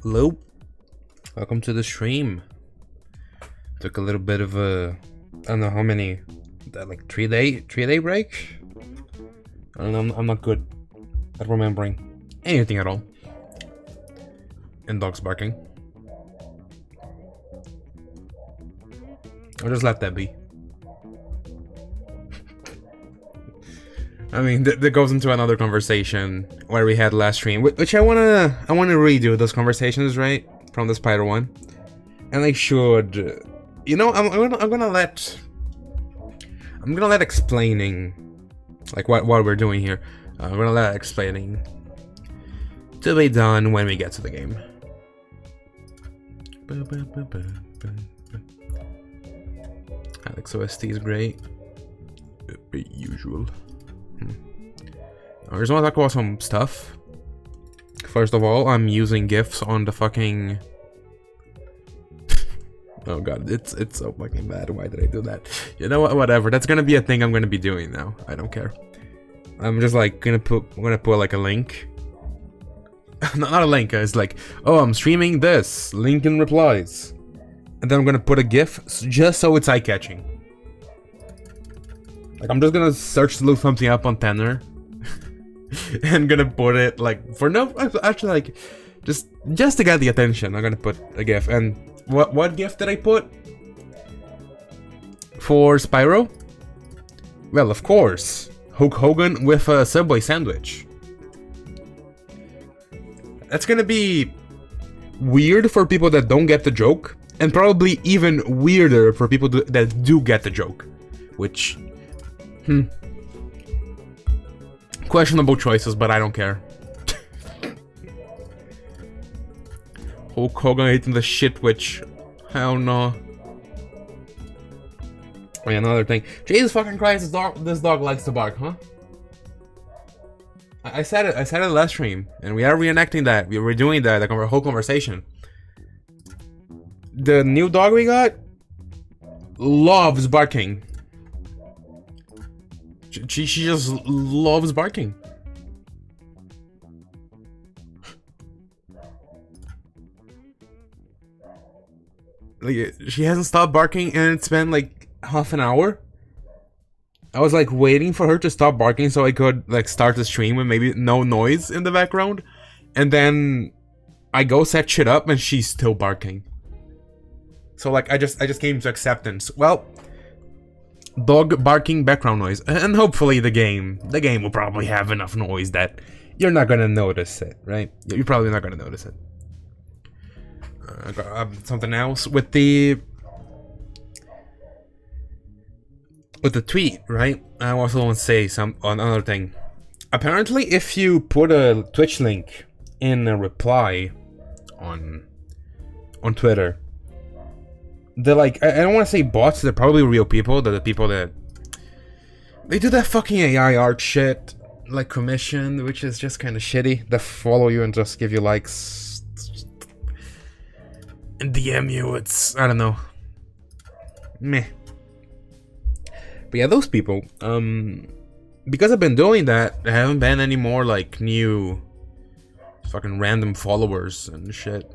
Hello, welcome to the stream. Took a little bit of a, I don't know how many, like 3-day break. I don't know, I'm not good at remembering anything at all. And dogs barking. I'll just let that be. I mean, that goes into another conversation where we had last stream, which I wanna redo those conversations, right, from the Spyro one, and I should, you know, I'm gonna let explaining, like what we're doing here. I'm gonna let explaining to be done when we get to the game. Alex OST is great, usual. I just want to talk about some stuff. First of all, I'm using GIFs on the fucking... Oh god, it's so fucking bad. Why did I do that? You know what? Whatever. That's gonna be a thing I'm gonna be doing now. I don't care. I'm just like gonna put like a link. Not a link. It's like, oh, I'm streaming this. Link in replies. And then I'm gonna put a GIF just so it's eye-catching. Like, I'm just gonna search to look something up on Tenor. And gonna put it, like, for no... Actually, like, just to get the attention, I'm gonna put a GIF. And what GIF did I put? For Spyro? Well, of course. Hulk Hogan with a Subway sandwich. That's gonna be weird for people that don't get the joke. And probably even weirder for people that do get the joke. Which... Questionable choices, but I don't care. Hulk Hogan eating the shit witch. Hell no. Oh yeah, another thing. Jesus fucking Christ, this dog likes to bark, huh? I said it last stream, and we are reenacting that. We were doing that, like our whole conversation. The new dog we got loves barking. She just loves barking. Like, she hasn't stopped barking, and it's been like half an hour. I was like waiting for her to stop barking so I could like start the stream with maybe no noise in the background, and then I go set shit up and she's still barking. So like I just came to acceptance. Well, dog barking background noise, and hopefully the game will probably have enough noise that you're not gonna notice it, right? You're probably not gonna notice it. I got something else with the tweet, right? I also want to say another thing. Apparently, if you put a Twitch link in a reply on Twitter, they're like, I don't want to say bots, they're probably real people. They're the people that they do that fucking AI art shit, like commission, which is just kind of shitty. They follow you and just give you likes and DM you. It's, I don't know, meh. But yeah, those people, because I've been doing that, there haven't been any more like new fucking random followers and shit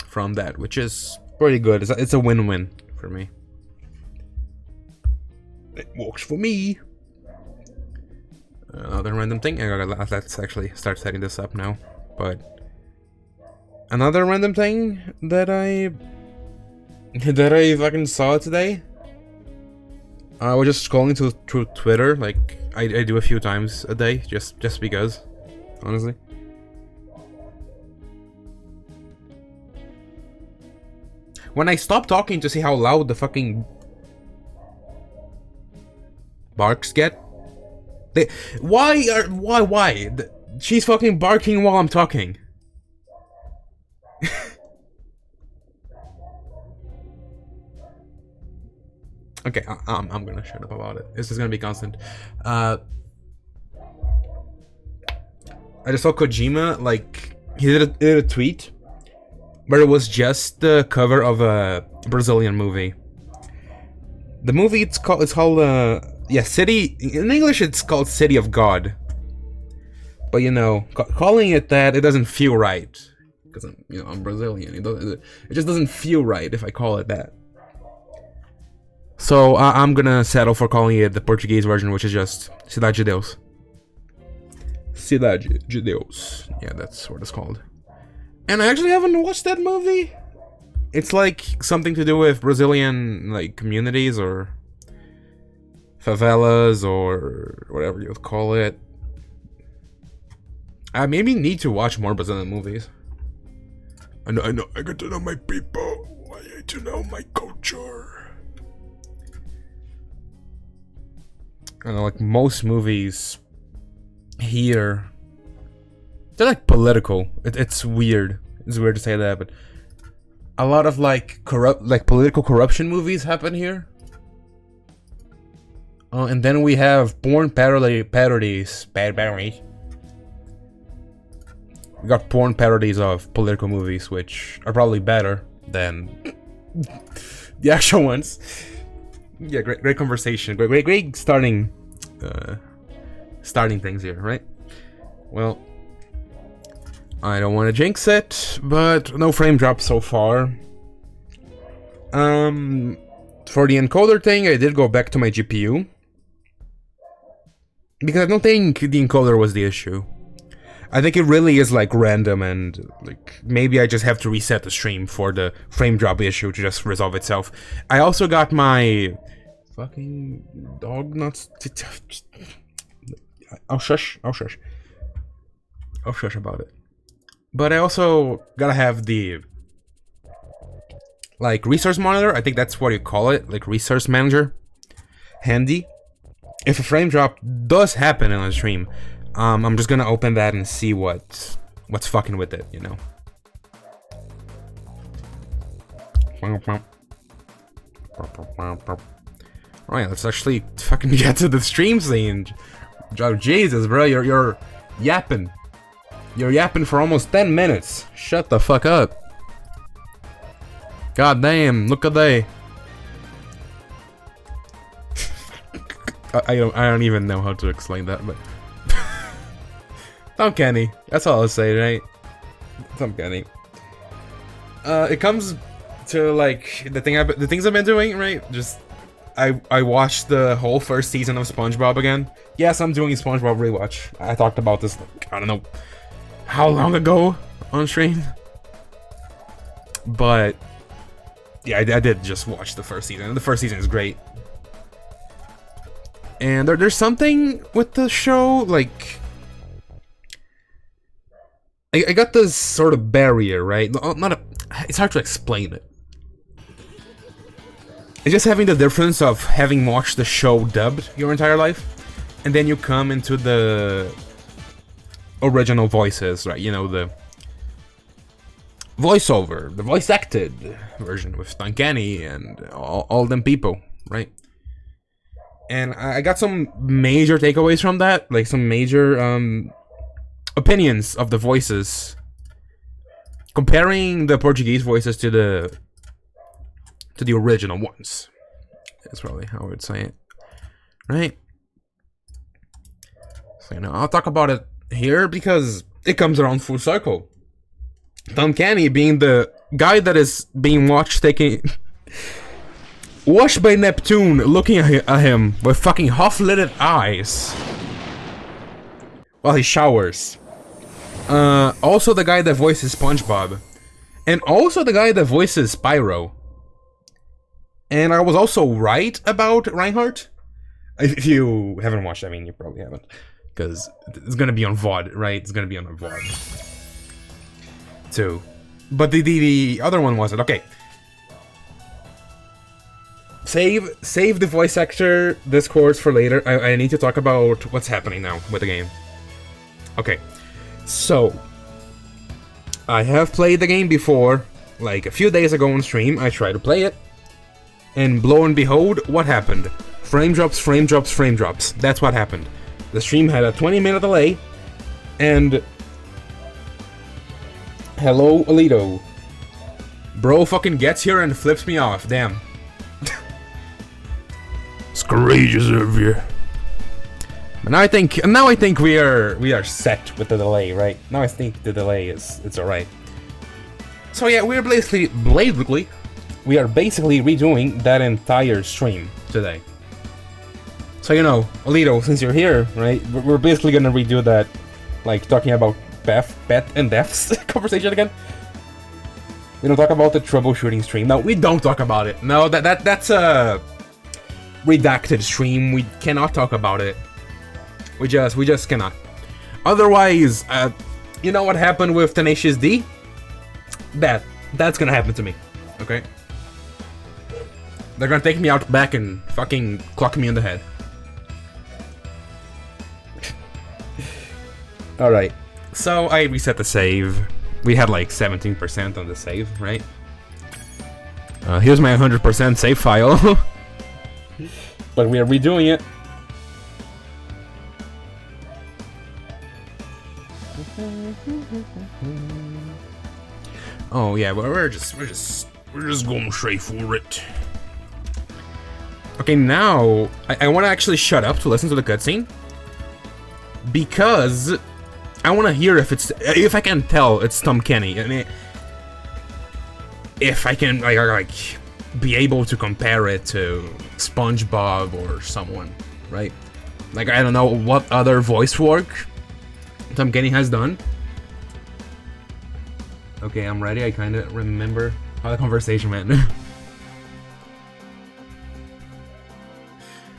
from that, which is pretty good. It's a win-win for me. It works for me. Another random thing. Let's actually start setting this up now. But another random thing that I fucking saw today. I was just scrolling through Twitter, like I do a few times a day, just because, honestly. When I stop talking to see how loud the fucking barks get, why? She's fucking barking while I'm talking. Okay, I'm gonna shut up about it. This is gonna be constant. I just saw Kojima, like, he did a tweet where it was just the cover of a Brazilian movie. The movie, it's called City, in English it's called City of God. But you know, calling it that, it doesnn't feel right. Because I'm Brazilian, it just doesn't feel right if I call it that. So I'm gonna settle for calling it the Portuguese version, which is just Cidade de Deus. Cidade de Deus. Yeah, that's what it's called. And I actually haven't watched that movie. It's like something to do with Brazilian like communities or favelas or whatever you would call it. I maybe need to watch more Brazilian movies. I know. I got to know my people. I need to know my culture. I know, like most movies here, they're like political. It's weird. It's weird to say that, but a lot of like political corruption movies happen here. And then we have porn parodies. We got porn parodies of political movies, which are probably better than the actual ones. Yeah, great conversation. Great starting things here, right? Well, I don't want to jinx it, but no frame drops so far. For the encoder thing, I did go back to my GPU. Because I don't think the encoder was the issue. I think it really is like random and like maybe I just have to reset the stream for the frame drop issue to just resolve itself. I also got my fucking dog nuts. I'll shush about it. But I also gotta have the like resource monitor. I think that's what you call it, like resource manager, handy. If a frame drop does happen in a stream, I'm just gonna open that and see what's fucking with it, you know. Alright, let's actually fucking get to the stream scene. Oh, Jesus, bro, you're yapping. You're yapping for almost 10 minutes. Shut the fuck up. God damn, look at they. I don't even know how to explain that, but Tom Kenny. That's all I'll say, right? Tom Kenny. It comes to like the things I've been doing, right? Just I watched the whole first season of SpongeBob again. Yes, I'm doing SpongeBob rewatch. I talked about this like, I don't know how long ago on stream, but yeah, I did just watch the first season. And the first season is great. And there's something with the show, like... I got this sort of barrier, right? It's hard to explain it. It's just having the difference of having watched the show dubbed your entire life, and then you come into the original voices, right? You know, the voiceover, the voice acted version with Uncanny and all them people, right? And I got some major takeaways from that, like some major opinions of the voices, comparing the Portuguese voices to the original ones. That's probably how I would say it, right? So, you know, I'll talk about it here because it comes around full circle. Tom Kenny being the guy that is being watched watched by Neptune, looking at him with fucking half-lidded eyes while he showers. Also the guy that voices SpongeBob, and also the guy that voices Spyro. And I was also right about Reinhardt. If you haven't watched, I mean, you probably haven't, because it's gonna be on VOD, right? It's gonna be on a VOD too. But the other one wasn't. Okay. Save the voice actor discourse for later. I need to talk about what's happening now with the game. Okay. So, I have played the game before, like a few days ago on stream. I tried to play it, and lo and behold, what happened? Frame drops, frame drops, frame drops. That's what happened. The stream had a 20-minute delay, and... Hello, Alito. Bro fucking gets here and flips me off, damn. It's courageous of you. But now I think we are set with the delay, right? Now I think the delay it's alright. So yeah, we are basically redoing that entire stream today. So you know, Alito, since you're here, right? We're basically gonna redo that, like talking about Beth and Death's conversation again. We don't talk about the troubleshooting stream. No, we don't talk about it. No, that's a redacted stream. We cannot talk about it. We just cannot. Otherwise, you know what happened with Tenacious D? That's gonna happen to me. Okay? They're gonna take me out back and fucking clock me in the head. Alright. So I reset the save. We had like 17% on the save, right? Here's my 100% save file. But we are redoing it. Oh yeah, but we're just going straight for it. Okay, now I want to actually shut up to listen to the cutscene, because I want to hear if I can tell it's Tom Kenny. I mean, if I can like be able to compare it to SpongeBob or someone, right? Like, I don't know what other voice work Tom Kenny has done. Okay, I'm ready. I kind of remember how the conversation went.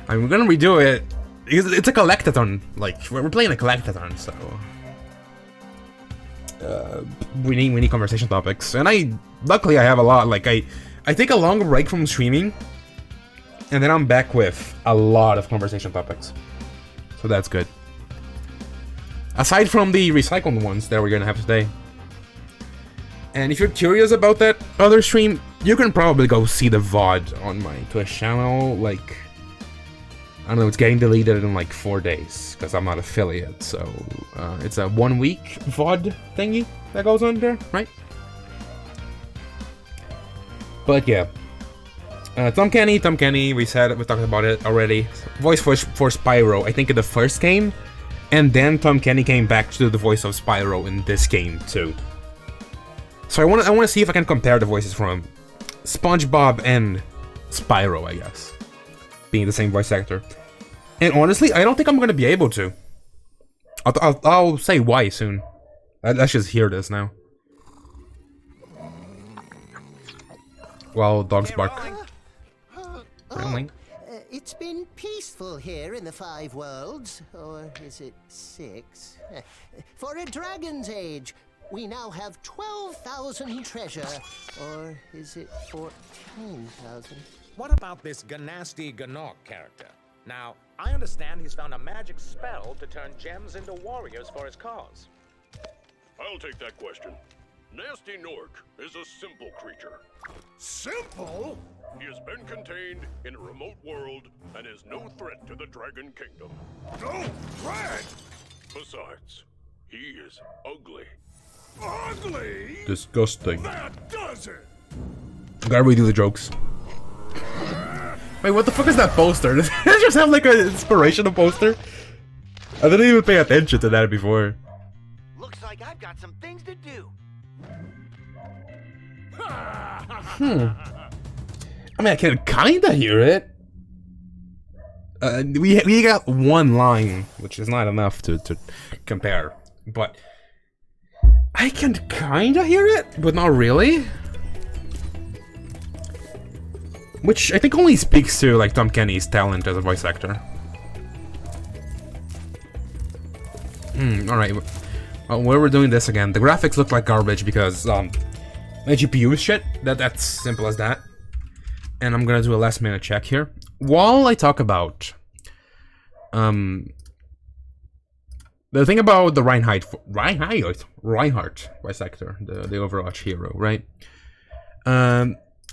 I'm gonna redo it because it's a collectathon. Like, we're playing a collectathon, so we need conversation topics. And luckily I have a lot. Like, I take a long break from streaming, and then I'm back with a lot of conversation topics. So that's good. Aside from the recycled ones that we're gonna have today. And if you're curious about that other stream, you can probably go see the VOD on my Twitch channel. Like, I don't know, it's getting deleted in like 4 days because I'm not affiliate. So it's a 1 week VOD thingy that goes on there, right? But yeah, Tom Kenny, we talked about it already. Voice for Spyro, I think in the first game, and then Tom Kenny came back to do the voice of Spyro in this game too. So I want to see if I can compare the voices from SpongeBob and Spyro, I guess, being the same voice actor. And honestly, I don't think I'm gonna be able to. I'll say why soon. Let's just hear this now. Well, dogs bark. Really? It's been peaceful here in the 5 worlds, or is it 6? For a dragon's age, we now have 12,000 treasure, or is it 14,000? What about this Ganasty Ganok character? Now, I understand he's found a magic spell to turn gems into warriors for his cause. I'll take that question. Nasty Nork is a simple creature. Simple? He has been contained in a remote world and is no threat to the Dragon Kingdom. No threat? Besides, he is ugly. Ugly? Disgusting. That does it! Gotta redo the jokes. Wait, what the fuck is that poster? Does it just have like an inspirational poster? I didn't even pay attention to that before. Looks like I've got some things to do. I mean, I can kinda hear it. We got one line, which is not enough to compare, but I can kinda hear it, but not really. Which I think only speaks to like Tom Kenny's talent as a voice actor. Alright. Well, where we're doing this again. The graphics look like garbage because my GPU is shit. That's simple as that. And I'm gonna do a last minute check here. While I talk about the thing about the Reinhardt voice actor, the Overwatch hero, right?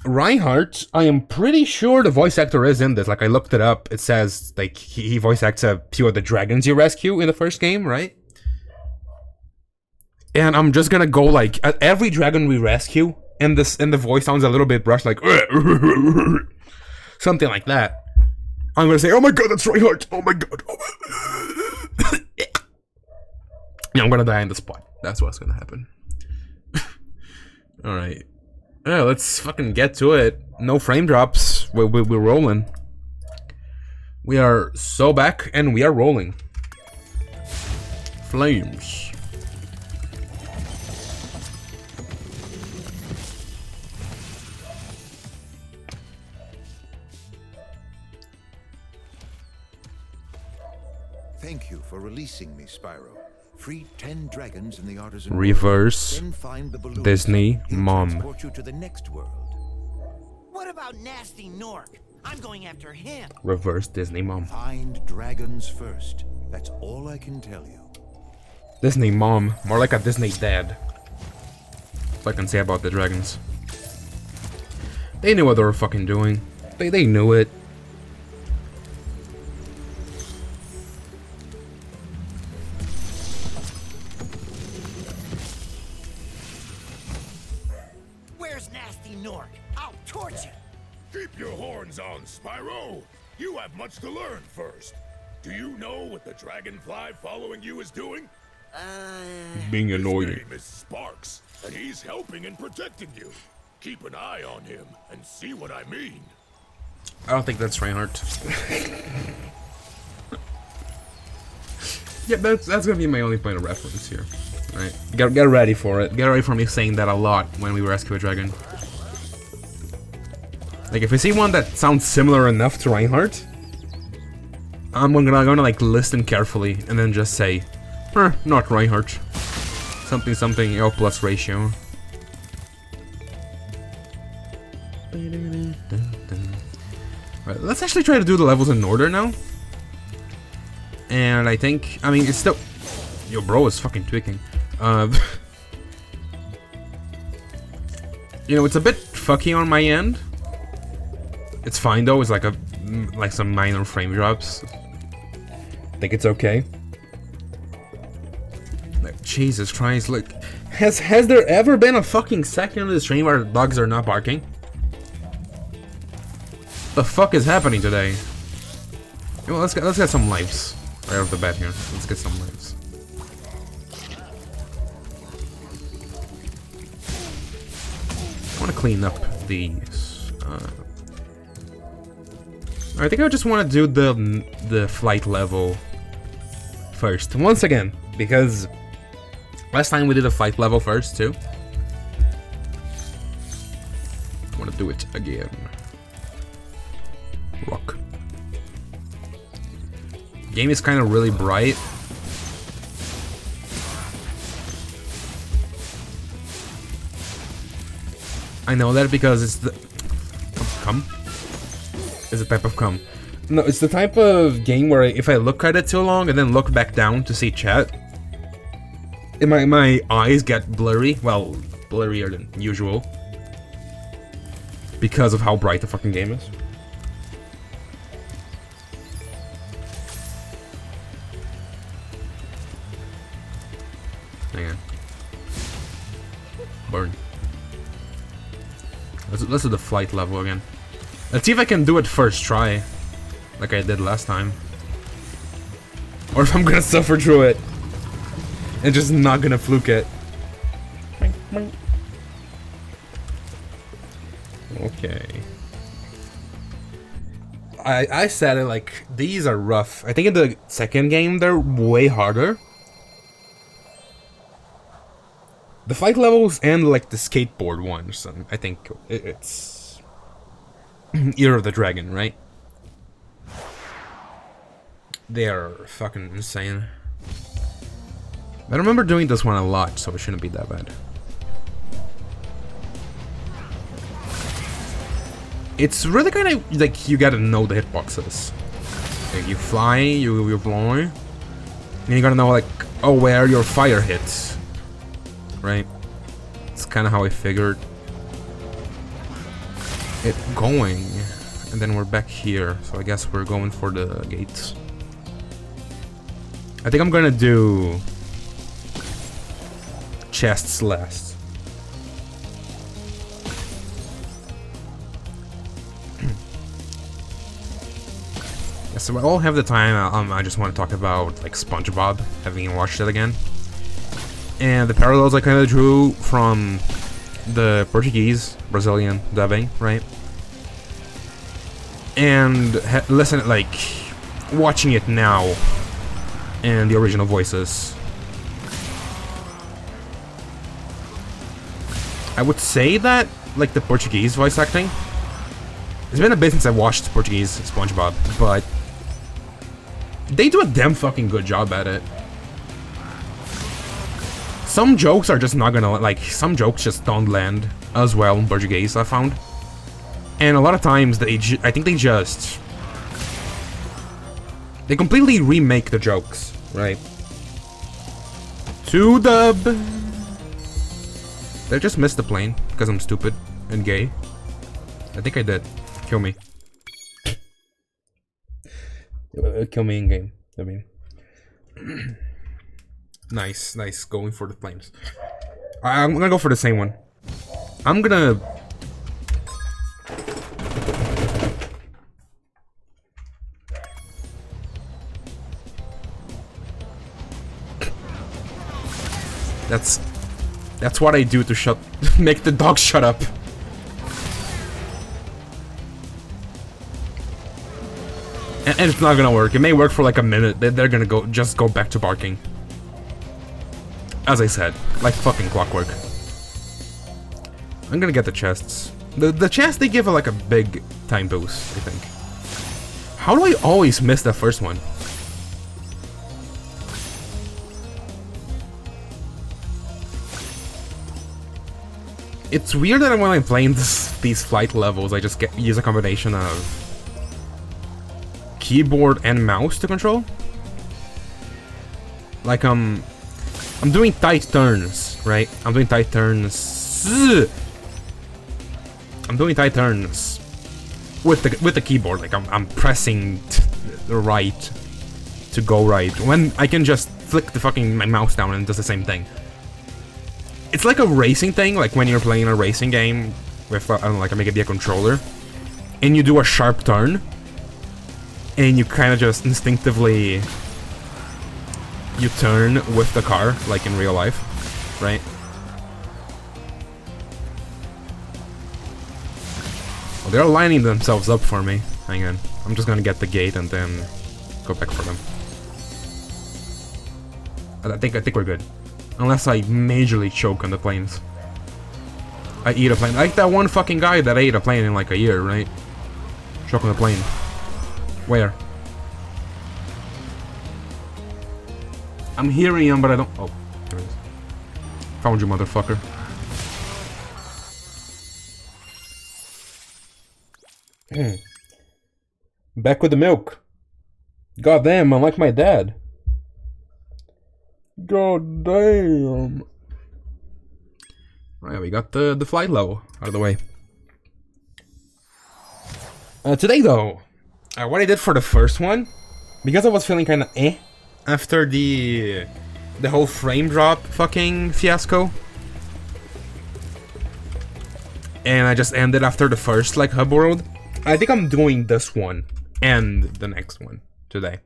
Reinhardt, I am pretty sure the voice actor is in this. Like, I looked it up. It says, like, he voice acts a few of the dragons you rescue in the first game, right? And I'm just gonna go, like, at every dragon we rescue, and the voice sounds a little bit brushed, like, something like that. I'm gonna say, oh my god, that's Reinhardt! Oh my god! Oh. Yeah, I'm gonna die on the spot. That's what's gonna happen. Alright. Yeah, let's fucking get to it. No frame drops. We're rolling. We are so back, and we are rolling. Flames. Thank you for releasing me, Spyro. Free 10 dragons in the artisan Reverse world, then find the balloon. Disney He'll Mom. transport you to the next world. What about Nasty Nork? I'm going after him. Reverse Disney Mom. Find dragons first. That's all I can tell you. Disney Mom. More like a Disney Dad. That's all I can say about the dragons. They knew what they were fucking doing. They knew it. Keep your horns on, Spyro! You have much to learn first. Do you know what the dragonfly following you is doing? Being annoying. His name is Sparks, and he's helping and protecting you. Keep an eye on him and see what I mean. I don't think that's Reinhardt. Yeah, that's gonna be my only point of reference here. Right? Get ready for it. Get ready for me saying that a lot when we rescue a dragon. Like, if I see one that sounds similar enough to Reinhardt, I'm gonna like listen carefully and then just say, not Reinhardt. Something something L plus ratio. Right, let's actually try to do the levels in order now. And I think, I mean, it's still... Yo, bro is fucking tweaking. You know, it's a bit fucky on my end. It's fine though, it's like some minor frame drops. I think it's okay. Like, Jesus Christ, like, has there ever been a fucking second in the stream where dogs are not barking? The fuck is happening today? Well, let's get some lives right off the bat here. Let's get some lives. I want to clean up these. I think I just want to do the flight level first. Once again, because last time we did a flight level first too. I want to do it again. Rock. Game is kind of really bright. I know that because it's the cum. It's a type of cum. No, it's the type of game where if I look at it too long and then look back down to see chat, my eyes get blurry. Well, blurrier than usual because of how bright the fucking game is. Hang on. Burn. Let's do the flight level again. Let's see if I can do it first try, like I did last time. Or if I'm gonna suffer through it and just not gonna fluke it. Okay. I said it like, these are rough. I think in the second game they're way harder. The fight levels and like the skateboard ones, I think it's Year of the Dragon, right? They are fucking insane. I remember doing this one a lot, so it shouldn't be that bad. It's really kind of like you gotta know the hitboxes. Like you fly, you're blowing, and you gotta know like, oh, where your fire hits. Right? It's kind of how I figured it going. And then we're back here, so I guess we're going for the gates. I think I'm gonna do chests last. Yeah, so I all have the time. I just want to talk about like SpongeBob, having watched it again. And the parallels I kind of drew from the Portuguese, Brazilian dubbing, right? And listen, like, watching it now and the original voices. I would say that, like, the Portuguese voice acting, it's been a bit since I watched Portuguese SpongeBob, but they do a damn fucking good job at it. Some jokes are just not gonna, like, some jokes just don't land as well in Portuguese, I found. And a lot of times, I think they completely remake the jokes, right? To dub. Did I just miss the plane because I'm stupid and gay? I think I did. Kill me. Kill me in game, I mean. Nice, nice, going for the flames. I'm gonna go for the same one. I'm gonna... That's what I do to make the dog shut up. And it's not gonna work. It may work for like a minute. They're gonna just go back to barking. As I said, like fucking clockwork. I'm gonna get the chests. The chests, they give like a big time boost, I think. How do I always miss that first one? It's weird that when I'm playing these flight levels, I just use a combination of keyboard and mouse to control. Like I'm doing tight turns, right? I'm doing tight turns. I'm doing tight turns with the keyboard. Like I'm pressing the right to go right. When I can just flick the fucking my mouse down and it does the same thing. It's like a racing thing, like when you're playing a racing game with I don't know, like maybe a controller, and you do a sharp turn, and you kind of just instinctively you turn with the car, like in real life, right? Well, they're lining themselves up for me. Hang on, I'm just gonna get the gate and then go back for them. I think we're good. Unless I majorly choke on the planes. I eat a plane. Like that one fucking guy that ate a plane in like a year, right? Choke on the plane. Where? I'm hearing him, but I don't. Oh, there it is. Found you, motherfucker. Back with the milk. God damn, I'm like my dad. God damn. Right, we got the flight level out of the way. Today though, what I did for the first one, because I was feeling kind of after the whole frame drop fucking fiasco, and I just ended after the first like hub world. I think I'm doing this one and the next one today,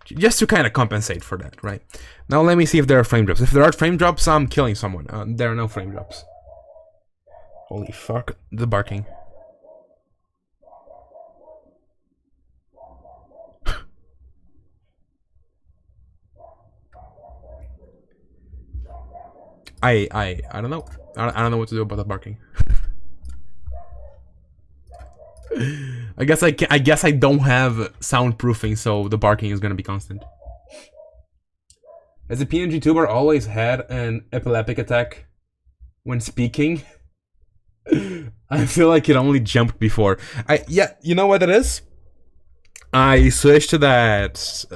just to kind of compensate for that. Right now, let me see if there are frame drops. If there are frame drops, I'm killing someone. There are no frame drops. Holy fuck! The barking. I don't know. I don't know what to do about the barking. I guess I don't have soundproofing, so the barking is gonna be constant. Has the PNG tuber always had an epileptic attack when speaking? I feel like it only jumped before. Yeah, you know what it is? I switched to that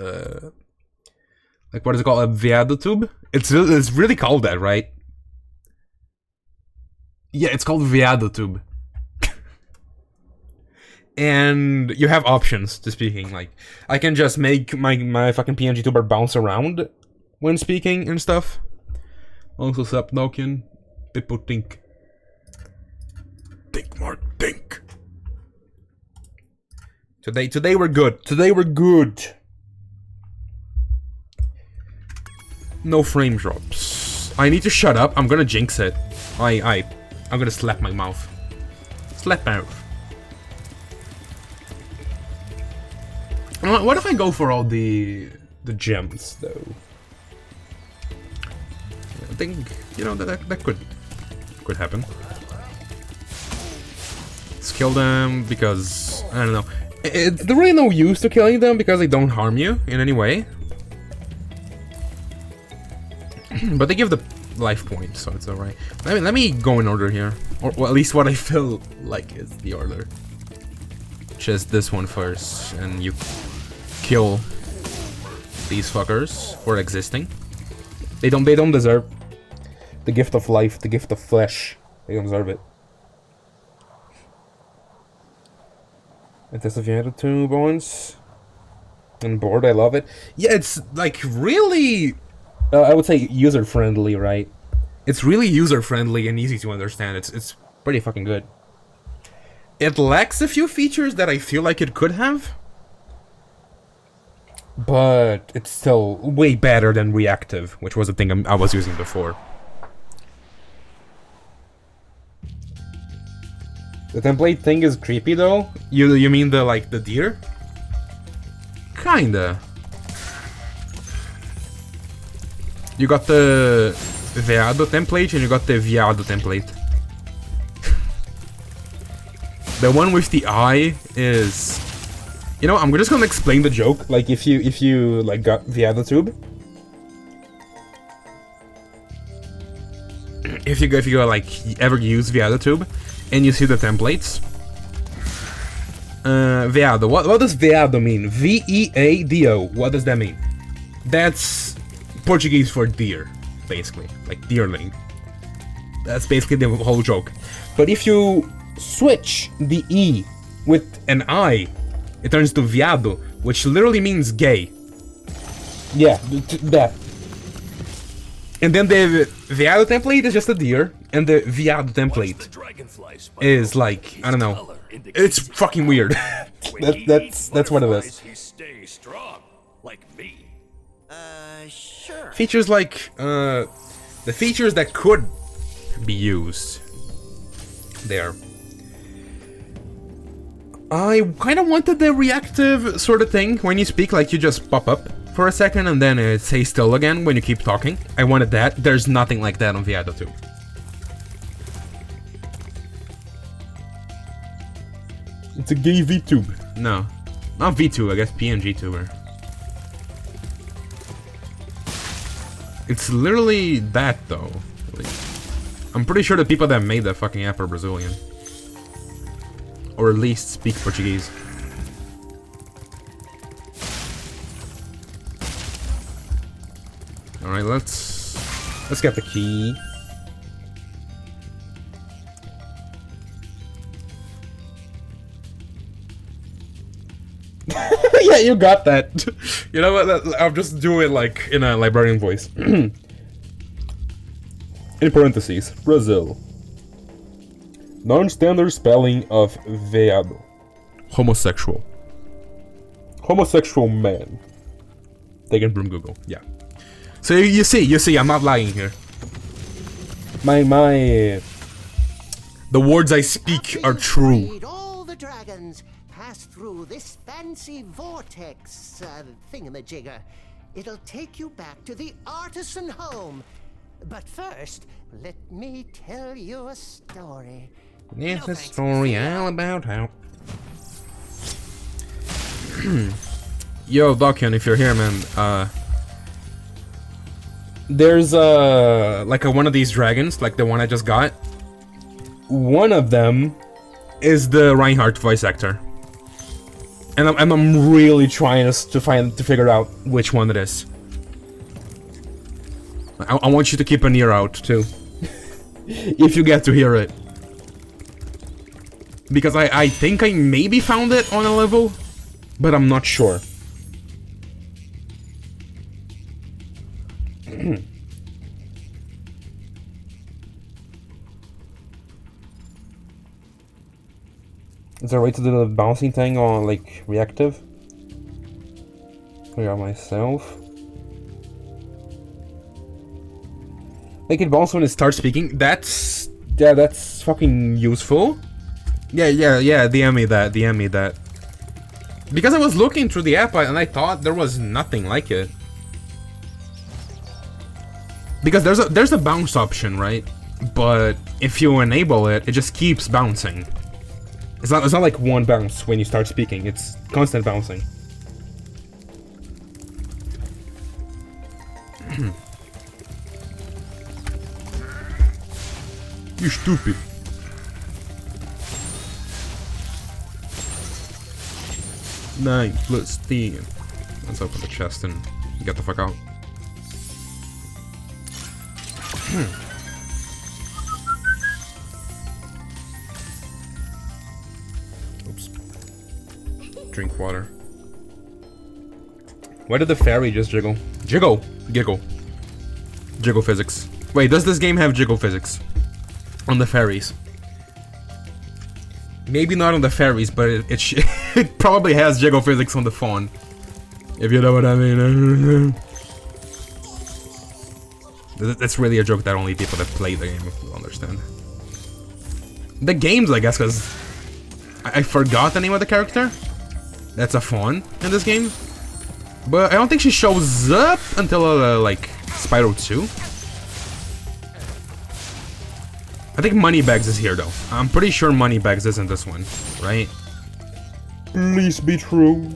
like what is it called? A Viado tube? It's really called that, right? Yeah, it's called Viado tube. And you have options to speaking. Like, I can just make my fucking PNG tuber bounce around when speaking and stuff. Also, sup, Nokian. People think. Think, Mark, think. Today we're good. Today we're good. No frame drops. I need to shut up. I'm gonna jinx it. I'm gonna slap my mouth. Slap mouth. What if I go for all the gems though? I think, you know, that could happen. Let's kill them because I don't know. It's really no use to killing them because they don't harm you in any way. But they give the life point, so it's alright. Let me go in order here. Or well, at least what I feel like is the order. Just this one first, and you kill these fuckers for existing. They don't deserve the gift of life, the gift of flesh. They don't deserve it. It's a Viado tube once. And bored, I love it. Yeah, it's like really I would say user-friendly, right? It's really user-friendly and easy to understand. It's pretty fucking good. It lacks a few features that I feel like it could have, but it's still way better than reactive, which was the thing I was using before. The template thing is creepy though. You mean the deer? Kinda. You got the Veado template and you got the Viado template. The one with the eye is, you know, I'm just gonna explain the joke. Like if you like got Viado tube, if you go like ever use Viado tube and you see the templates, Veado. What does Veado mean? V-E-A-D-O. What does that mean? That's Portuguese for deer, basically, like deerling. That's basically the whole joke. But if you switch the E with an I, it turns to Viado, which literally means gay. Yeah, that. And then the Viado template is just a deer, and the Viado template is like, I don't know. It's fucking weird. That's what it is. Sure. Features like, the features that could be used there. I kind of wanted the reactive sort of thing. When you speak, like, you just pop up for a second and then it stays still again when you keep talking. I wanted that. There's nothing like that on Viado 2. It's a gay VTube. No. Not VTube, I guess PNG tuber. It's literally that though. Like, I'm pretty sure the people that made that fucking app are Brazilian. Or at least speak Portuguese. Alright, let's get the key. Yeah, you got that. You know what? I'll just do it like in a librarian voice. In parentheses, Brazil. Non-standard spelling of veado. Homosexual. Homosexual man. Taken from Google. Yeah. So you see, I'm not lying here. The words I speak are true. All the dragons pass through this fancy vortex thingamajigger. It'll take you back to the artisan home. But first, let me tell you a story. Yes, a story all about how. Yo, Dokian, if you're here, man, there's like one of these dragons, like the one I just got. One of them is the Reinhardt voice actor, and I'm really trying to figure out which one it is. I want you to keep an ear out too, if you get to hear it, because I think I maybe found it on a level, but I'm not sure. Is there a way to do the bouncing thing on like reactive? Figure out myself. Make it bounce when it starts speaking. That's fucking useful. Yeah. DM me that. Because I was looking through the app and I thought there was nothing like it. Because there's a bounce option, right? But if you enable it, it just keeps bouncing. It's not like one bounce when you start speaking. It's constant bouncing. You stupid. Nine plus 10. Let's open the chest and get the fuck out. Oops. Drink water. Why did the fairy just jiggle? Jiggle! Giggle. Jiggle physics. Wait, does this game have jiggle physics? On the fairies? Maybe not on the fairies, but it probably has jiggle physics on the phone. If you know what I mean. That's really a joke that only people that play the game will understand. The games, I guess, because I forgot the name of the character. That's a fawn in this game. But I don't think she shows up until, like, Spyro 2. I think Moneybags is here, though. I'm pretty sure Moneybags isn't this one, right? Please be true.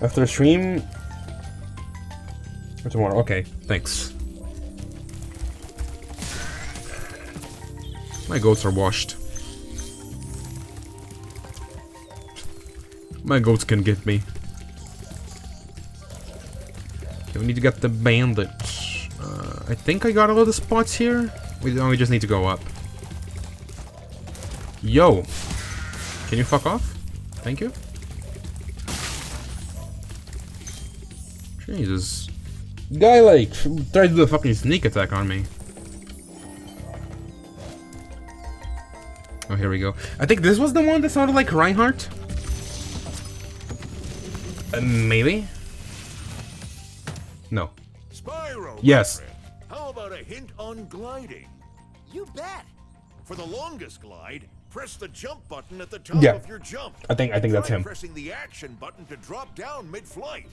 After stream... Or tomorrow. Okay, thanks. My goats are washed. My goats can get me. Okay, we need to get the bandage. I think I got all the spots here. We just need to go up. Yo! Can you fuck off? Thank you. Jesus. Guy, like, tried to do a fucking sneak attack on me. Oh, here we go. I think this was the one that sounded like Reinhardt. Maybe? No. Spyro, yes. my friend, how about a hint on gliding? You bet. For the longest glide, press the jump button at the top Yeah. of your jump. I think that's Try him. pressing the action button to drop down mid-flight.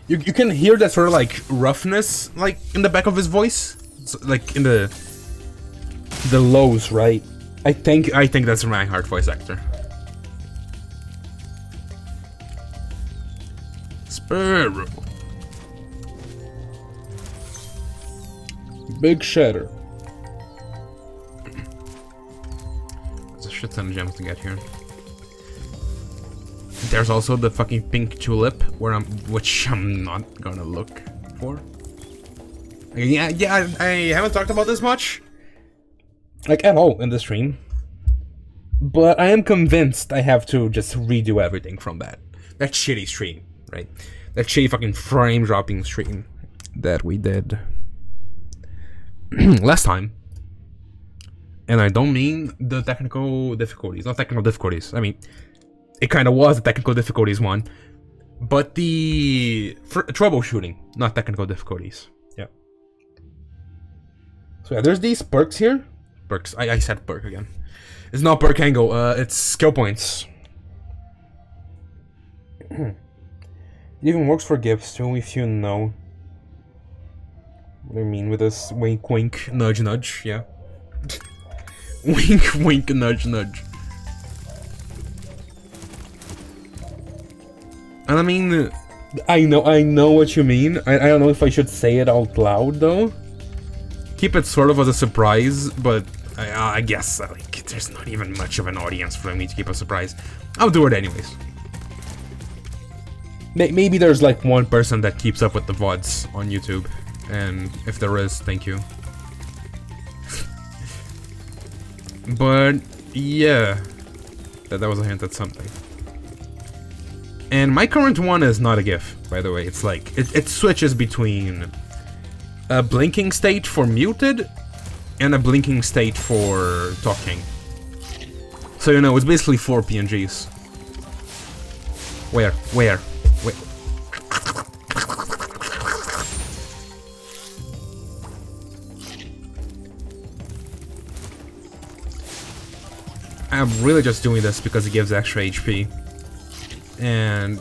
You can hear that sort of like roughness, like in the back of his voice, so, like in the lows, right? I think that's a Reinhardt voice actor. Spyro. Big shatter. There's a shit ton of gems to get here. There's also the fucking pink tulip, which I'm not gonna look for. Yeah, I haven't talked about this much, like, at all in the stream. But I am convinced I have to just redo everything from that shitty stream, right? That shitty fucking frame dropping stream that we did last time. And I don't mean the technical difficulties, not technical difficulties. I mean, it kind of was the technical difficulties one, but the troubleshooting, not technical difficulties. Yeah. So yeah, there's these perks here. Perks. I said perk again. It's not perk angle. It's skill points. It even works for gifts too, if you know what I mean with this wink, wink, nudge, nudge. Yeah. Wink, wink, nudge, nudge. And I mean, I know what you mean. I don't know if I should say it out loud though. Keep it sort of as a surprise, but I guess like there's not even much of an audience for me to keep a surprise. I'll do it anyways. Maybe there's like one person that keeps up with the VODs on YouTube, and if there is, thank you. But yeah, that was a hint at something. And my current one is not a GIF, by the way. It's like it switches between a blinking state for muted and a blinking state for talking. So you know, it's basically 4 PNGs. Where? I'm really just doing this because it gives extra HP. And,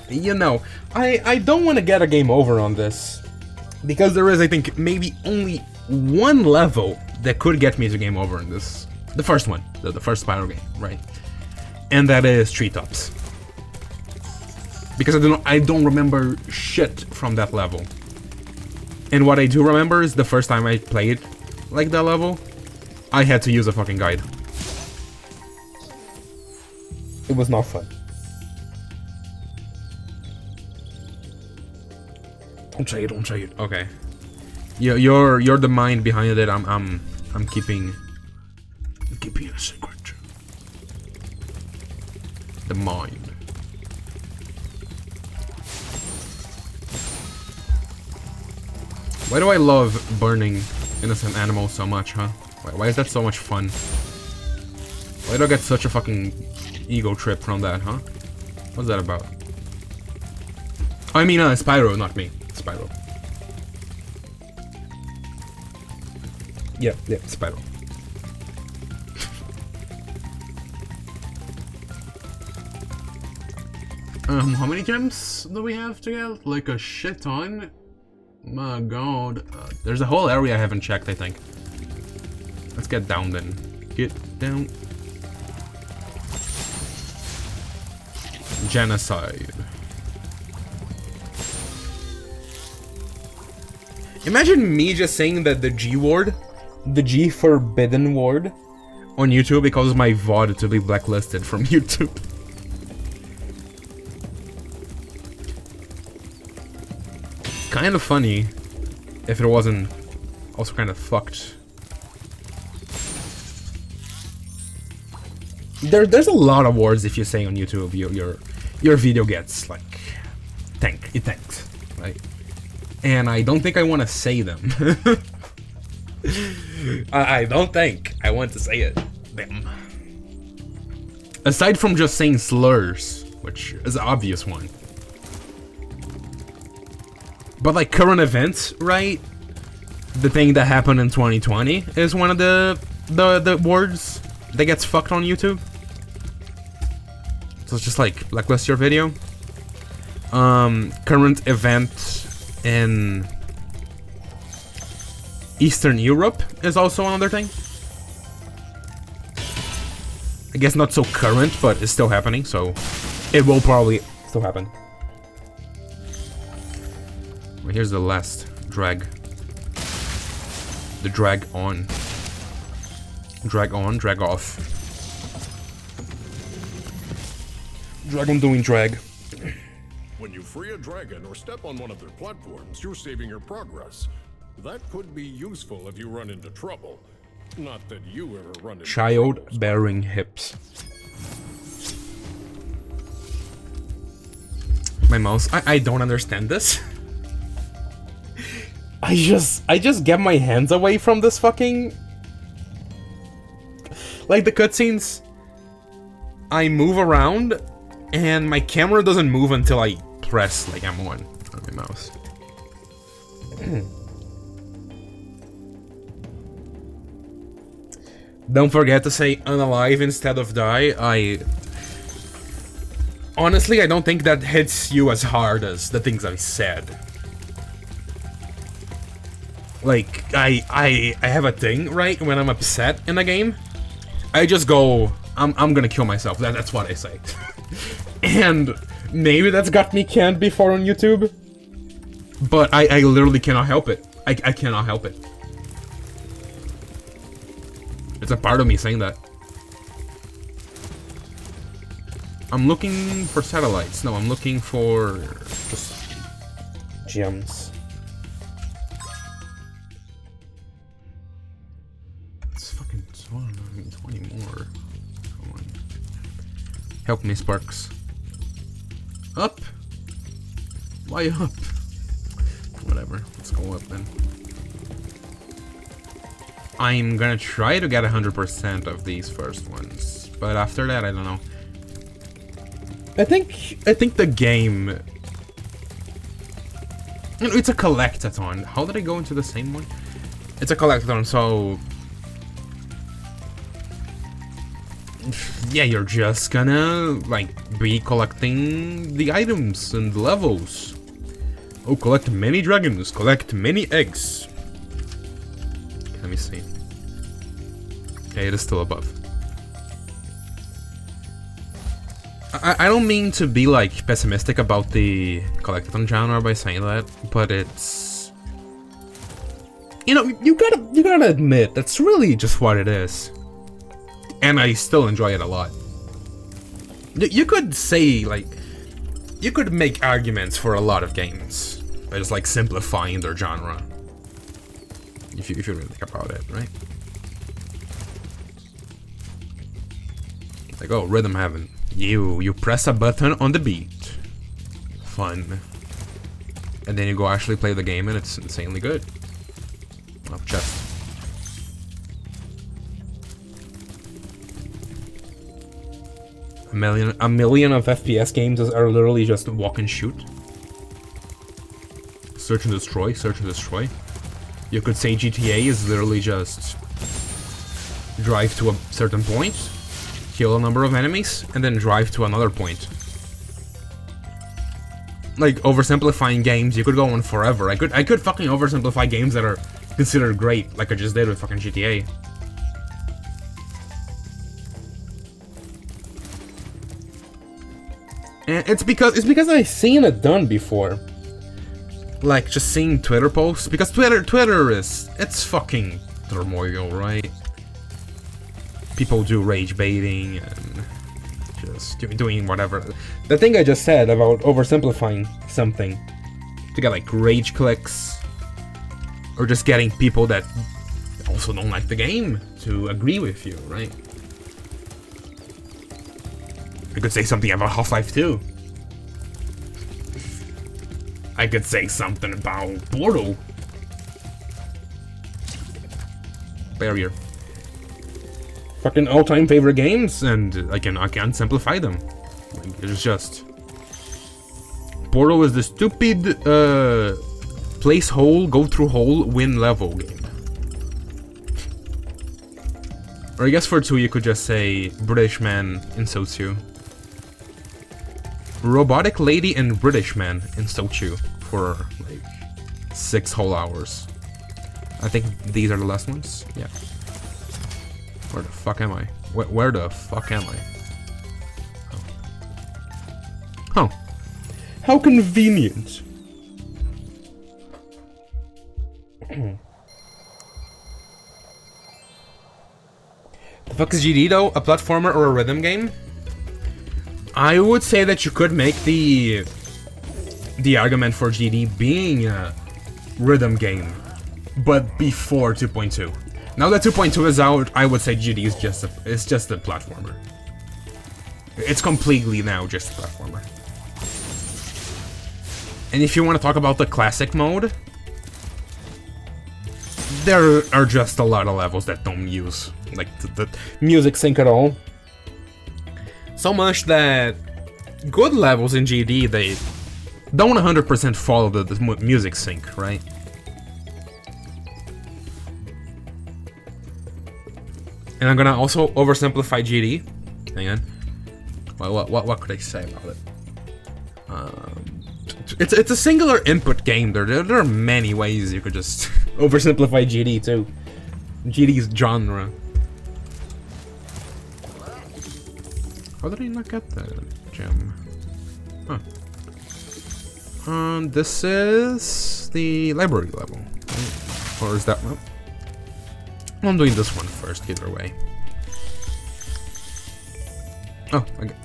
you know, I don't want to get a game over on this. Because there is, I think, maybe only one level that could get me to game over in this. The first one. The first Spyro game, right? And that is Treetops. Because I don't remember shit from that level. And what I do remember is the first time I played like that level, I had to use a fucking guide. It was not fun. Don't say it. Okay. You're the mind behind it. I'm keeping it a secret. The mind. Why do I love burning innocent animals so much, huh? Why is that so much fun? Why do I get such a fucking ego trip from that, huh? What's that about? I mean, Spyro, not me. Spyro. Yeah, Spyro. How many gems do we have to get? Like a shit ton? My god. There's a whole area I haven't checked, I think. Let's get down then. Get down. Genocide. Imagine me just saying that the G word, the G forbidden word, on YouTube, it causes my VOD to be blacklisted from YouTube. Kind of funny if it wasn't also kind of fucked. There's a lot of words if you say on YouTube your video gets like tanked, right? And I don't think I want to say them. I don't think I want to say it. Damn. Aside from just saying slurs, which is an obvious one. But like current events, right? The thing that happened in 2020 is one of the words that gets fucked on YouTube. So it's just like blacklist your video. Current event in Eastern Europe is also another thing. I guess not so current, but it's still happening, so it will probably still happen. Well, here's the last drag. The drag on. Drag on, drag off. Drag on doing drag. When you free a dragon or step on one of their platforms, you're saving your progress. That could be useful if you run into trouble. Not that you ever run into Child troubles. bearing hips. My mouse. I don't understand this. I just get my hands away from this fucking... Like the cutscenes, I move around and my camera doesn't move until I press like M1 on my mouse. Don't forget to say unalive instead of die. Honestly, I don't think that hits you as hard as the things I said. Like, I have a thing, right? When I'm upset in a game, I just go, I'm gonna kill myself. That's what I say. And maybe that's got me canned before on YouTube. But I literally cannot help it. I cannot help it. It's a part of me saying that. I'm looking for satellites. No, I'm looking for just gems. It's fucking 20 more. Come on. Help me, Sparks. Up! Why up? Whatever, let's go up then. I'm gonna try to get 100% of these first ones, but after that, I don't know. I think the game... You know, it's a collectathon. How did I go into the same one? It's a collectathon, so... Yeah, you're just gonna, like, be collecting the items and the levels. Oh, collect many dragons, collect many eggs. Let me see. Okay, it is still above. I don't mean to be like pessimistic about the collectathon genre by saying that, but it's, you know, you gotta admit that's really just what it is, and I still enjoy it a lot. You could say, like, you could make arguments for a lot of games by just like simplifying their genre, if you really think about it, right? Like, oh, Rhythm Heaven. You press a button on the beat. Fun. And then you go actually play the game and it's insanely good. Oh, chest. A million of FPS games are literally just walk and shoot. Search and destroy, search and destroy. You could say GTA is literally just drive to a certain point, kill a number of enemies, and then drive to another point. Like, oversimplifying games, you could go on forever. I could fucking oversimplify games that are considered great, like I just did with fucking GTA. And it's because I've seen it done before. Like, just seeing Twitter posts, because Twitter is, it's fucking turmoil, right? People do rage baiting and just doing whatever. The thing I just said about oversimplifying something to get like rage clicks, or just getting people that also don't like the game to agree with you, right? I could say something about Half-Life 2. I could say something about Portal. Barrier. Fucking all-time favorite games, and I can simplify them. Like, it's just Portal is the stupid place hole, go through hole, win level game. Or I guess for 2 you could just say British man insults you. Robotic lady and British man insult you for like 6 whole hours. I think these are the last ones. Yeah. Where the fuck am I? Where the fuck am I? Oh. Oh. How convenient. Fuck is GD though? A platformer or a rhythm game? I would say that you could make the argument for GD being a rhythm game, but before 2.2. Now that 2.2 is out, I would say GD is just a platformer. It's completely now just a platformer. And if you want to talk about the classic mode, there are just a lot of levels that don't use like the music sync at all. So much that good levels in GD, they don't 100% follow the music sync, right? And I'm gonna also oversimplify GD. Hang on. What could I say about it? It's a singular input game. There are many ways you could just oversimplify GD too. GD's genre. How did I not get that gem? Huh. This is the library level. Or is that one? I'm doing this one first, either way. Oh, okay.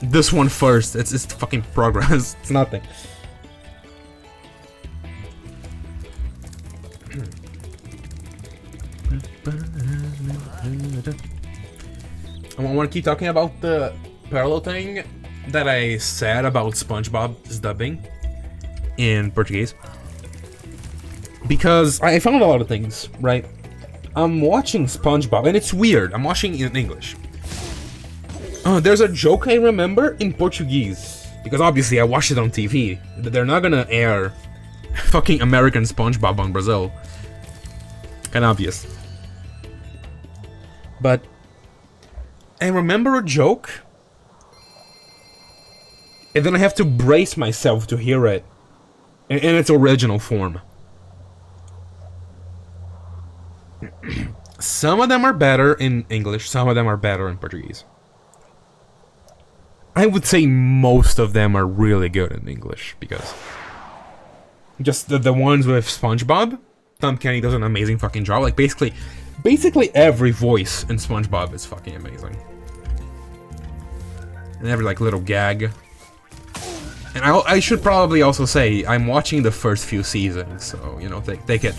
This one first. It's fucking progress. It's nothing. I want to keep talking about the parallel thing that I said about SpongeBob's dubbing in Portuguese. Because I found a lot of things, right? I'm watching SpongeBob, and it's weird. I'm watching in English. There's a joke I remember in Portuguese. Because obviously I watched it on TV. They're not gonna air fucking American SpongeBob on Brazil. Kinda obvious. But I remember a joke, and then I have to brace myself to hear it in its original form. Some of them are better in English, some of them are better in Portuguese. I would say most of them are really good in English, because just the ones with SpongeBob, Tom Kenny does an amazing fucking job. Like basically every voice in SpongeBob is fucking amazing. And every like little gag. And I should probably also say I'm watching the first few seasons, so you know take it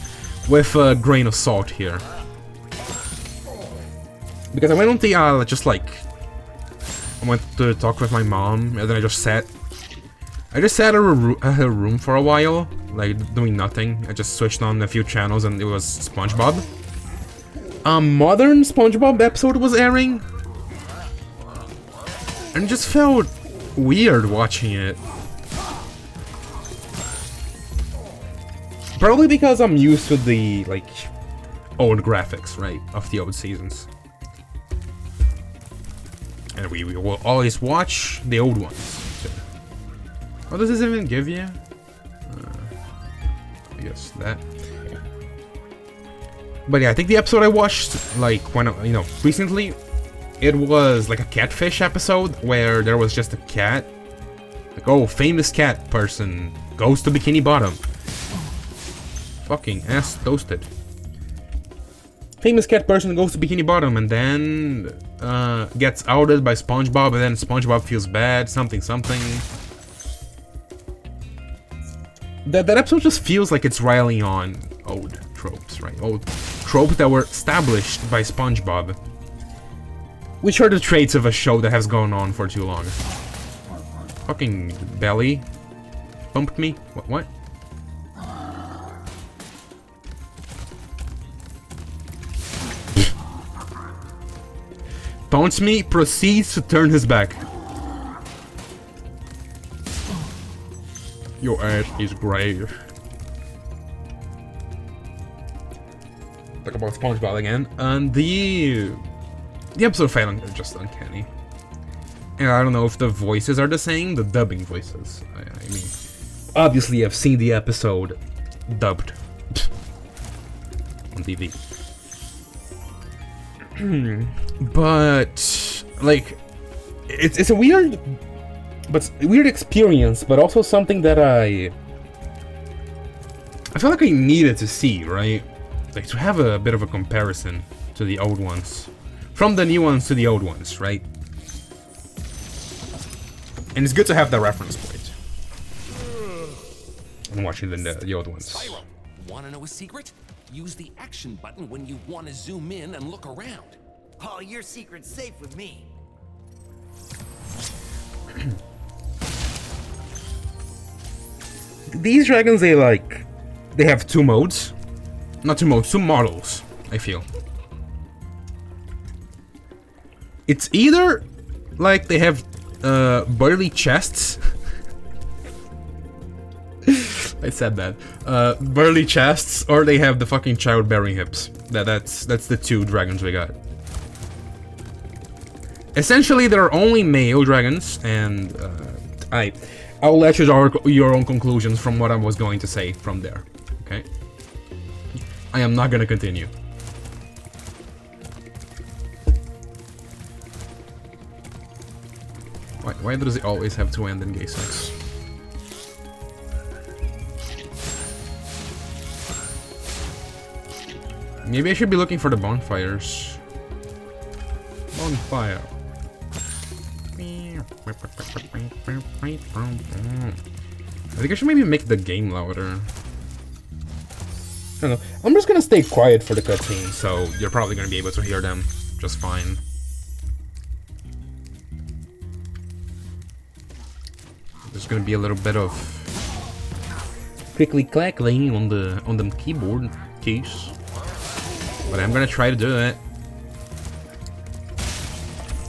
with a grain of salt here. Because I went on the just like I went to talk with my mom, and then I just sat at her room for a while, like doing nothing. I just switched on a few channels, and it was SpongeBob. A modern SpongeBob episode was airing, and it just felt weird watching it. Probably because I'm used to the like old graphics, right, of the old seasons. And we will always watch the old ones. So. What does this even give you? I guess that. But yeah, I think the episode I watched, like, when, you know, recently, it was like a catfish episode where there was just a cat. Like, oh, famous cat person goes to Bikini Bottom. Fucking ass toasted. Famous cat person goes to Bikini Bottom and then gets outed by SpongeBob, and then SpongeBob feels bad, something. That episode just feels like it's railing on old tropes, right? Old tropes that were established by SpongeBob. Which are the traits of a show that has gone on for too long. Fucking belly bumped me? What? Taunts me, proceeds to turn his back. Your ass is grave. Talk about SpongeBob again. And the episode felt just uncanny. And I don't know if the voices are the same, the dubbing voices. I mean, obviously I've seen the episode dubbed on TV. But like, it's a weird experience, but also something that I feel like I needed to see, right? Like to have a bit of a comparison to the old ones from the new ones to the old ones, right? And it's good to have that reference point. I'm watching the old ones. Spyro, wanna know a secret? Use the action button when you want to zoom in and look around. Oh, your secret's safe with me. These dragons, they have two modes. Not two modes, two models, I feel. It's either like they have burly chests. I said that. Burly chests, or they have the fucking childbearing hips. That's the two dragons we got. Essentially, there are only male dragons, and I'll let you draw your own conclusions from what I was going to say from there. Okay? I am not gonna continue. Why does it always have to end in gay sex? Maybe I should be looking for the bonfires. Bonfire. I think I should maybe make the game louder. I don't know. I'm just gonna stay quiet for the cutscene, so you're probably gonna be able to hear them just fine. There's gonna be a little bit of clickly clackling on the keyboard keys, but I'm gonna try to do it.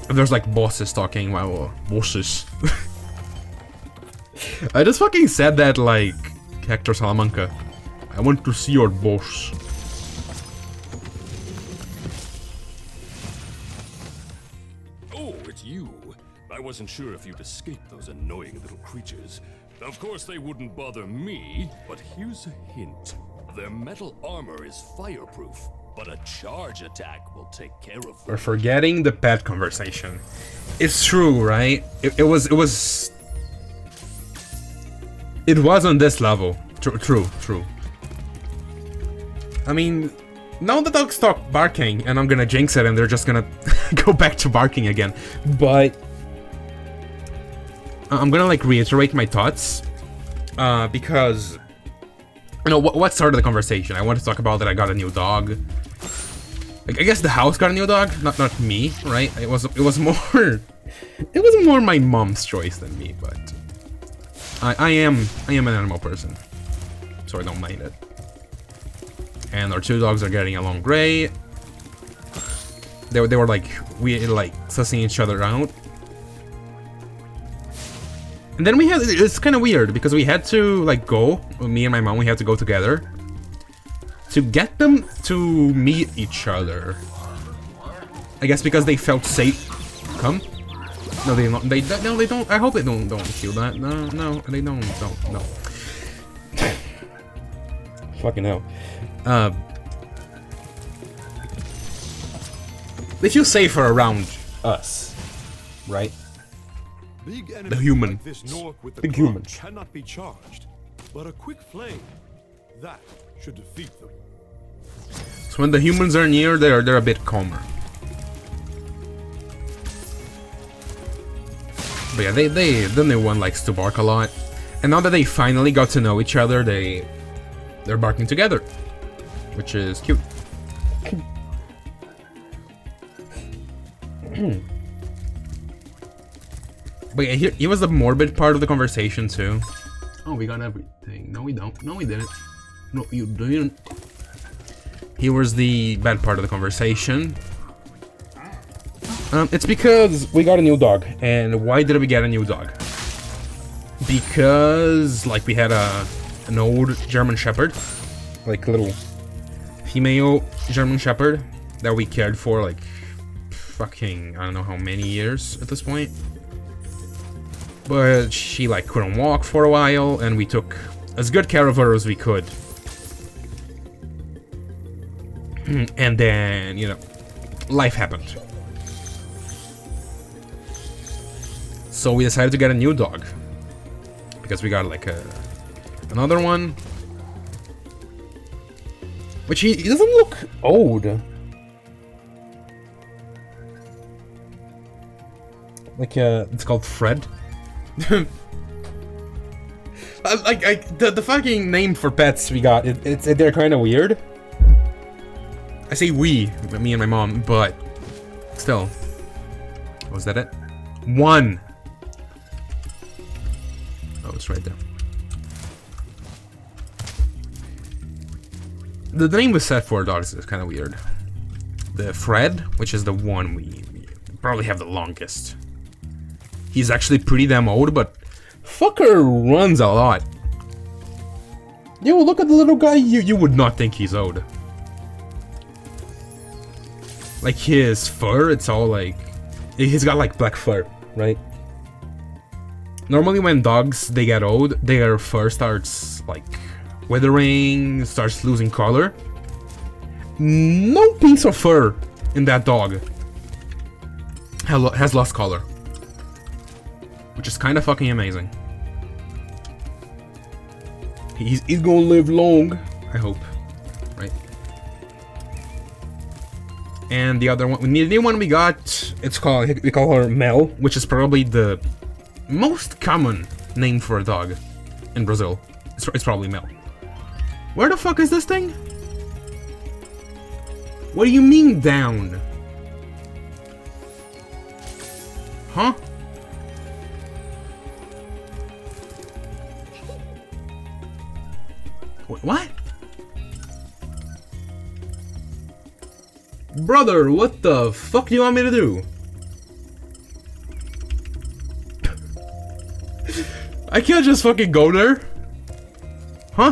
There's like bosses talking. Wow, bosses. I just fucking said that like Hector Salamanca. I want to see your boss. Oh, it's you. I wasn't sure if you'd escaped those annoying little creatures. Of course they wouldn't bother me, but here's a hint. Their metal armor is fireproof, but a charge attack will take care of them. We're forgetting the pet conversation. It's true, right? It was on this level. True. I mean, now the dogs stop barking, and I'm gonna jinx it, and they're just gonna go back to barking again. But I'm gonna like reiterate my thoughts, because you know what started the conversation. I want to talk about that I got a new dog. Like, I guess the house got a new dog, not me, right? It was more my mom's choice than me, but I am an animal person, so I don't mind it. And our two dogs are getting along great. They were like sussing each other out. And then it's kind of weird because we had to like go, me and my mom, we had to go together to get them to meet each other. I guess because they felt safe. Come? No, they don't. No, they don't. I hope they don't feel that. No, they don't. No. Fucking hell. They feel safer around us, right? The human. Big humans cannot be charged, but a quick flame that should defeat them. So when the humans are near, they're a bit calmer. But yeah, the new one likes to bark a lot, and now that they finally got to know each other, they're barking together, which is cute. But yeah, here was the morbid part of the conversation too. Oh, we got everything. No, we don't. No, we didn't. No, you didn't. Here was the bad part of the conversation. It's because we got a new dog. And why did we get a new dog? Because, like, we had an old German Shepherd. Like, a little female German Shepherd that we cared for, like, fucking, I don't know how many years at this point. But she, like, couldn't walk for a while, and we took as good care of her as we could. And then, you know, life happened. So we decided to get a new dog. Because we got, like, another one. Which he doesn't look old. Like, it's called Fred. The fucking name for pets we got, they're kind of weird. I say we, me and my mom, but still. Was that it? 1. Oh, it's right there. The name was set for dogs is kind of weird. The Fred, which is the one we probably have the longest. He's actually pretty damn old, but fucker runs a lot. Yo, look at the little guy. You would not think he's old. Like his fur, it's all like... He's got like black fur, right? Normally when dogs, they get old, their fur starts like withering, starts losing color. No piece of fur in that dog has lost color. Which is kind of fucking amazing. He's gonna live long, I hope, right? And the other one, the one we got, we call her Mel, which is probably the most common name for a dog in Brazil. It's probably Mel. Where the fuck is this thing? What do you mean down? Huh? What? Brother, what the fuck do you want me to do? I can't just fucking go there? Huh?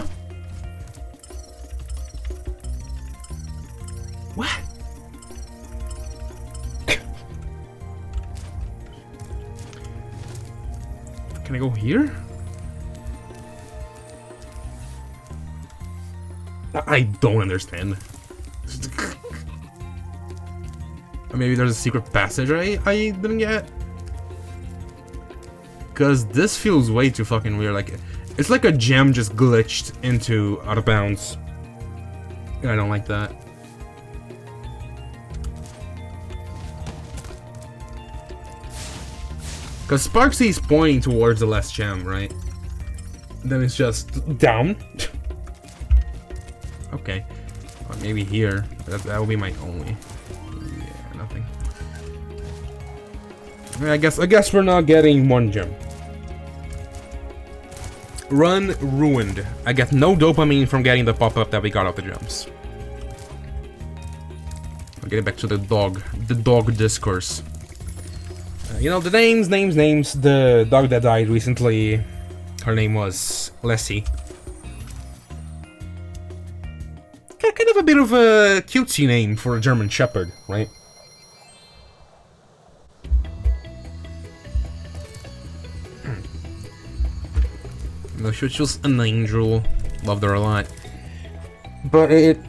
What? Can I go here? I don't understand. Or maybe there's a secret passage I didn't get? Cause this feels way too fucking weird. Like, it's like a gem just glitched into out of bounds. And I don't like that. Cause Sparksy's pointing towards the last gem, right? Then it's just down. Okay, or maybe here. That will be my only. Yeah, nothing. I guess we're not getting one gem. Run ruined. I get no dopamine from getting the pop-up that we got off the gems. I'll get back to the dog discourse. You know, the names. The dog that died recently, her name was Lessie. Kind of a bit of a cutesy name for a German Shepherd, right? No, she was an angel. Loved her a lot. But it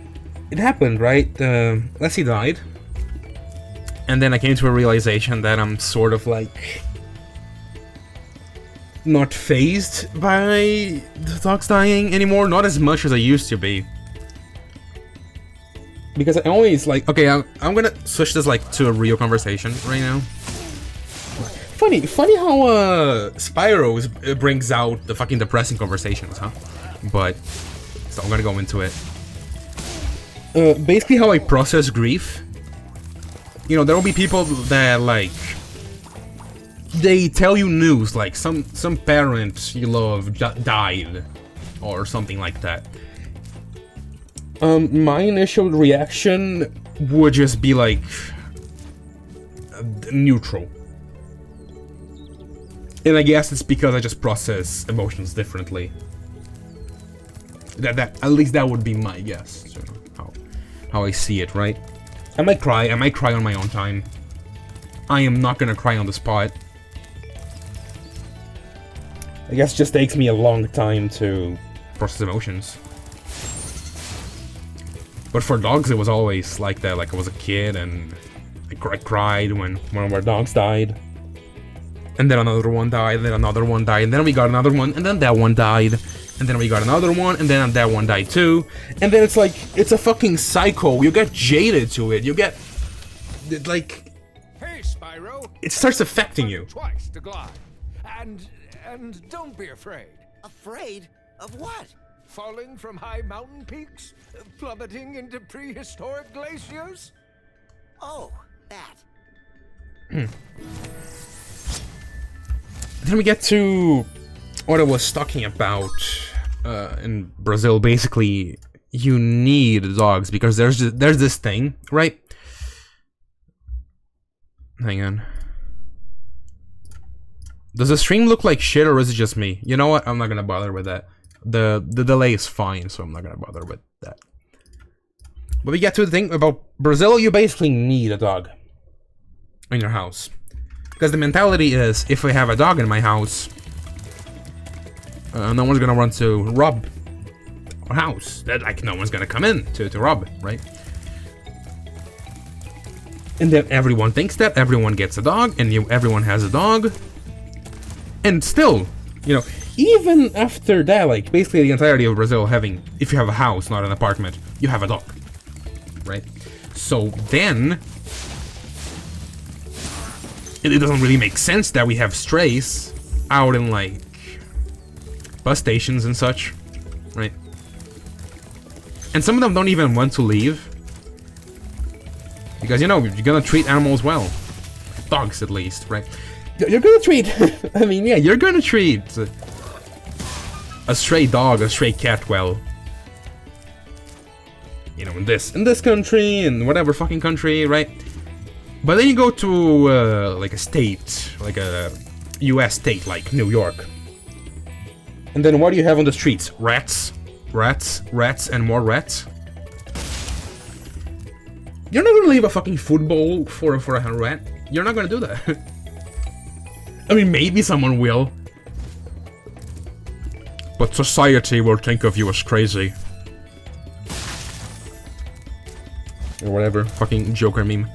happened, right? Leslie died. And then I came to a realization that I'm sort of like... not fazed by the dogs dying anymore. Not as much as I used to be. Because I always like... Okay, I'm gonna switch this like to a real conversation right now. Funny how Spyro brings out the fucking depressing conversations, huh? But so I'm gonna go into it. Basically, how I process grief. You know, there will be people that like they tell you news like some parent you love died or something like that. My initial reaction would just be like neutral. And I guess it's because I just process emotions differently. That at least that would be my guess. So how I see it, right? I might cry on my own time. I am not gonna cry on the spot. I guess it just takes me a long time to process emotions. But for dogs, it was always like that. Like I was a kid and I cried when one of our dogs died. And then another one died, and then another one died, and then we got another one, and then that one died. And then we got another one, and then that one died too. And then it's like, it's a fucking cycle. You get jaded to it. You get, like... Hey, Spyro. it starts affecting you. Twice to glide. And don't be afraid. Afraid? Of what? Falling from high mountain peaks? Plummeting into prehistoric glaciers? Oh, that. Then we get to what I was talking about in Brazil. Basically, you need dogs because there's this thing, right? Hang on. Does the stream look like shit or is it just me? You know what? I'm not gonna bother with that. The delay is fine, so I'm not gonna bother with that. But we get to the thing about Brazil. You basically need a dog in your house. Because the mentality is, if I have a dog in my house, no one's gonna want to rob our house. That, like, no one's gonna come in to rob, right? And then everyone thinks that, everyone gets a dog, and everyone has a dog. And still, you know, even after that, like, basically the entirety of Brazil having, if you have a house, not an apartment, you have a dog, right? So then, it doesn't really make sense that we have strays out in, like, bus stations and such, right? And some of them don't even want to leave. Because, you know, you're gonna treat animals well. Dogs, at least, right? You're gonna treat... I mean, yeah, you're gonna treat a stray dog, a stray cat well. You know, in this country, in whatever fucking country, right? But then you go to, like a state, like a US state, like New York. And then what do you have on the streets? Rats, rats, rats, and more rats. You're not gonna leave a fucking food bowl for a rat. You're not gonna do that. I mean, maybe someone will. But society will think of you as crazy. Or whatever, fucking Joker meme.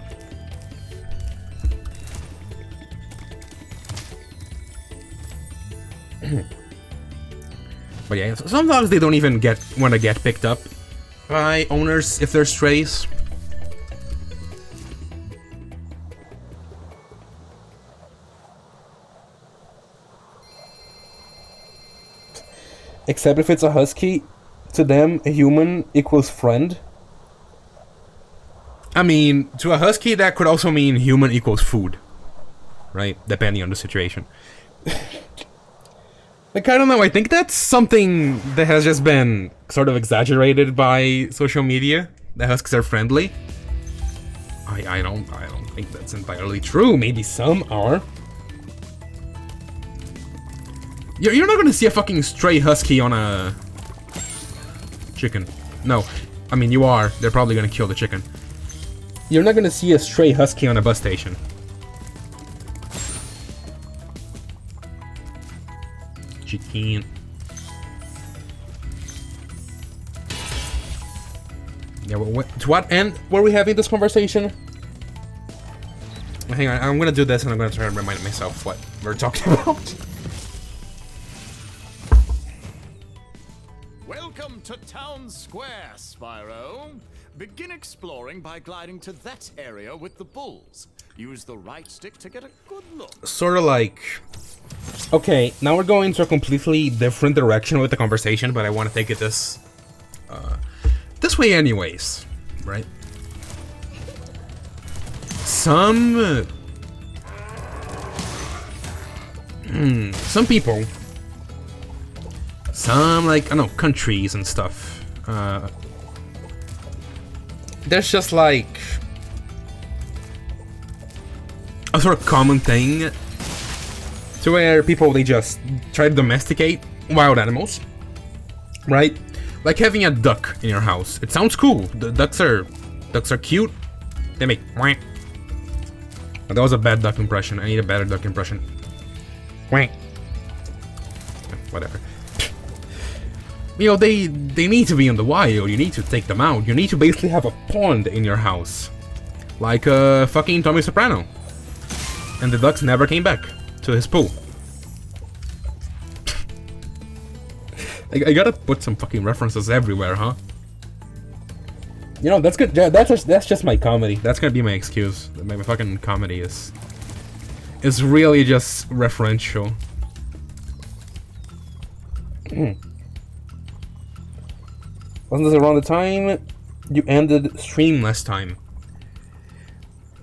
But yeah, some dogs they don't even want to get picked up by owners if they're strays. Except if it's a husky, to them a human equals friend. I mean, to a husky that could also mean human equals food, right? Depending on the situation. Like, I don't know, I think that's something that has just been sort of exaggerated by social media. The huskies are friendly. I don't think that's entirely true. Maybe some are. You're not gonna see a fucking stray husky on a chicken. No, I mean, you are. They're probably gonna kill the chicken. You're not gonna see a stray husky on a bus station. Chicken. Yeah, well, to what end were we having this conversation? Hang on, I'm gonna do this and I'm gonna try to remind myself what we're talking about. Welcome to Town Square, Spyro. Begin exploring by gliding to that area with the bulls. Use the right stick to get a good look. Sort of like... Okay, now we're going to a completely different direction with the conversation, but I want to take it this way anyways, right? Some people, some, like, I don't know, countries and stuff, there's just like a sort of common thing to where people, they just try to domesticate wild animals, right? Like having a duck in your house. It sounds cool. The ducks are cute. They make quack. That was a bad duck impression. I need a better duck impression. Quack. Whatever. You know, they need to be in the wild. You need to take them out. You need to basically have a pond in your house, like fucking Tommy Soprano. And the ducks never came back to his pool. I gotta put some fucking references everywhere, huh? You know, that's good. Yeah, that's just my comedy. That's gonna be my excuse. My fucking comedy is is really just referential. Wasn't this around the time you ended stream last time?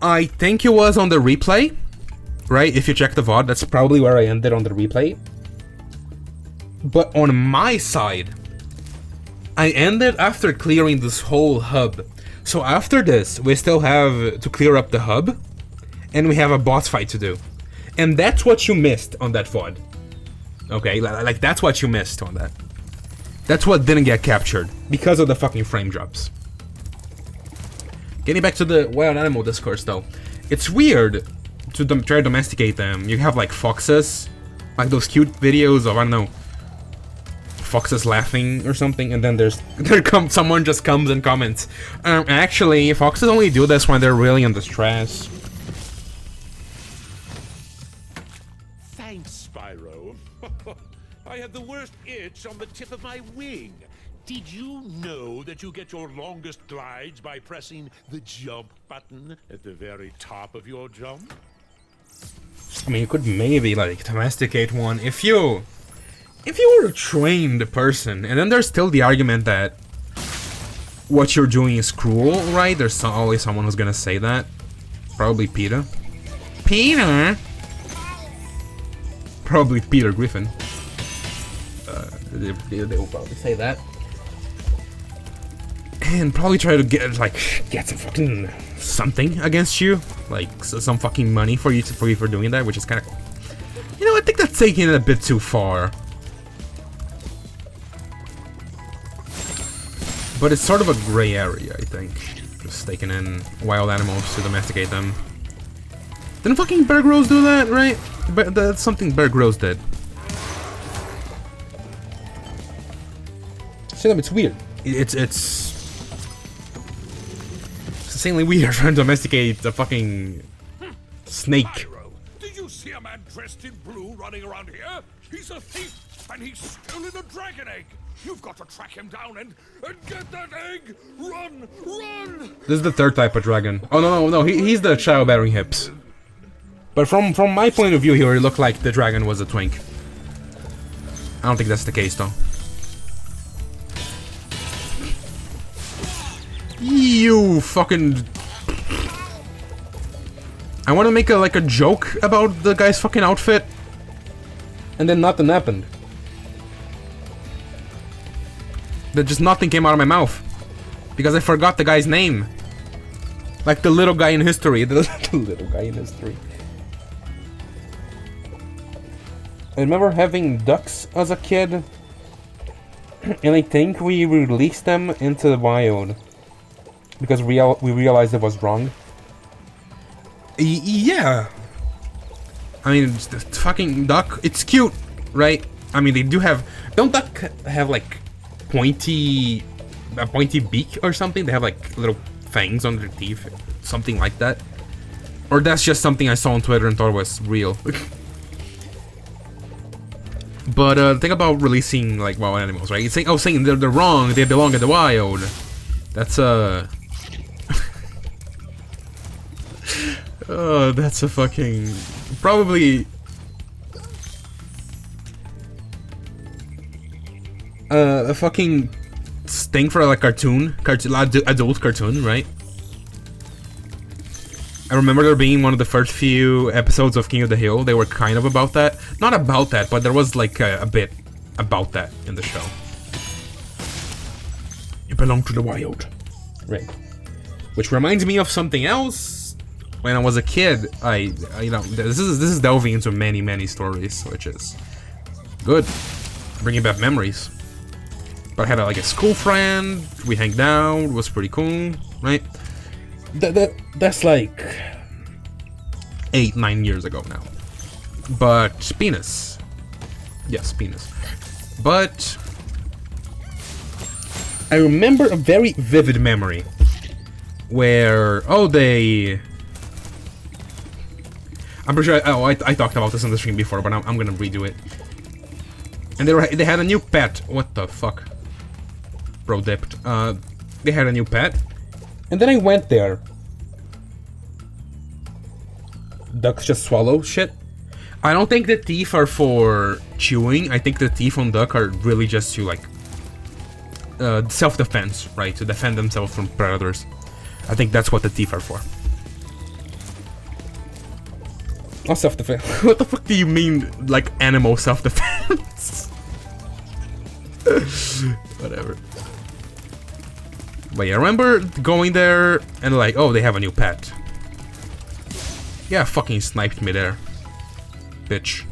I think it was on the replay, right? If you check the VOD, that's probably where I ended on the replay. But on my side, I ended after clearing this whole hub. So after this, we still have to clear up the hub, and we have a boss fight to do. And that's what you missed on that VOD. Okay, like that's what you missed on that. That's what didn't get captured, because of the fucking frame drops. Getting back to the wild animal discourse though, it's weird to try to domesticate them. You have like foxes, like those cute videos of, I don't know, foxes laughing or something, and then someone just comes and comments, actually, foxes only do this when they're really in distress. Thanks, Spyro. I had the worst itch on the tip of my wing. Did you know that you get your longest glides by pressing the jump button at the very top of your jump? I mean, you could maybe like domesticate one if you were a trained person, and then there's still the argument that what you're doing is cruel, right? There's always someone who's gonna say that. Probably Peter. Peter? Probably Peter Griffin. They will probably say that. And probably try to get some fucking something against you, like some fucking money for you for doing that, which is kind of, you know, I think that's taking it a bit too far. But it's sort of a gray area, I think. Just taking in wild animals to domesticate them. Didn't fucking Bear Grylls do that, right? But that's something Bear Grylls did. So it's weird. It's insanely weird trying to domesticate a fucking snake. Spyro, did you see a man dressed in blue running around here? He's a thief, and he's stolen a dragon egg. You've got to track him down and get that egg. Run, run! This is the third type of dragon. Oh no, he's the childbearing hips. But from my point of view here, it looked like the dragon was a twink. I don't think that's the case though. You fucking... I want to make a joke about the guy's fucking outfit, and then nothing happened. That just nothing came out of my mouth because I forgot the guy's name. Like the little guy in history. The little guy in history. I remember having ducks as a kid, and I think we released them into the wild because we realized it was wrong. Yeah. I mean, the fucking duck, it's cute, right? I mean, they do have... Don't duck have like a pointy beak or something? They have like little fangs on their teeth, something like that. Or that's just something I saw on Twitter and thought was real. But think about releasing like wild animals, right? It's saying they're wrong, they belong in the wild. That's that's a fucking... Probably... a fucking sting for like adult cartoon, right? I remember there being one of the first few episodes of King of the Hill. They were kind of about that. Not about that, but there was like a bit about that in the show. You belong to the wild. Right. Which reminds me of something else. When I was a kid, you know, this is delving into many stories, which is good. Bringing back memories. But I had like a school friend, we hanged out, it was pretty cool, right? That's like 8-9 years ago now. But penis. Yes, penis. But I remember a very vivid memory where I'm pretty sure I talked about this on the stream before, but I'm gonna redo it. And they had a new pet. What the fuck? Bro dipped. They had a new pet. And then I went there. ducks just swallow shit. I don't think the teeth are for chewing. I think the teeth on duck are really just to, like, self-defense, right? To defend themselves from predators. I think that's what the teeth are for. Not self-defense. What the fuck do you mean, like, animal self-defense? Whatever. But yeah, I remember going there and like, oh, they have a new pet. Yeah, fucking sniped me there. Bitch.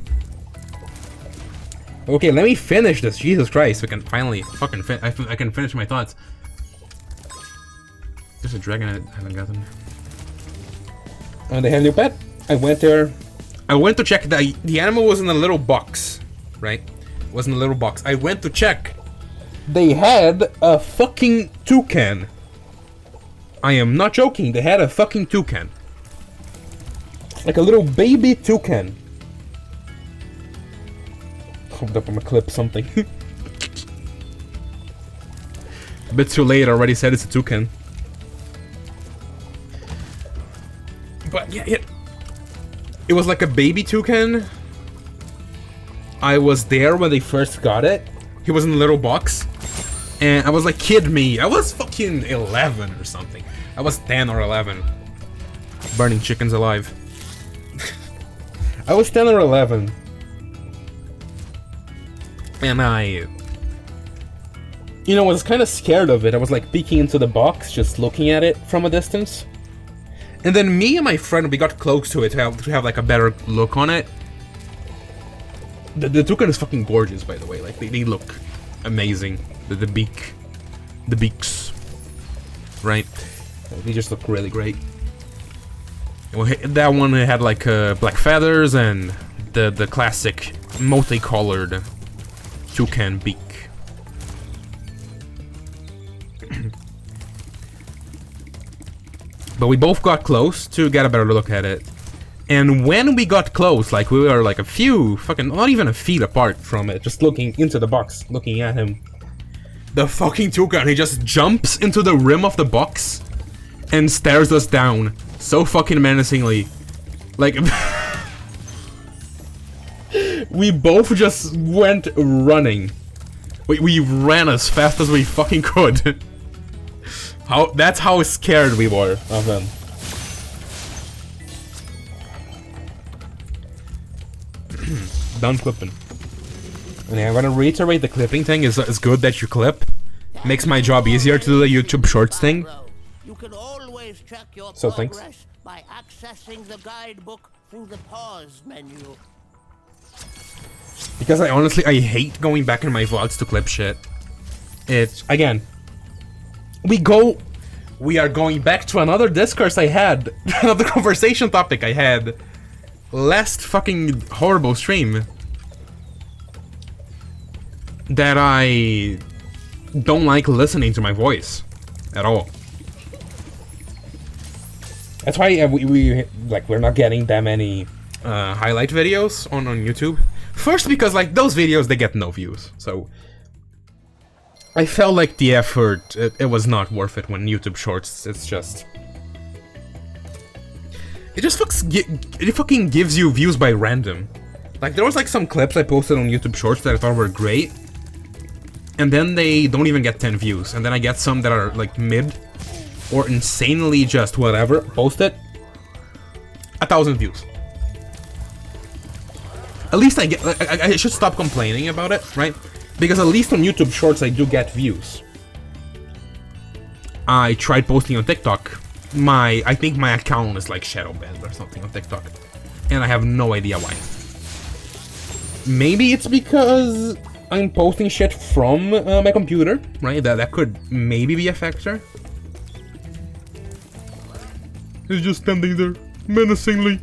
Okay, let me finish this. Jesus Christ, we can finally fucking I can finish my thoughts. There's a dragon I haven't gotten. And they have a new pet. I went there. I went to check that the animal was in a little box, right? It was in a little box. I went to check. They had a fucking toucan. I am not joking. They had a fucking toucan. Like a little baby toucan. Hope up I'm gonna clip something. A bit too late. I already said it's a toucan. But yeah, it was like a baby toucan. I was there when they first got it. He was in a little box. And I was like, kid me. I was fucking 11 or something. I was 10 or 11. Burning chickens alive. I was 10 or 11. And I... You know, I was kind of scared of it. I was like peeking into the box, just looking at it from a distance. And then me and my friend, we got close to it to have like a better look on it. The toucan is fucking gorgeous, by the way. Like, they look amazing. The beaks, right? They just look really great. Well, that one had like black feathers and the classic multicolored toucan beak. But we both got close to get a better look at it. And when we got close, like we were like a few fucking, not even a feet apart from it, just looking into the box, looking at him. The fucking toucan, he just jumps into the rim of the box and stares us down so fucking menacingly. Like, we both just went running. We ran as fast as we fucking could. That's how scared we were of him. Done clipping. And I'm gonna reiterate, the clipping thing is good that you clip. Makes my job easier to do the YouTube Shorts thing. You can always check your So thanks. progress by accessing the guidebook through the pause menu. Because I hate going back in my vlogs to clip shit. It's, again, we are going back to another discourse I had, another conversation topic I had last fucking horrible stream. That I don't like listening to my voice at all. That's why we're not getting that many highlight videos on YouTube. First, because like those videos, they get no views, so I felt like the effort it was not worth it when YouTube Shorts. It's just it fucking gives you views by random. Like there was like some clips I posted on YouTube Shorts that I thought were great. And then they don't even get 10 views. And then I get some that are like mid or insanely just whatever. Post it. 1,000 views. At least I should stop complaining about it, right? Because at least on YouTube Shorts I do get views. I tried posting on TikTok. I think my account is like shadow banned or something on TikTok. And I have no idea why. Maybe it's because I'm posting shit from my computer, right? That could maybe be a factor. He's just standing there, menacingly.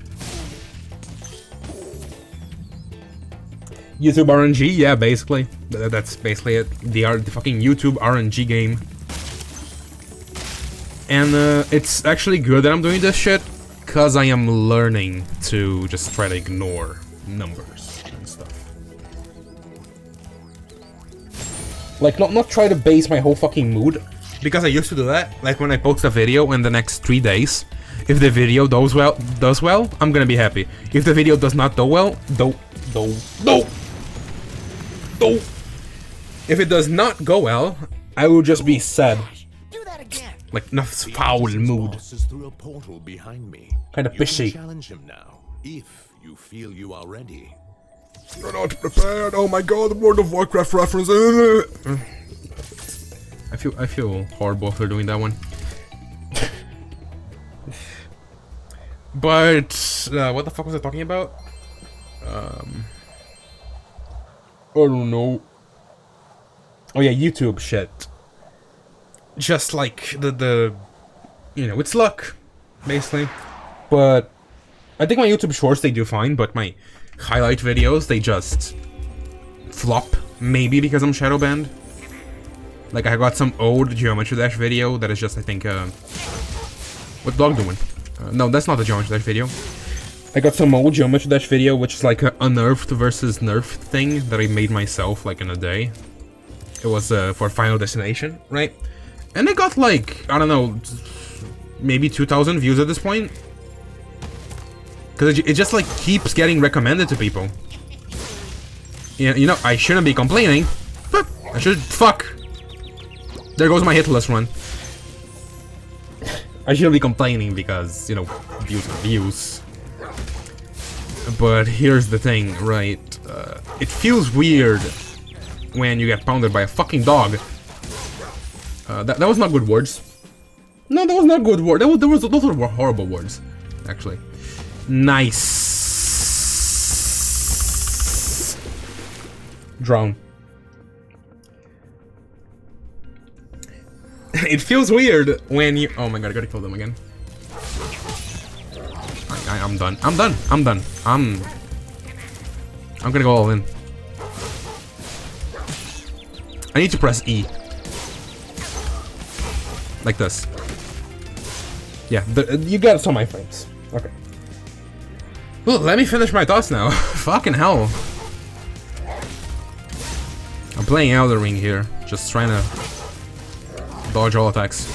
YouTube RNG, yeah, basically. That's basically it. The fucking YouTube RNG game. And it's actually good that I'm doing this shit, because I am learning to just try to ignore numbers and stuff. Like, not try to base my whole fucking mood, because I used to do that. Like, when I post a video in the next 3 days, If the video does well, I'm gonna be happy. If the video does not do well, if it does not go well, I will just be sad. Do that again. Like in a foul mood. Through a portal behind me. Kind of fishy. Challenge him now, if you feel you are ready. You're not prepared. Oh my god, World of Warcraft reference. I feel horrible for doing that one. But what the fuck was I talking about? I don't know. Oh yeah, YouTube shit. Just like the you know, it's luck, basically. But I think my YouTube shorts, they do fine, but my highlight videos, they just flop. Maybe because I'm shadow banned. Like I got some old Geometry Dash video that is just, I think, what dog doing? No, that's not the Geometry Dash video. I got some old Geometry Dash video, which is like a nerfed versus nerfed thing that I made myself, like in a day. It was for Final Destination, right? And it got like, I don't know, maybe 2,000 views at this point. Because it just like keeps getting recommended to people. You know, I shouldn't be complaining, but I should, fuck. There goes my hitless run. I shouldn't be complaining because, you know, views are views. But here's the thing, right? It feels weird when you get pounded by a fucking dog. That was not good words. No, that was not good word. Those were horrible words, actually. Nice. Drown. It feels weird when you... Oh my god, I gotta kill them again. I'm done. I'm done. I'm done. I'm gonna go all in. I need to press E. Like this. Yeah, you got some iframes. Okay. Well, let me finish my thoughts now. Fucking hell. I'm playing Elden Ring here. Just trying to dodge all attacks.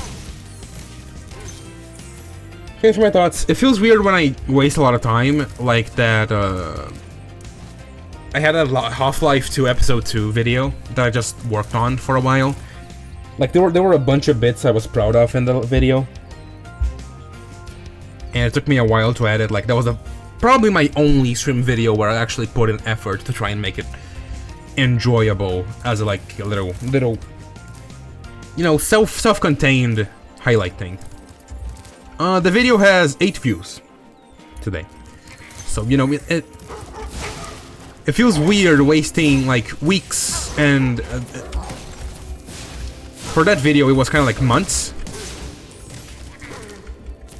Finish my thoughts. It feels weird when I waste a lot of time, like that, I had a Half-Life 2 Episode 2 video that I just worked on for a while. Like, there were a bunch of bits I was proud of in the video. And it took me a while to edit. Like, that was probably my only stream video where I actually put in effort to try and make it enjoyable as a, like, a little, you know, self-contained highlight thing. The video has 8 views today. So, you know, it feels weird wasting, like, weeks and... for that video, it was kind of like months.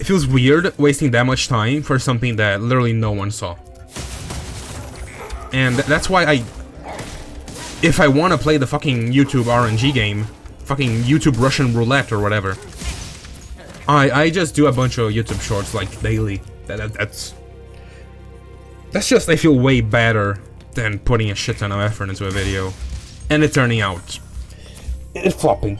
It feels weird wasting that much time for something that literally no one saw. And that's why if I want to play the fucking YouTube RNG game, fucking YouTube Russian roulette or whatever, I just do a bunch of YouTube shorts like daily. That's just, I feel way better than putting a shit ton of effort into a video and it turning out. It's flopping.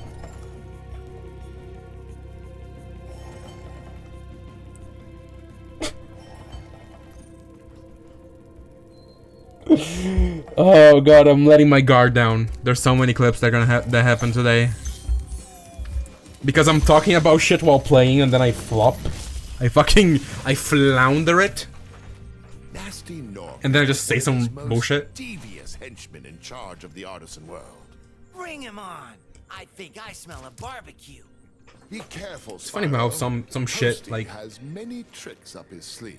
Oh god, I'm letting my guard down. There's so many clips that are gonna that happen today. Because I'm talking about shit while playing and then I flop. I flounder it. Nasty Nork, and then I just say some bullshit. Devious henchman in charge of the artisan world. Bring him on. I think I smell a barbecue. Be careful, It's funny how some shit like has many tricks up his sleeve.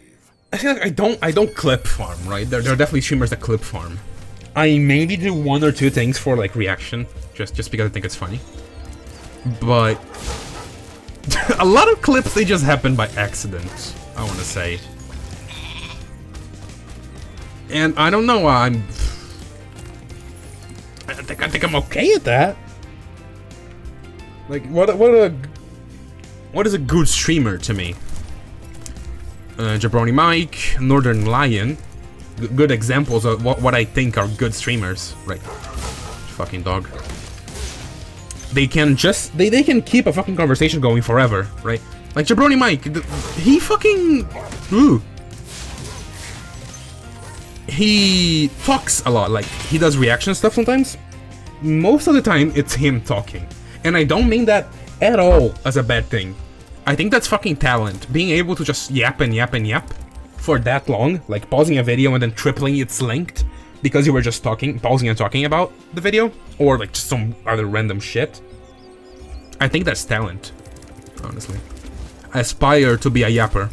I feel like I don't clip farm, right? There are definitely streamers that clip farm. I maybe do 1 or 2 things for like reaction, just because I think it's funny. But a lot of clips, they just happen by accident, I want to say. And I don't know, I think I'm okay at that. Like what is a good streamer to me? Jabroni Mike, Northern Lion, good examples of what I think are good streamers, right? Fucking dog. They can just they can keep a fucking conversation going forever, right? Like Jabroni Mike, he fucking... Ooh. He talks a lot, like, he does reaction stuff sometimes. Most of the time, it's him talking. And I don't mean that at all as a bad thing. I think that's fucking talent. Being able to just yap and yap and yap for that long, like pausing a video and then tripling its length because you were just talking, pausing and talking about the video, or like just some other random shit. I think that's talent, honestly. I aspire to be a yapper.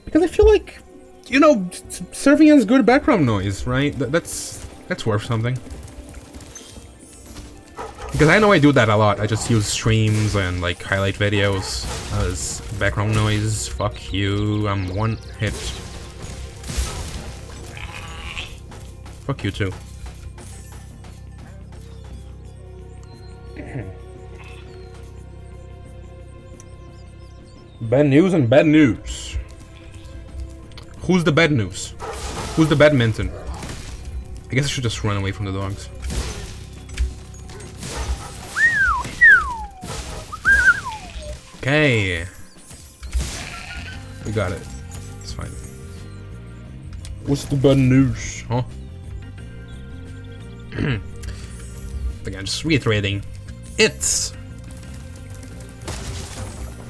Because I feel like, you know, serving as good background noise, right? That's worth something. Because I know I do that a lot. I just use streams and like highlight videos as background noise. Fuck you, I'm one hit. Fuck you too. Bad news and bad news. Who's the bad news? Who's the badminton? I guess I should just run away from the dogs. Okay. We got it. It's fine. What's the bad news, huh? Again, just reiterating. It's...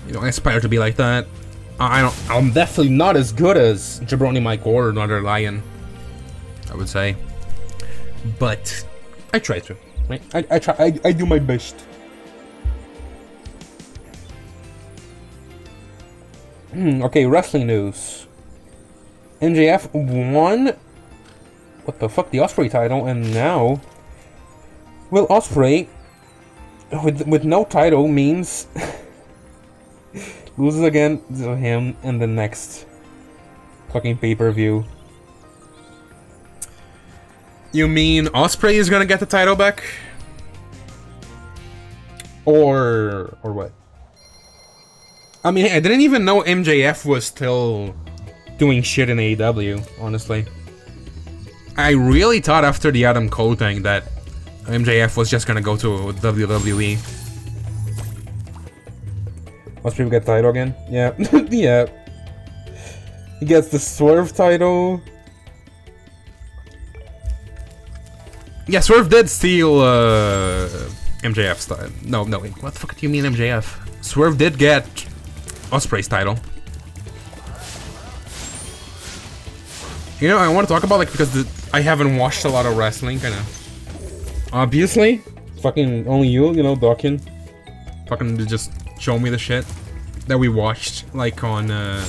You know, I aspire to be like that. I'm definitely not as good as Jabroni Mike or Another Lion, I would say. But I try to. Right? I try. I do my best. Okay, wrestling news. MJF won. What the fuck? The Osprey title, and now, well, Osprey with no title means loses again to him in the next fucking pay-per-view. You mean Osprey is gonna get the title back? Or what? I mean, I didn't even know MJF was still doing shit in AEW, honestly. I really thought after the Adam Cole thing that MJF was just gonna go to WWE. Most people get title again? Yeah. Yeah. He gets the Swerve title. Yeah, Swerve did steal MJF's title. No, wait. What the fuck do you mean MJF? Swerve did get Osprey's title. You know, I want to talk about, like, because I haven't watched a lot of wrestling, kind of. Obviously. Fucking only you know, Dawkins. Fucking just show me the shit that we watched, like, on,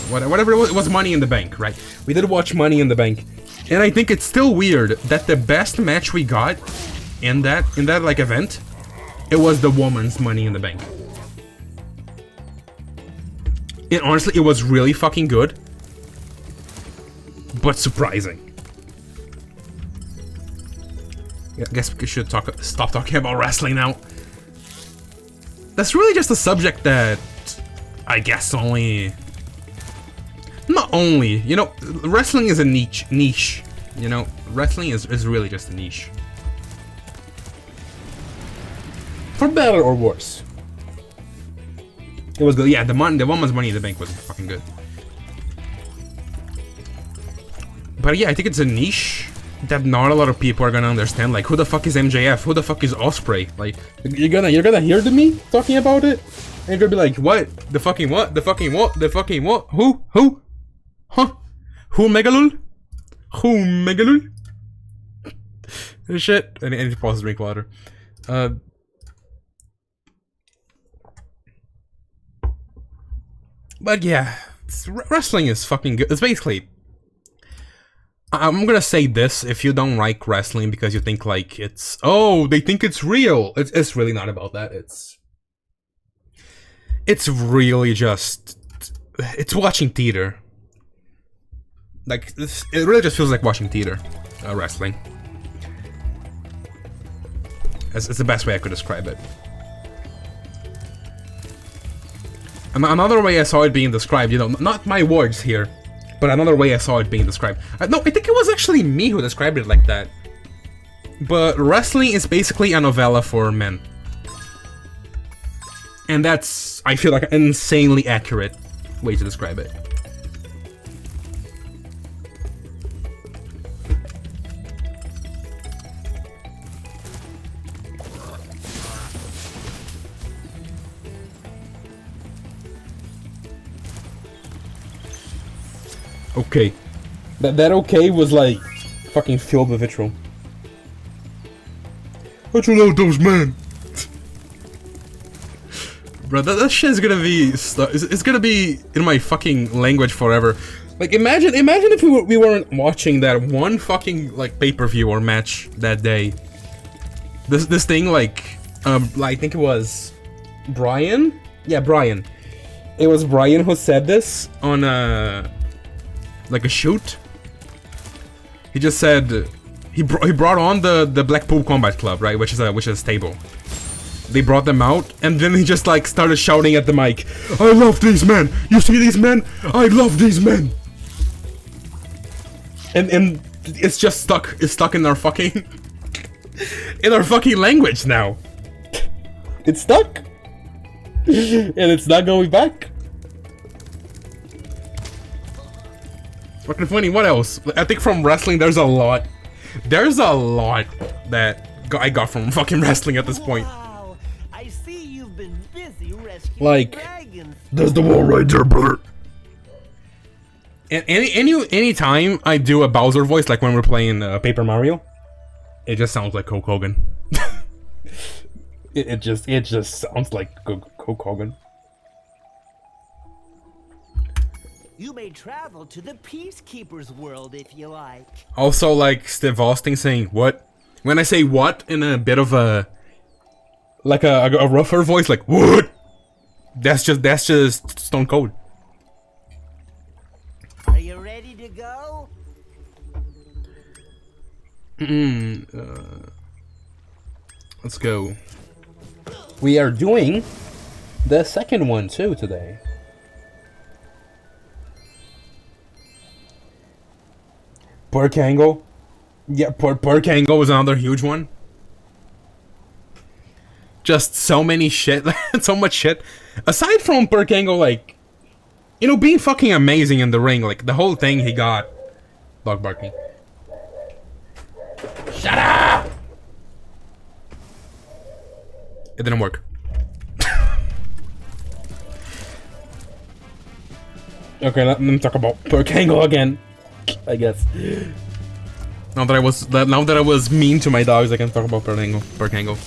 whatever it was Money in the Bank, right? We did watch Money in the Bank. And I think it's still weird that the best match we got in that like, event, it was the woman's Money in the Bank. And honestly, it was really fucking good. But surprising. I guess we should stop talking about wrestling now. That's really just a subject that I guess not only, you know, wrestling is a niche, you know, wrestling is really just a niche. For better or worse. It was good. Yeah, the woman's Money in the Bank was fucking good. But yeah, I think it's a niche that not a lot of people are gonna understand. Like, who the fuck is MJF? Who the fuck is Osprey? Like, you're gonna hear me talking about it, and you're gonna be like, what? The fucking what? The fucking what? The fucking what? Who? Huh? Who Megalul? Who Megalul? Shit. I need to pause to drink water. But yeah, wrestling is fucking good. It's basically, I'm gonna say this, if you don't like wrestling because you think like it's, oh, they think it's real. It's really not about that. It's really just, it's watching theater. Like, it really just feels like watching theater, wrestling. It's the best way I could describe it. Another way I saw it being described, you know, not my words here, but another way I saw it being described. No, I think it was actually me who described it like that. But wrestling is basically a novella for men. And that's, I feel like, an insanely accurate way to describe it. Okay. That okay was like fucking filled with vitriol. What you know those men? Bro, that shit is gonna be it's gonna be in my fucking language forever. Like imagine if we weren't watching that one fucking like pay-per-view or match that day. This thing like I think it was Brian? Yeah, Brian. It was Brian who said this on like a shoot. He just said he brought on the Blackpool Combat Club, right, which is a stable. They brought them out, and then he just like started shouting at the mic, "I love these men. You see these men? I love these men." And it's just stuck. It's stuck in our fucking language now. It's stuck, and it's not going back. Fucking funny. What else? I think from wrestling, there's a lot. There's a lot that I got from fucking wrestling at this point. Wow, I see you've been busy rescuing Like, dragons. there's the wall right there, brother. And any time I do a Bowser voice, like when we're playing Paper Mario, it just sounds like Hulk Hogan. it just sounds like Hulk Hogan. You may travel to the Peacekeeper's world if you like. Also, like Steve Austin saying "what" when I say "what" in a bit of a like a rougher voice, like "what." That's just Stone Cold. Are you ready to go? Let's go. We are doing the second one too today. Perk angle. Yeah, perk angle was another huge one. Just so many shit, so much shit. Aside from perk angle, like, you know, being fucking amazing in the ring, like the whole thing he got. Dog barking. Shut up! It didn't work. Okay, let me talk about perk angle again. I guess. Now that I was mean to my dogs, I can talk about perk angle.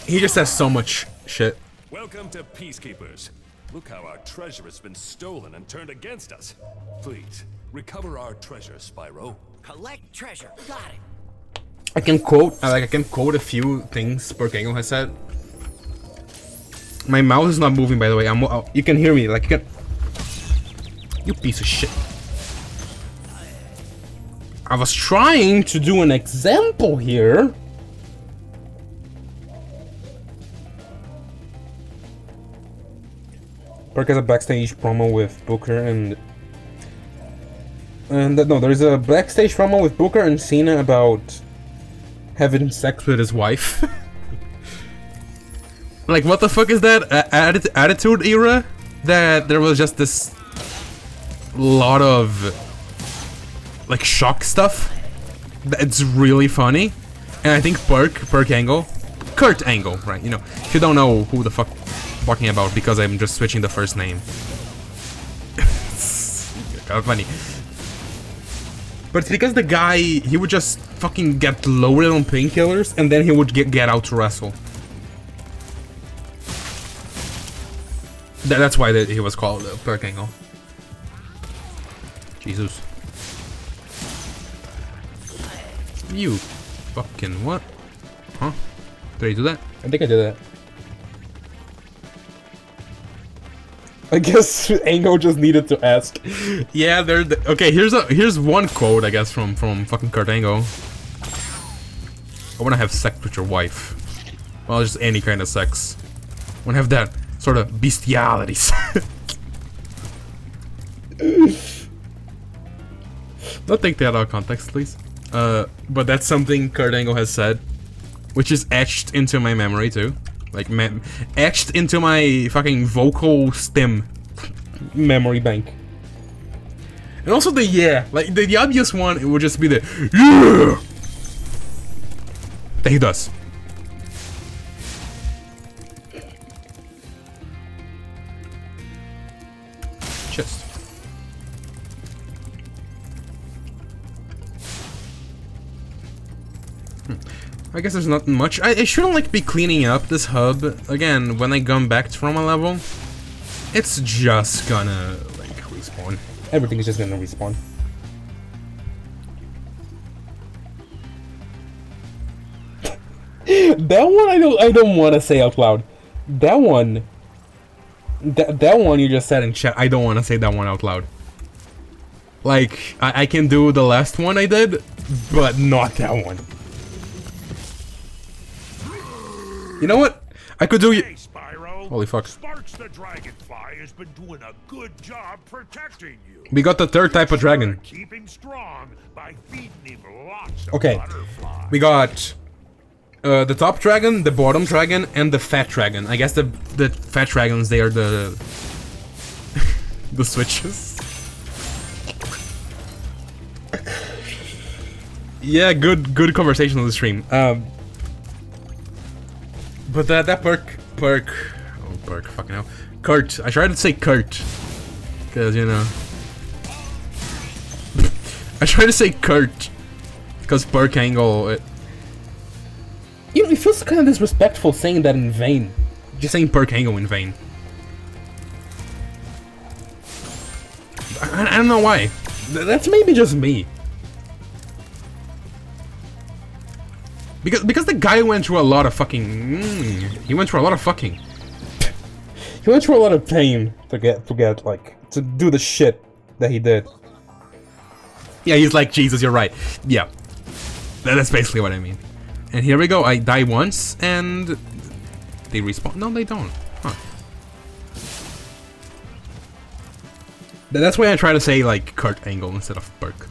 He just says so much shit. Welcome to Peacekeepers. Look how our treasure has been stolen and turned against us. Please, recover our treasure, Spyro. Collect treasure. Got it. I can quote a few things perk angle has said. My mouse is not moving, by the way. You can hear me, like you piece of shit. I was trying to do an example here. Perk has a backstage promo with Booker and no, there's a backstage promo with Booker and Cena about having sex with his wife. Like, what the fuck is that? Attitude era? That there was just this lot of like shock stuff. It's really funny. And I think Kurt Angle, right? You know, if you don't know who the fuck I'm talking about, because I'm just switching the first name. Kind of funny. But it's because the guy, he would just fucking get loaded on painkillers and then he would get out to wrestle. That's why he was called Kurt Angle. Jesus. You fucking what? Huh? Did I do that? I think I did that. I guess Ango just needed to ask. Yeah, okay, here's one quote, I guess, from fucking Kurt Angle. I wanna have sex with your wife. Well, just any kind of sex. I wanna have that sort of bestiality. Don't take that out of context, please. But that's something Kurt Angle has said, which is etched into my memory too. Like, etched into my fucking vocal stem memory bank. And also the yeah, like the obvious one, it would just be the yeah that he does. Chest. I guess there's not much. I shouldn't like be cleaning up this hub again when I come back from a level. It's just gonna like respawn. Everything is just gonna respawn. That one I don't want to say out loud. That one you just said in chat. I don't want to say that one out loud. Like I can do the last one I did, but not that one. You know what? I could do. Hey, Spyro. Holy fuck! Sparks the dragonfly has been doing a good job protecting you. We got the third type of dragon. Keep him strong by feeding him lots of Okay, butterflies. we got the top dragon, the bottom dragon, and the fat dragon. I guess the fat dragons, they are the the switches. Yeah, good conversation on the stream. But that perk, fucking hell, Kurt. I tried to say Kurt, cause you know. I tried to say Kurt, cause perk angle. You know, it feels kind of disrespectful saying that in vain. Just saying perk angle in vain. I don't know why. That's maybe just me. Because the guy went through a lot of fucking. He went through a lot of fucking. He went through a lot of pain to get like to do the shit that he did. Yeah, he's like Jesus. You're right. Yeah, that's basically what I mean. And here we go. I die once and they respawn. No, they don't. Huh. That's why I try to say like Kurt Angle instead of perk.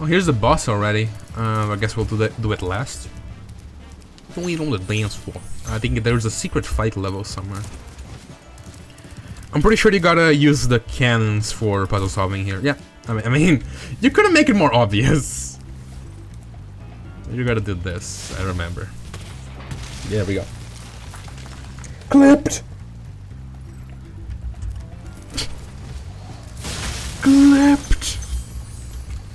Oh, here's the boss already. I guess we'll do it last. Don't need on the dance floor. I think there's a secret fight level somewhere. I'm pretty sure you gotta use the cannons for puzzle solving here. Yeah, I mean, you couldn't make it more obvious. You gotta do this. I remember. There we go. Clipped. Clipped.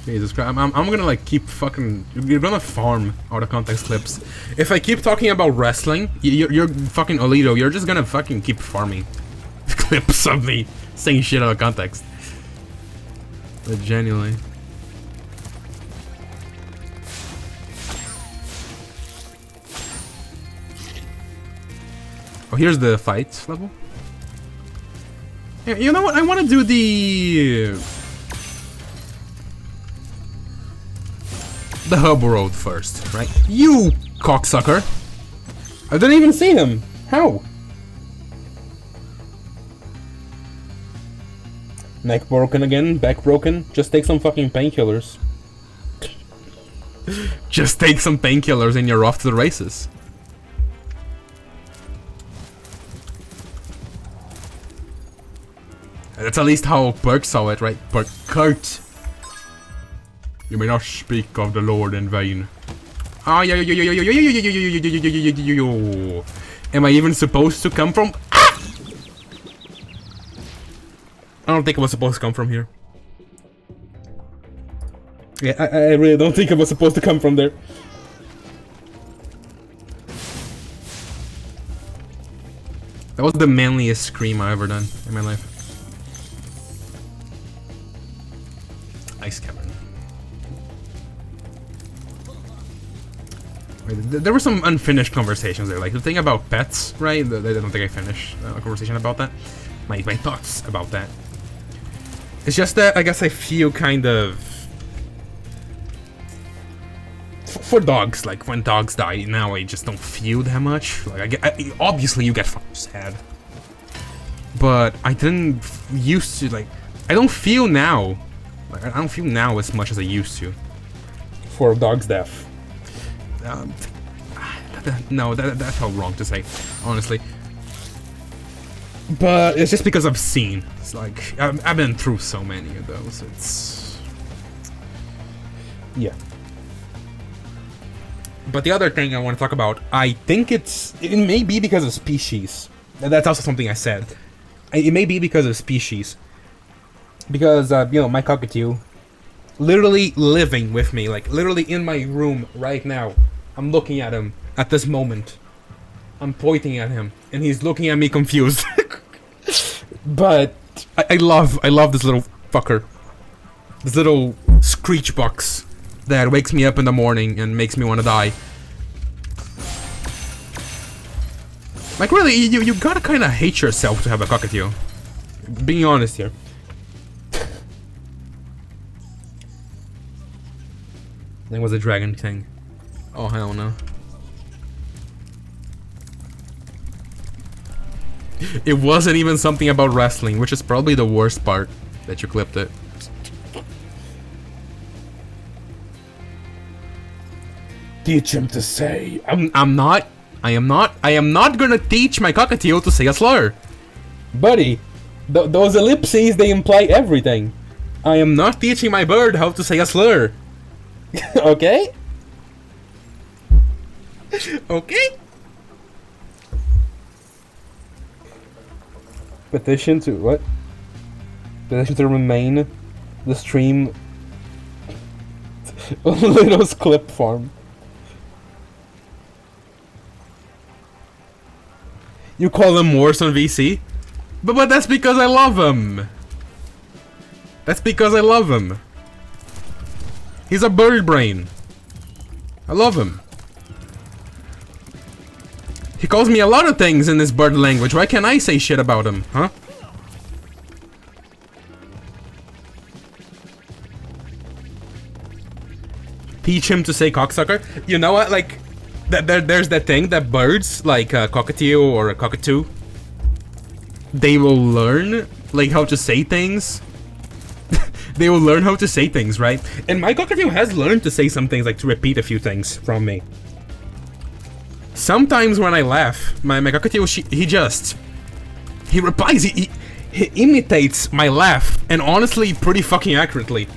Jesus Christ, I'm gonna like keep fucking. You're gonna farm out of context clips. If I keep talking about wrestling, you're fucking Olito. You're just gonna fucking keep farming clips of me saying shit out of context. But genuinely. Oh, here's the fight level. Yeah, you know what? I want to do the hub world first, right? You cocksucker! I didn't even see him. How? Neck broken again, back broken. Just take some fucking painkillers. Just take some painkillers and you're off to the races. That's at least how Perk saw it, right? Kurt. You may not speak of the Lord in vain. Ah, yo. Am I even supposed to come from? Ah! I don't think I was supposed to come from here. Yeah, I really don't think I was supposed to come from there. That was the manliest scream I've ever done in my life. Ice cavern. There were some unfinished conversations there, like the thing about pets, right? I don't think I finished a conversation about that. My thoughts about that. It's just that I guess I feel kind of for dogs, like when dogs die now, I just don't feel that much. Like obviously you get fucking sad, but I didn't used to. Like I don't feel now. Like I don't feel now as much as I used to for a dog's death. No, that's how wrong to say, honestly. But it's just because I've seen. It's like I've been through so many of those. It's yeah. But the other thing I want to talk about, I think it may be because of species. That's also something I said. It may be because of species. Because you know, my cockatoo, literally living with me, like literally in my room right now. I'm looking at him at this moment. I'm pointing at him, and he's looking at me confused. But I love this little fucker. This little screech box that wakes me up in the morning and makes me want to die. Like really, you gotta kind of hate yourself to have a cockatoo. Being honest here. That was a dragon thing. Oh hell no. It wasn't even something about wrestling, which is probably the worst part that you clipped it. Teach him to say. I am not gonna teach my cockatiel to say a slur. Buddy, those ellipses, they imply everything. I am not teaching my bird how to say a slur. Okay? Okay? Petition to what? Petition to remain the stream Lito's clip farm. You call him worse on VC? But that's because I love him. That's because I love him. He's a bird brain. I love him. He calls me a lot of things in this bird language. Why can't I say shit about him, huh? Teach him to say cocksucker? You know what, like, there's that thing that birds, like a cockatiel or a cockatoo, they will learn, like, how to say things. They will learn how to say things, right? And my cockatoo has learned to say some things, like to repeat a few things from me. Sometimes when I laugh, my cockatoo, he replies, he imitates my laugh, and honestly, pretty fucking accurately.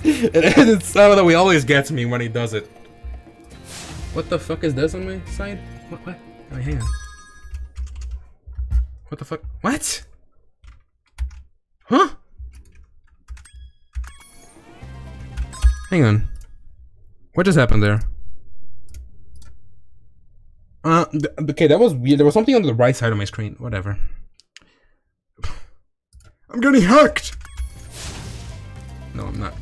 It's, I don't know, he always gets me when he does it. What the fuck is this on my side? What? Oh, hang on. What the fuck? What? Huh? Hang on. What just happened there? Okay, that was weird. There was something on the right side of my screen. Whatever. I'm getting hacked! No, I'm not.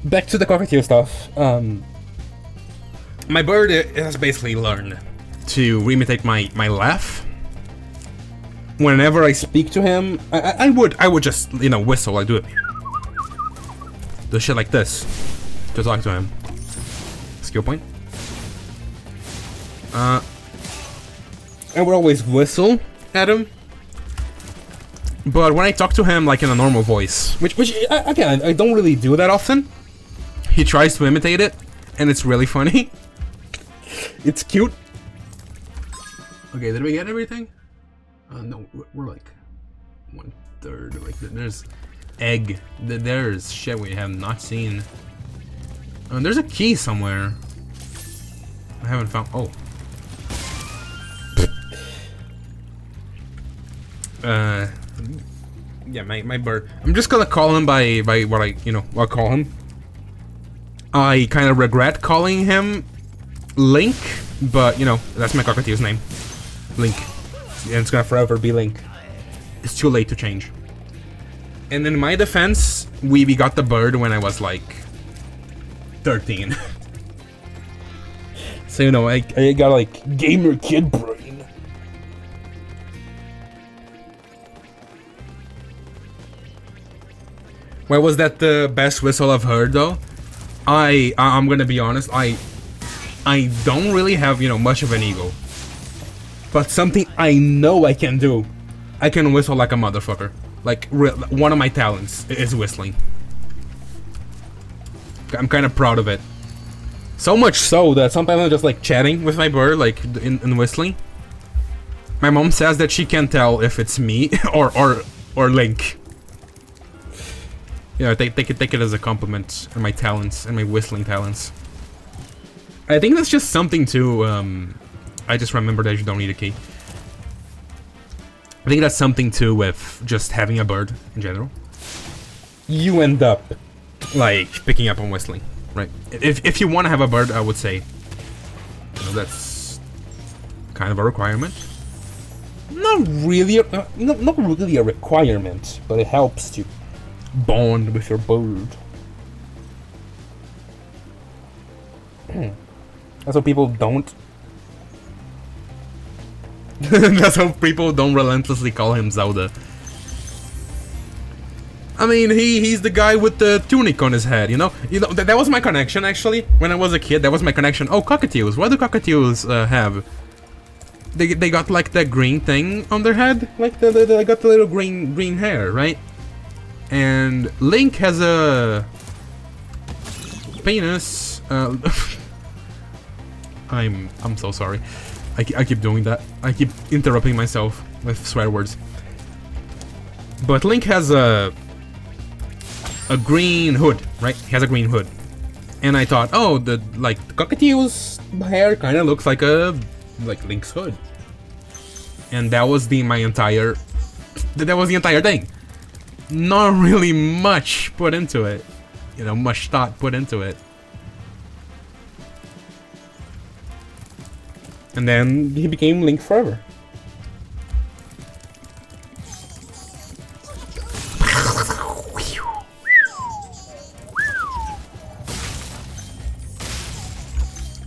Back to the cockatiel stuff. My bird has basically learned to imitate my laugh. Whenever I speak to him, I would just, you know, whistle. I do it. Do shit like this to talk to him. Skill point. I would always whistle at him. But when I talk to him, like, in a normal voice, which again, I don't really do that often, he tries to imitate it, and it's really funny. It's cute. Okay, did we get everything? No, we're like 1/3. Like, there's egg. There's shit we have not seen. There's a key somewhere. I haven't found. Oh. Yeah, my bird. I'm just gonna call him by what I'll call him. I kind of regret calling him Link, but you know, that's my cockatoo's name. Link. And it's gonna forever be Link. It's too late to change. And in my defense, we got the bird when I was like 13. So you know, I got like gamer kid brain. Well, was that the best whistle I've heard though? I'm gonna be honest, I don't really have, you know, much of an ego. But something I know I can do. I can whistle like a motherfucker. Like, one of my talents is whistling. I'm kind of proud of it. So much so that sometimes I'm just like chatting with my bird, like in whistling. My mom says that she can't tell if it's me or Link. Yeah, take it as a compliment and my talents and my whistling talents. I think that's just something to I just remembered that you don't need a key. I think that's something too with just having a bird in general. You end up like picking up on whistling, right? If you want to have a bird, I would say, you know, that's kind of a requirement. Not really a requirement, but it helps to bond with your bird. That's what people don't. That's how people don't relentlessly call him Zelda. I mean, he's the guy with the tunic on his head, you know? That was my connection, actually. When I was a kid, that was my connection. Oh, cockatiels. What do cockatiels have? They got, like, that green thing on their head. Like, they got the little green hair, right? And Link has a... penis. I'm so sorry. I keep doing that. I keep interrupting myself with swear words. But Link has a green hood, right? He has a green hood. And I thought, oh, the cockatiel's hair kind of looks like Link's hood. And that was the entire thing. Not really much put into it. You know, much thought put into it. And then he became Link forever.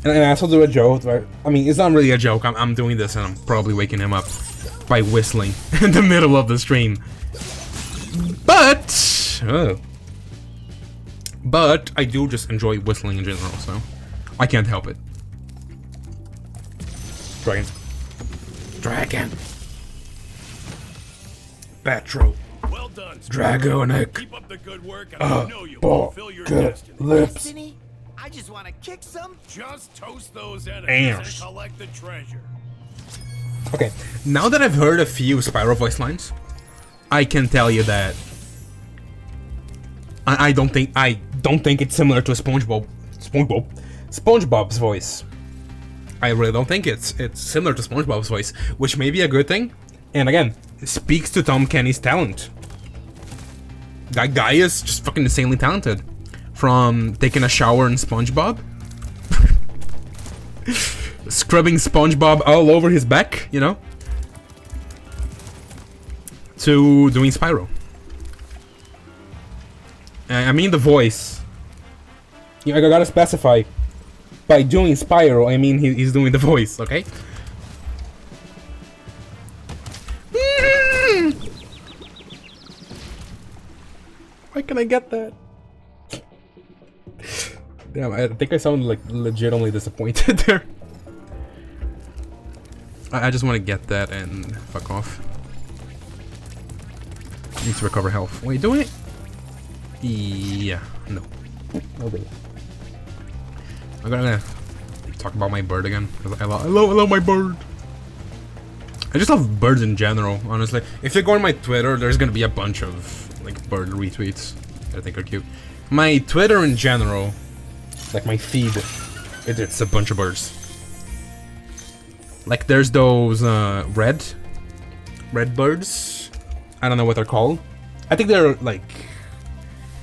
And I also do a joke, right? I mean, it's not really a joke. I'm doing this and I'm probably waking him up by whistling in the middle of the stream. But I do just enjoy whistling in general, so I can't help it. Dragon. Petro. Well done, Dragonic. Keep up the good work, and I know you'll fulfill your destiny. Lips. I just want to kick some. Just toast those enemies and Ants. collect the treasure. Okay, now that I've heard a few Spyro voice lines, I can tell you that I don't think it's similar to SpongeBob's voice. I really don't think it's similar to SpongeBob's voice, which may be a good thing. And again, it speaks to Tom Kenny's talent. That guy is just fucking insanely talented. From taking a shower in SpongeBob, scrubbing SpongeBob all over his back, you know, to doing Spyro. I mean the voice. I gotta specify. By doing Spyro, I mean he's doing the voice, okay? Why can I get that? Damn, I think I sound like legitimately disappointed there. I just want to get that and fuck off. Need to recover health. Wait, do it? Yeah, no. No way. I'm gonna talk about my bird again, because I love my bird. I just love birds in general, honestly. If you go on my Twitter, there's gonna be a bunch of like bird retweets that I think are cute. My Twitter in general, like my feed, it's a bunch of birds. Like there's those red birds. I don't know what they're called. I think they're like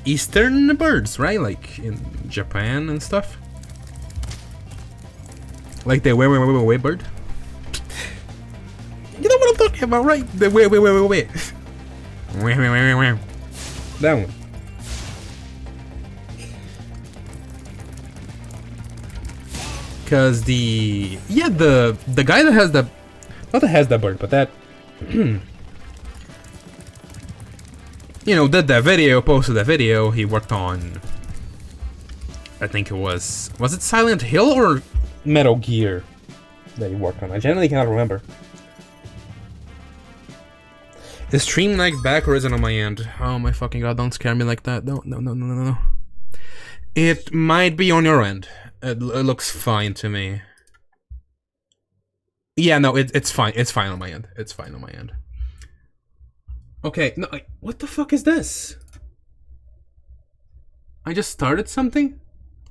Eastern birds, right? Like in Japan and stuff. Like the wait bird. You know what I'm talking about, right? The wait. That one. Cause the guy that has the, not that has the bird, but that you know, did that video, posted that video. He worked on, I think it was it Silent Hill or Metal Gear that he worked on? I generally cannot remember. Is stream like back or is it on my end? Oh my fucking god, don't scare me like that. No. It might be on your end. It looks fine to me. Yeah, no, it's fine. It's fine on my end. It's fine on my end. Okay, no, what the fuck is this? I just started something?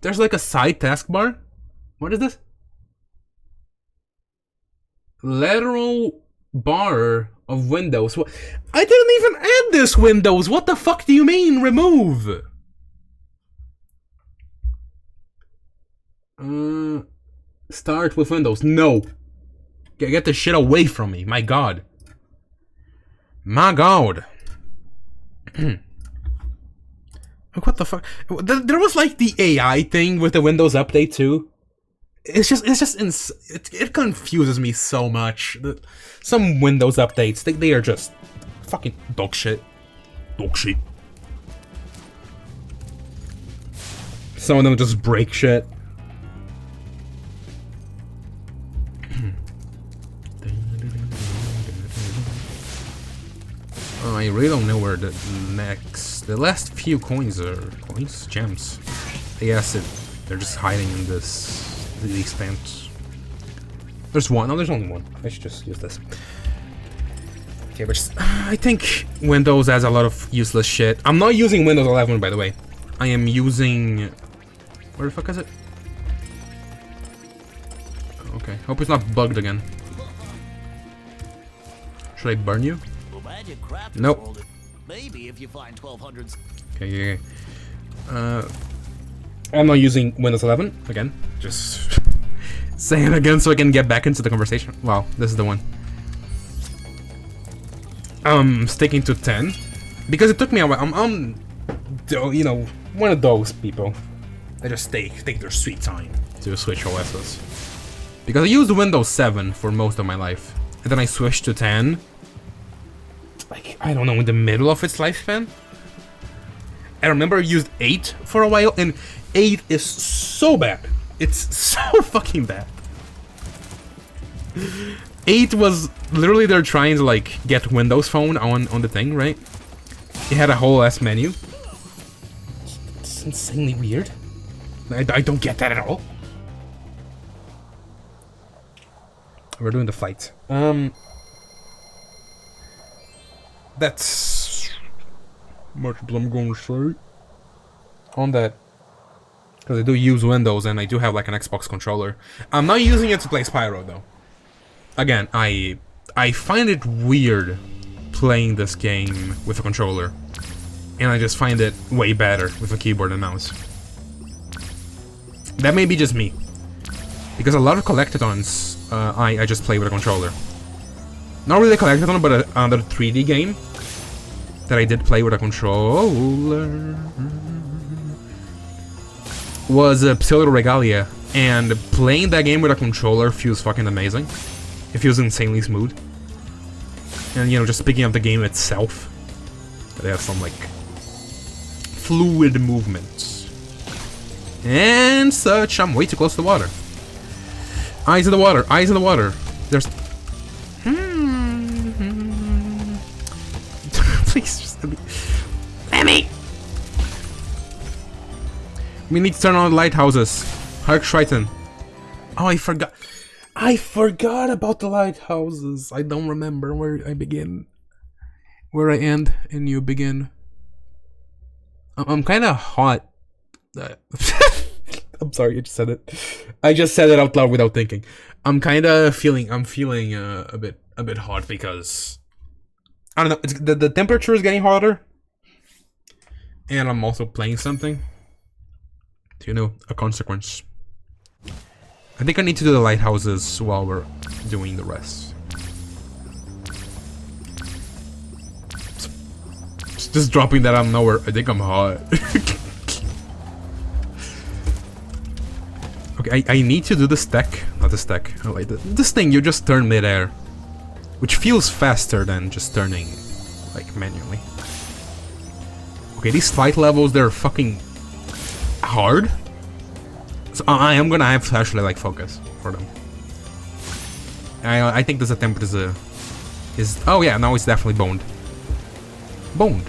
There's like a side taskbar? What is this? Lateral bar of Windows. What? I didn't even add this Windows. What the fuck do you mean remove? Start with Windows. No. Get the shit away from me. My god. My god. What the fuck? There was like the AI thing with the Windows update too. It confuses me so much. Some Windows updates, they are just fucking dog shit. Dog shit. Some of them just break shit. I really don't know where the last few coins are. Gems. Yes, they're just hiding in these stands. There's one. No, there's only one. I should just use this. Okay, but I think Windows has a lot of useless shit. I'm not using Windows 11, by the way. I am using... Where the fuck is it? Okay, hope it's not bugged again. Should I burn you? Nope. Maybe if you find 1200s. Okay. I'm not using Windows 11 again. Just saying it again so I can get back into the conversation. Wow, this is the one. Sticking to 10 because it took me a while. I'm you know, one of those people that just take their sweet time to switch OSs. Because I used Windows 7 for most of my life, and then I switched to 10. Like, I don't know, in the middle of its lifespan. I remember I used 8 for a while, and 8 is so bad. It's so fucking bad. 8 was literally they're trying to like get Windows Phone on the thing, right? It had a whole ass menu. It's insanely weird. I don't get that at all. We're doing the fight. That's much as I'm going to say on that, because I do use Windows and I do have like an Xbox controller. I'm not using it to play Spyro though. Again, I find it weird playing this game with a controller, and I just find it way better with a keyboard and mouse. That may be just me, because a lot of collectathons I just play with a controller. Not really a collectathon, but another 3D game that I did play with a controller was Pseudo Regalia, and playing that game with a controller feels fucking amazing. It feels insanely smooth. And you know, just speaking of the game itself, they have some like fluid movements and such. I'm way too close to the water. Eyes in the water, eyes in the water. There's please just let me. We need to turn on the lighthouses. Hark Triton. Oh, I forgot. I forgot about the lighthouses. I don't remember where I begin. Where I end and you begin. I'm kind of hot. I'm sorry, I just said it. I just said it out loud without thinking. I'm feeling a bit hot because I don't know. It's, the temperature is getting hotter, and I'm also playing something. You know, a consequence. I think I need to do the lighthouses while we're doing the rest. Just dropping that out of nowhere. I think I'm hot. Okay, I need to do the stack. Not the stack. I like this thing you just turn mid-air, which feels faster than just turning like manually. Okay, these fight levels, they're fucking hard. So I am gonna have to actually like focus for them. I think this attempt is oh yeah, now it's definitely boned. Boned.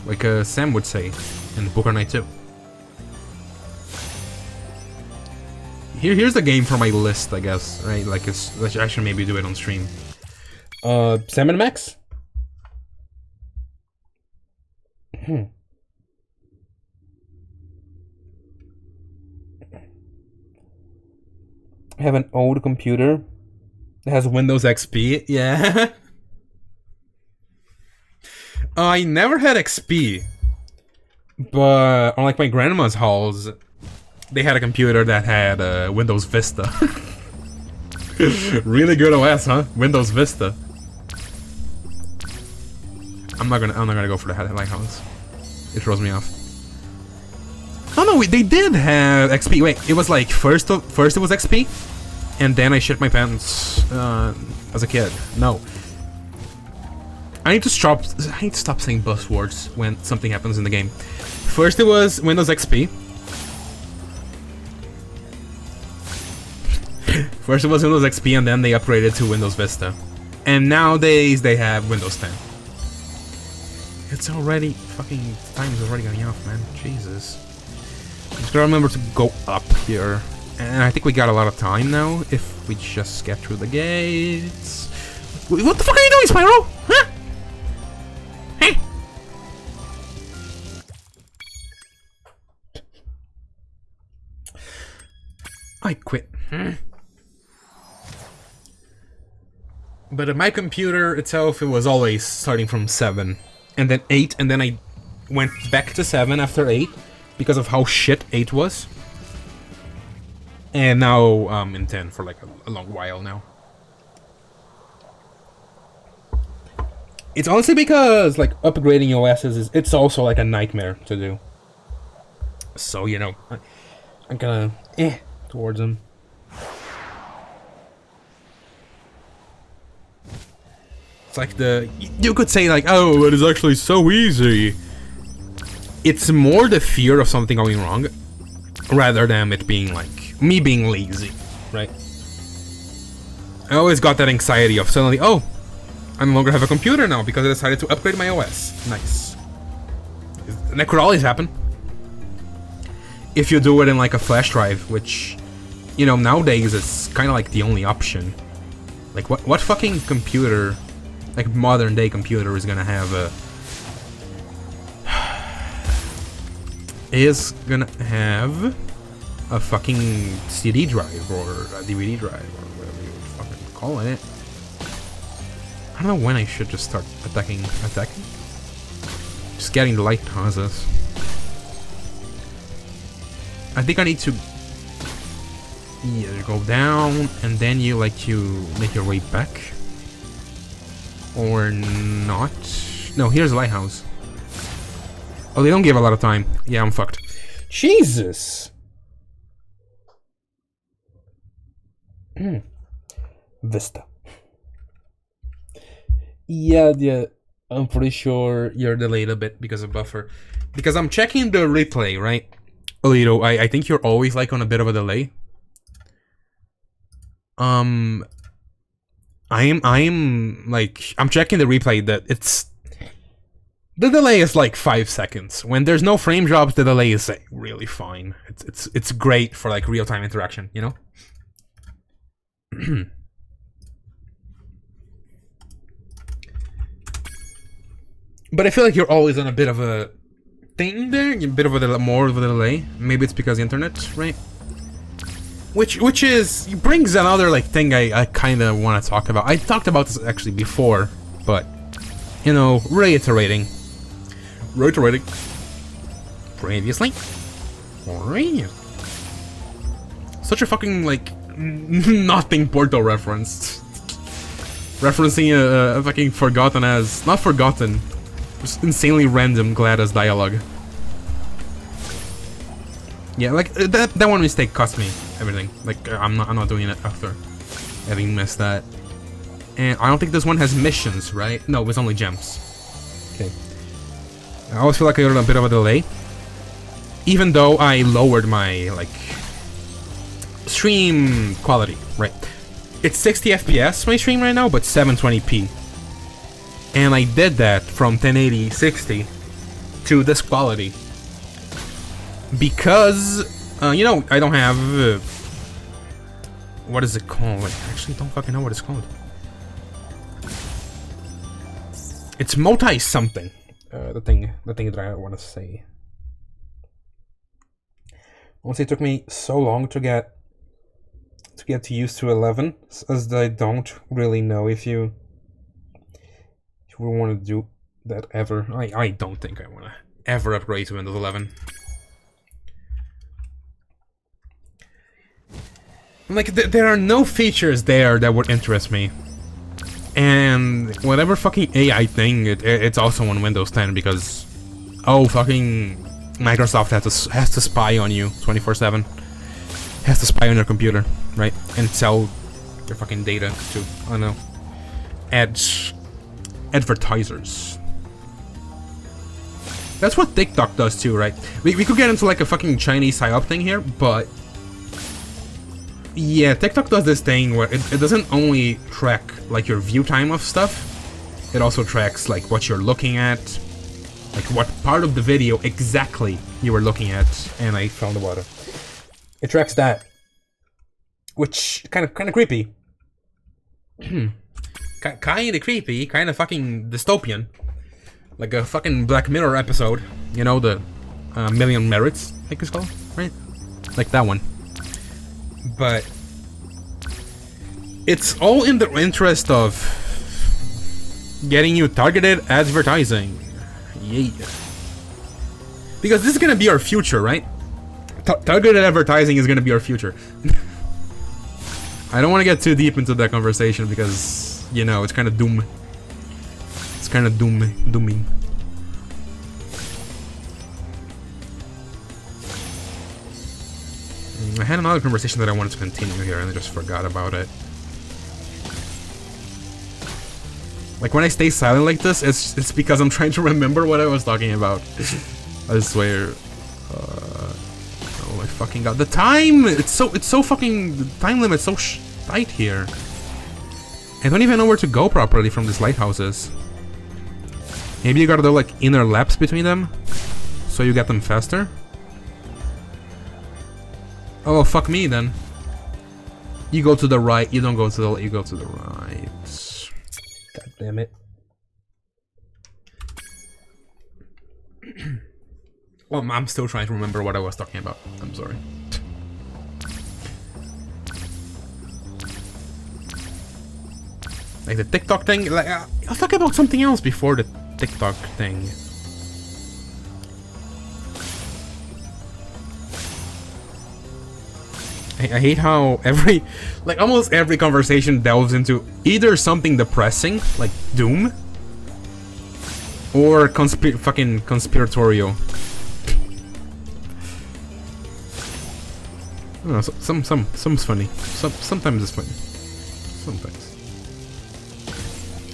Like Sam would say. and Poker Night 2. Here's the game for my list, I guess, right? Like, I should maybe do it on stream. Salmon Max? I have an old computer that has Windows XP. Yeah. I never had XP, but on like my grandma's house, they had a computer that had Windows Vista. Really good OS, huh? Windows Vista. I'm not gonna go for the Lighthouse. It throws me off. Oh no, they did have XP. Wait, it was like first it was XP, and then I shit my pants as a kid. No. I need to stop saying buzzwords when something happens in the game. First it was Windows XP. First it was Windows XP, and then they upgraded to Windows Vista. And nowadays they have Windows 10. It's already fucking time is already going off, man. Jesus. I'm just gonna remember to go up here. And I think we got a lot of time now if we just get through the gates. What the fuck are you doing, Spyro? Huh? Hey. I quit. But my computer itself, it was always starting from 7. And then 8, and then I went back to 7 after 8. Because of how shit 8 was. And now I'm in 10 for like a long while now. It's honestly because like upgrading OSs it's also like a nightmare to do. So, you know, I'm gonna towards them. It's like you could say like, oh, it is actually so easy. It's more the fear of something going wrong, rather than it being like, me being lazy, right? I always got that anxiety of suddenly, oh, I no longer have a computer now because I decided to upgrade my OS. Nice. And that could always happen. If you do it in like a flash drive, which, you know, nowadays is kind of like the only option. Like, what fucking computer, like modern day computer is gonna have a... is gonna have a fucking CD drive or a DVD drive or whatever you fucking call it. I don't know when I should just start attacking. Just getting the lighthouses. I think I need to either go down and then you make your way back, or not. No, here's the lighthouse. Oh, they don't give a lot of time. Yeah, I'm fucked. Jesus! Vista. Yeah, I'm pretty sure you're delayed a bit because of buffer. Because I'm checking the replay, right? Alito, I think you're always like on a bit of a delay. I'm like, I'm checking the replay that it's... The delay is like 5 seconds. When there's no frame drops, the delay is like, really fine. It's great for like real-time interaction, you know? But I feel like you're always on a bit of a thing there, a bit of a more of a delay. Maybe it's because the internet, right? Which brings another like thing I kind of want to talk about. I talked about this actually before, but you know, reiterating. Previously. Such a fucking like nothing Porto reference. Referencing a fucking forgotten as, not forgotten, just insanely random GLaDOS dialogue. Yeah, like that one mistake cost me everything. Like I'm not doing it after having missed that. And I don't think this one has missions, right? No, it's only gems. Okay. I always feel like I got a bit of a delay. Even though I lowered my like stream quality, right? It's 60 FPS my stream right now, but 720p. And I did that from 1080 60 to this quality. because you know, I don't have what is it called? I actually don't fucking know what it's called. It's multi something. The thing that I want to say. Once it took me so long to get used to 11, as I don't really know if you want to do that ever. I don't think I want to ever upgrade to Windows 11. Like, there are no features there that would interest me. And whatever fucking AI thing, it's also on Windows 10 because, oh, fucking Microsoft has to spy on you 24/7. Has to spy on your computer, right? And sell your fucking data to, I don't know, advertisers. That's what TikTok does too, right? We could get into like a fucking Chinese psyop thing here, but yeah, TikTok does this thing where it doesn't only track like your view time of stuff, it also tracks like what you're looking at, like what part of the video exactly you were looking at, and I found the water. It tracks that, which kind of creepy. Kind of creepy, kind of fucking dystopian, like a fucking Black Mirror episode. You know, the Million Merits, I think it's called, right? Like that one. But it's all in the interest of getting you targeted advertising. Yeah. Because this is gonna be our future, right? Targeted advertising is gonna be our future. I don't want to get too deep into that conversation because, you know, it's kind of doom. It's kind of dooming. I had another conversation that I wanted to continue here and I just forgot about it. Like when I stay silent like this, it's because I'm trying to remember what I was talking about. I swear. Oh my fucking god! The time! It's so fucking, the time limit's so tight here. I don't even know where to go properly from these lighthouses. Maybe you gotta do like inner laps between them, so you get them faster. Oh, well, fuck me then. You go to the right, you don't go to the left, you go to the right. God damn it. Well, I'm still trying to remember what I was talking about. I'm sorry. Like the TikTok thing, like I'll talk about something else before the TikTok thing. I hate how almost every conversation delves into either something depressing, like doom, or fucking conspiratorial. I don't know, some's funny. Sometimes it's funny. Sometimes.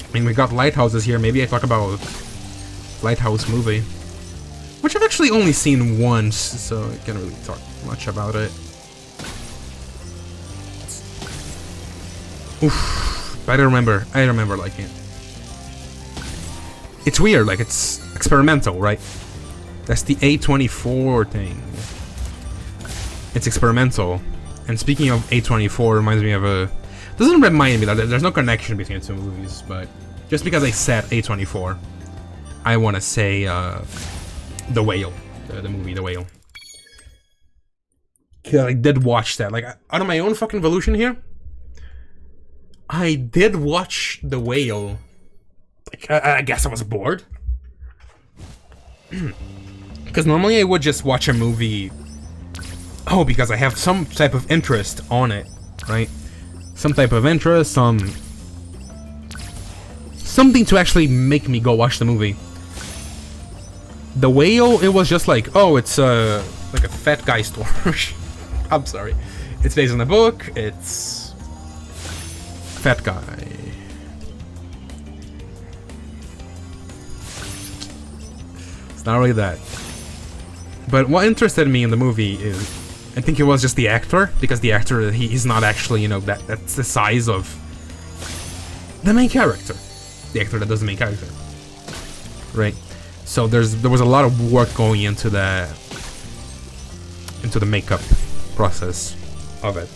I mean, we got lighthouses here. Maybe I talk about Lighthouse movie, which I've actually only seen once, so I can't really talk much about it. Oof, but I remember liking it. It's weird, like it's experimental, right? That's the A24 thing. It's experimental. And speaking of A24, reminds me of a... Doesn't remind me, there's no connection between the two movies, but just because I said A24, I want to say The Whale, the movie The Whale. I did watch that, like out of my own fucking volition here. I did watch The Whale. Like, I guess I was bored. Because normally I would just watch a movie... Oh, because I have some type of interest on it, right? Some type of interest, something to actually make me go watch the movie. The Whale, it was just like, oh, it's like a fat guy story. I'm sorry. It's based on a book, it's... Fat guy. It's not really that. But what interested me in the movie is, I think it was just the actor, because the actor, he's not actually, you know, that's the size of the main character. The actor that does the main character. Right? So there was a lot of work going into that. into the makeup process of it.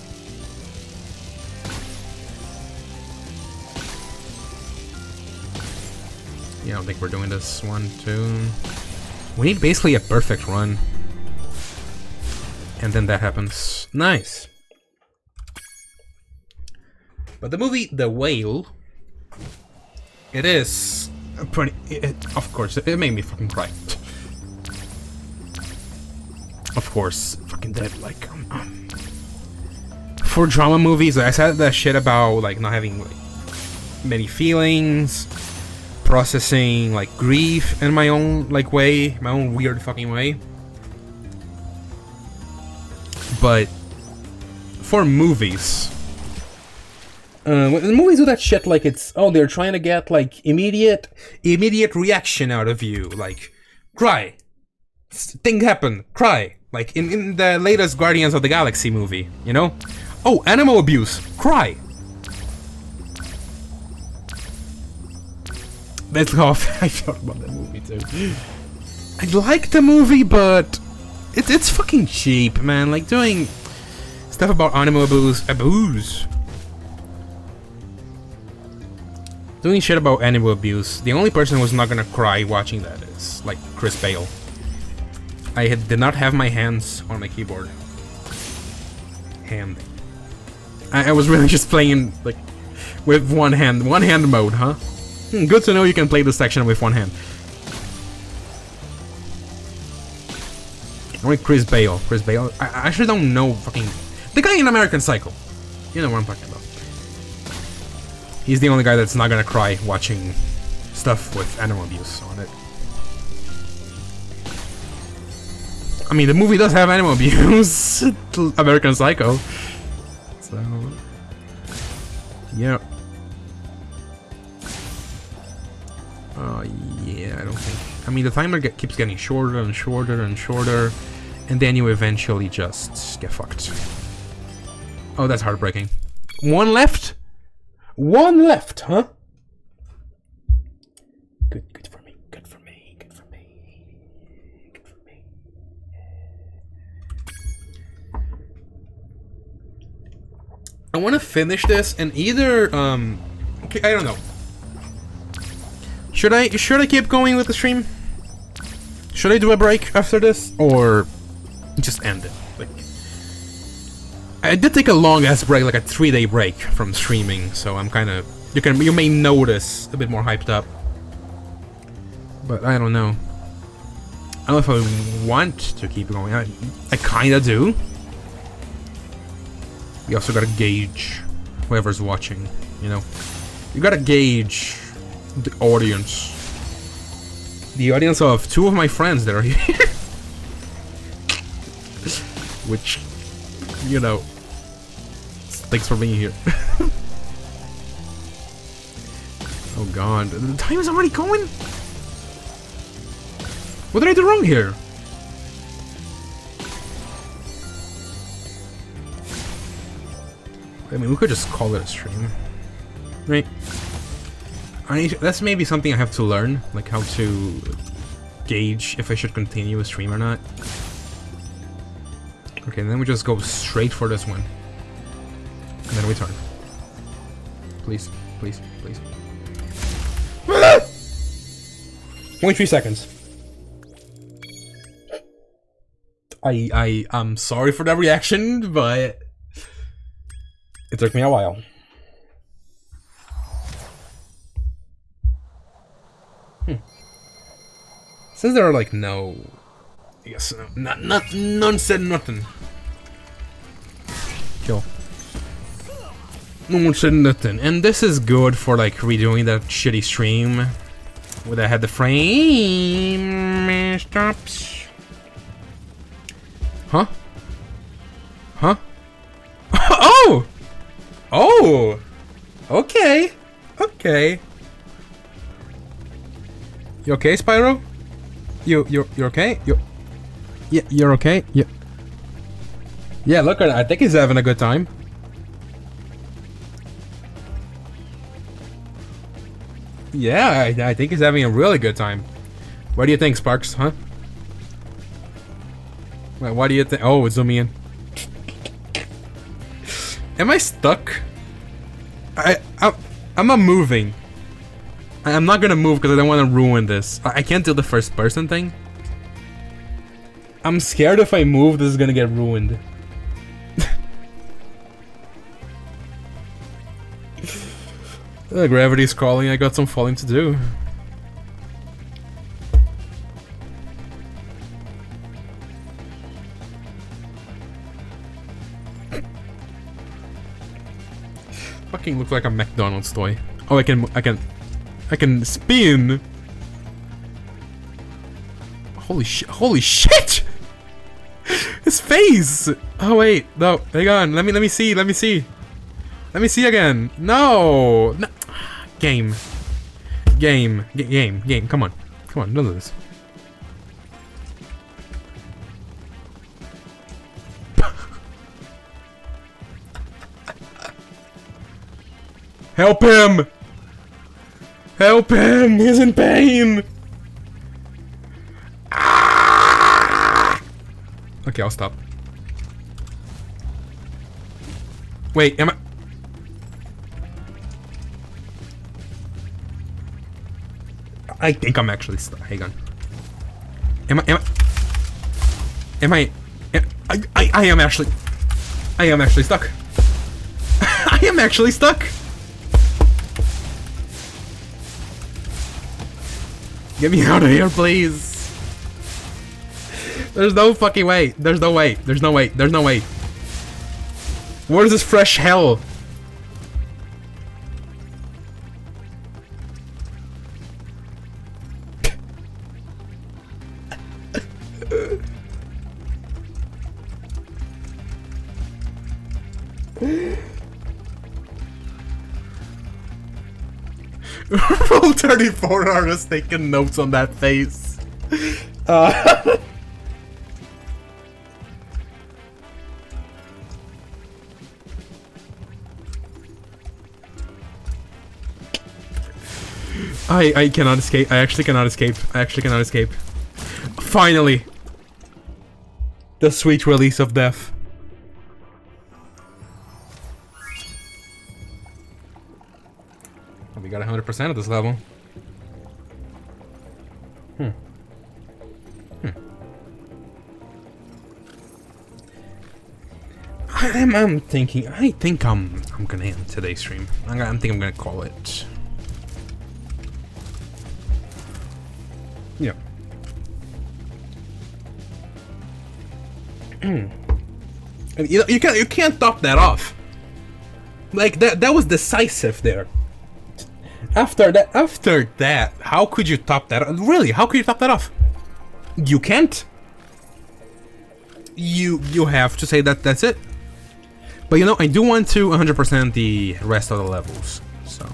Yeah, I don't think we're doing this. 1, 2. We need basically a perfect run. And then that happens. Nice. But the movie The Whale, it is pretty... of course, it made me fucking cry. Of course, fucking dead. Like, for drama movies, I said that shit about like not having like many feelings, processing like grief in my own like way, my own weird fucking way. But for movies, when movies do that shit, like it's they're trying to get like immediate reaction out of you, like cry, thing happen, cry, like in the latest Guardians of the Galaxy movie, you know? Oh, animal abuse, cry. That's how I felt about that movie too. I like the movie, but it's fucking cheap, man. Like doing stuff about animal abuse. Doing shit about animal abuse. The only person who's not gonna cry watching that is like Chris Bale. I did not have my hands on my keyboard. I was really just playing like with one hand mode, huh? Good to know you can play this section with one hand. Only Chris Bale. I actually don't know fucking... the guy in American Psycho. You know what I'm talking about. He's the only guy that's not gonna cry watching stuff with animal abuse on it. I mean, the movie does have animal abuse. American Psycho. So... yeah. Yeah, I don't think... I mean, the timer keeps getting shorter and shorter and shorter, and then you eventually just get fucked. Oh, that's heartbreaking. One left? One left, huh? Good for me, good for me, good for me, good for me. I want to finish this and either, okay, I don't know. Should I keep going with the stream? Should I do a break after this, or just end it? Like, I did take a long ass break, like a 3-day break from streaming, so I'm kind of you may notice a bit more hyped up, but I don't know. I don't know if I want to keep going. I kind of do. You also gotta gauge whoever's watching. You know, you gotta gauge the audience. The audience of 2 of my friends that are here. Which, you know, thanks for being here. Oh god, the time is already going? What did I do wrong here? I mean, we could just call it a stream, right? That's maybe something I have to learn, like how to gauge if I should continue a stream or not. Okay, and then we just go straight for this one. And then we turn. Please, please, please. 23 seconds. I'm sorry for that reaction, but it took me a while. Since there are like no, I guess none said nothing. Kill. No one said nothing, and this is good for like redoing that shitty stream where I had the frame stops. Huh? Huh? Oh! Oh! Okay. Okay. You okay, Spyro? You're okay? Yeah, you're okay? Yeah, look at it. I think he's having a good time. Yeah, I think he's having a really good time. What do you think, Sparks, huh? Wait, what do you think? Oh, zoom in. Am I stuck? I'm not moving. I'm not gonna move because I don't want to ruin this. I can't do the first person thing. I'm scared if I move, this is gonna get ruined. Gravity's calling, I got some falling to do. Fucking look like a McDonald's toy. Oh, I can spin. Holy shit! Holy shit! His face. Oh wait, no, hang on. Let me see. Let me see. Let me see again. No. No. Game. Come on. Come on. Don't do this. Help him! Help him! He's in pain! Ah! Okay, I'll stop. Wait, am I... I think I'm actually stuck. Hang on. I am actually stuck. I am actually stuck. Get me out of here, please. There's no fucking way. There's no way. There's no way. There's no way. Where's this fresh hell? Roll 34 artists taking notes on that face. I cannot escape. I actually cannot escape. I actually cannot escape. Finally! The sweet release of death. We got 100% of this level. I'm thinking. I think I'm gonna end today's stream. I think I'm gonna call it. Yeah. You can't top that off. Like that was decisive there. After that, how could you top that? Really, how could you top that off? You can't. You have to say that that's it. But you know, I do want to 100% the rest of the levels. So,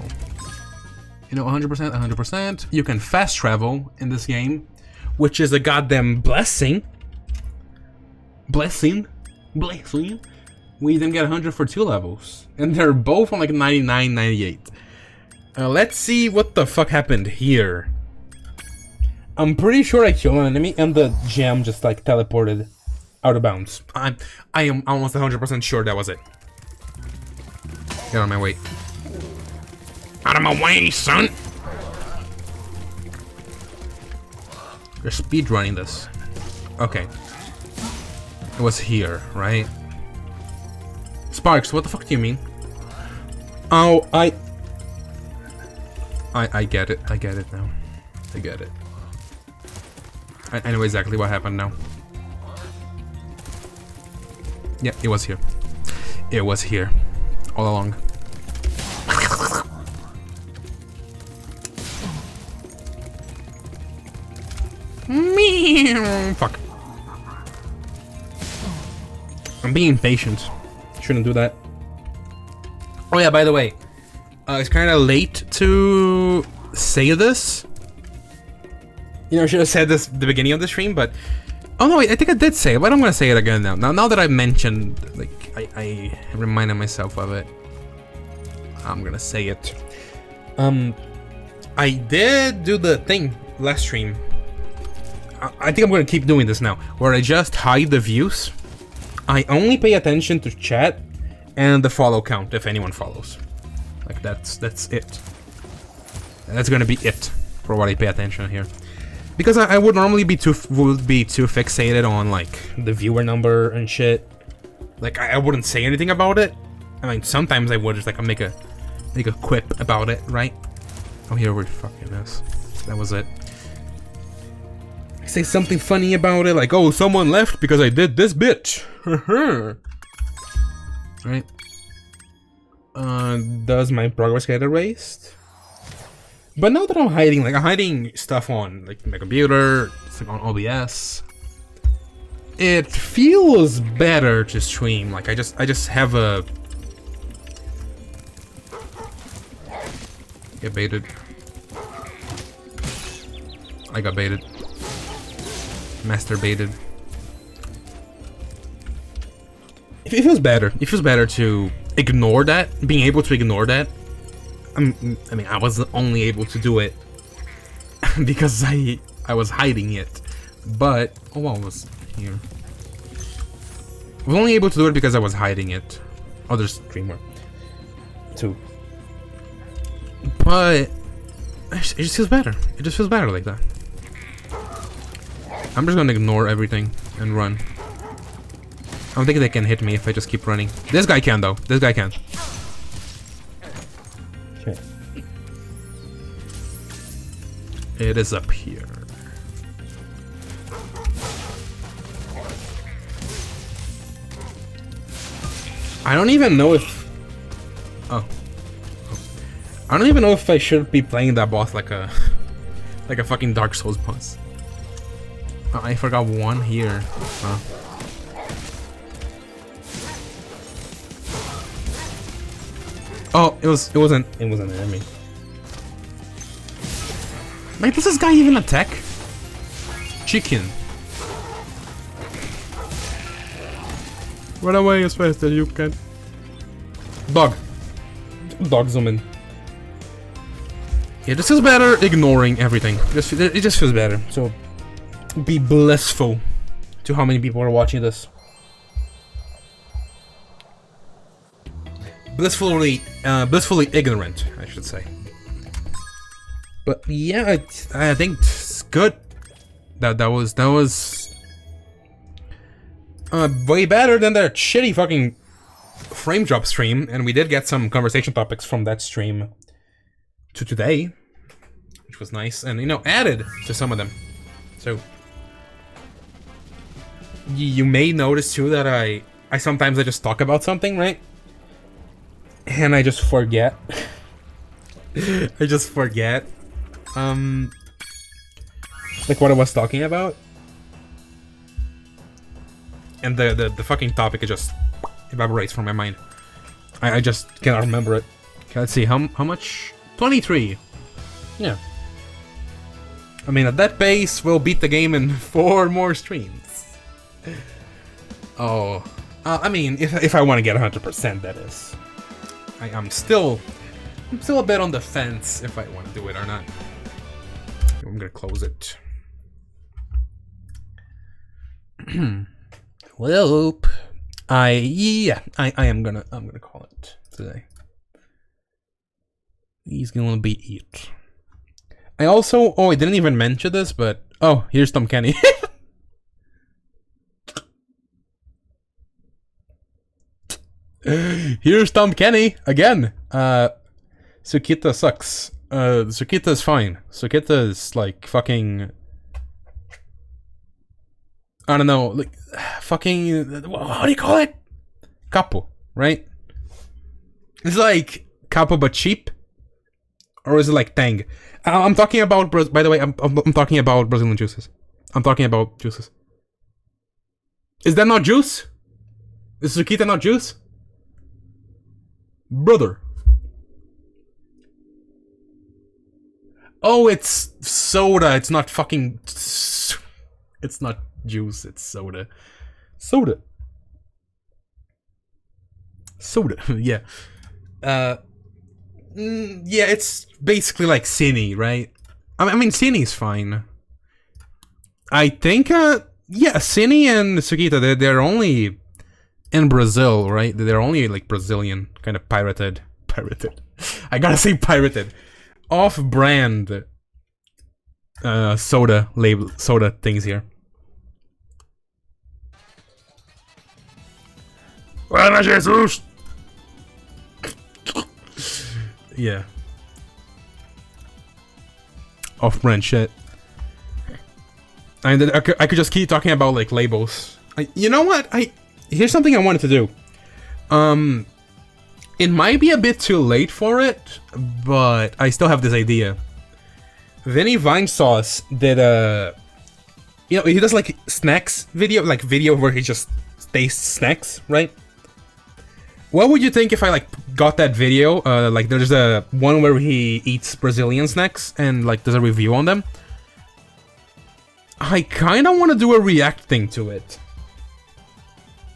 you know, 100%. You can fast travel in this game, which is a goddamn blessing. Blessing. We even get 100 for 2 levels, and they're both on like 99, 98. Let's see what the fuck happened here. I'm pretty sure I killed an enemy and the gem just like teleported out of bounds. I am almost 100% sure that was it. Get out of my way. Out of my way, son! They're speedrunning this. Okay. It was here, right? Sparks, what the fuck do you mean? Oh, I get it. I get it now. I get it. I know exactly what happened now. Yeah, it was here. It was here. All along. Fuck. I'm being impatient. Shouldn't do that. Oh yeah, by the way. It's kind of late to say this. You know, I should have said this at the beginning of the stream, but... Oh no, I think I did say it, but I'm gonna say it again now. Now that I mentioned, like, I reminded myself of it. I'm gonna say it. I did do the thing last stream. I think I'm gonna keep doing this now, where I just hide the views. I only pay attention to chat and the follow count if anyone follows. Like that's it. And that's gonna be it for what I pay attention here. Because I would normally be too fixated on like the viewer number and shit. Like I wouldn't say anything about it. I mean, sometimes I would just like make a quip about it, right? Oh, here we fucking this. That was it. I say something funny about it, like, oh, someone left because I did this bit. Right? Does my progress get erased? But now that I'm hiding stuff on like my computer, like on OBS, it feels better to stream. Like I just have a get baited. I got baited. Masturbated. It feels better. It feels better to ignore that. Being able to ignore that. I mean, I was only able to do it because I was hiding it. But oh, what was here? I was only able to do it because I was hiding it. Other streamer too. But it just feels better. It just feels better like that. I'm just gonna ignore everything and run. I don't think they can hit me if I just keep running. This guy can though. This guy can. Okay. It is up here. I don't even know if... Oh. I don't even know if I should be playing that boss like a fucking Dark Souls boss. I forgot one here. Huh. Oh, it was an enemy. Like, does this guy even attack? Chicken. Run away as fast as you can. Dog. Dog zoom in. Yeah, this is better ignoring everything. It just feels better. So be blissful to how many people are watching this. Blissfully ignorant, I should say. But yeah, I think it's good. That was way better than that shitty fucking frame drop stream, and we did get some conversation topics from that stream to today, which was nice, and you know, added to some of them. So you may notice too that I sometimes just talk about something, right? And I just forget. I just forget like what I was talking about. And the fucking topic, it just evaporates from my mind. I just cannot remember it. Okay, let's see, how much? 23. Yeah. I mean, at that pace, we'll beat the game in 4 more streams. Oh. I mean, if I want to get 100%, that is. I'm still a bit on the fence if I want to do it or not. I'm gonna close it. Well, I am gonna call it today. He's gonna be it. I also, I didn't even mention this, but oh, here's Tom Kenny. Here's Tom Kenny again. Sukita sucks. Sukita's fine. Sukita's like fucking, I don't know, like fucking, what do you call it? Capo, right? It's like capo but cheap, or is it like Tang? I'm talking about, by the way, I'm talking about Brazilian juices. I'm talking about juices. Is that not juice? Is Sukita not juice? Brother. Oh, it's soda. It's not fucking... It's not juice. It's soda. Soda. Soda. Yeah. Yeah, it's basically like Cine, right? I mean, Cine's fine. I think, yeah, Cine and Sugita, they're only in Brazil, right? They're only like Brazilian, kind of pirated. I gotta say pirated. Off-brand soda things here. Ana Jesus! Yeah. Off-brand shit. And I could just keep talking about like labels. You know what? Here's something I wanted to do. It might be a bit too late for it, but I still have this idea. Vinny Vinesauce did a, you know, he does like snacks video, like video where he just tastes snacks, right? What would you think if I like got that video? Like there's a one where he eats Brazilian snacks and like does a review on them. I kind of want to do a react thing to it.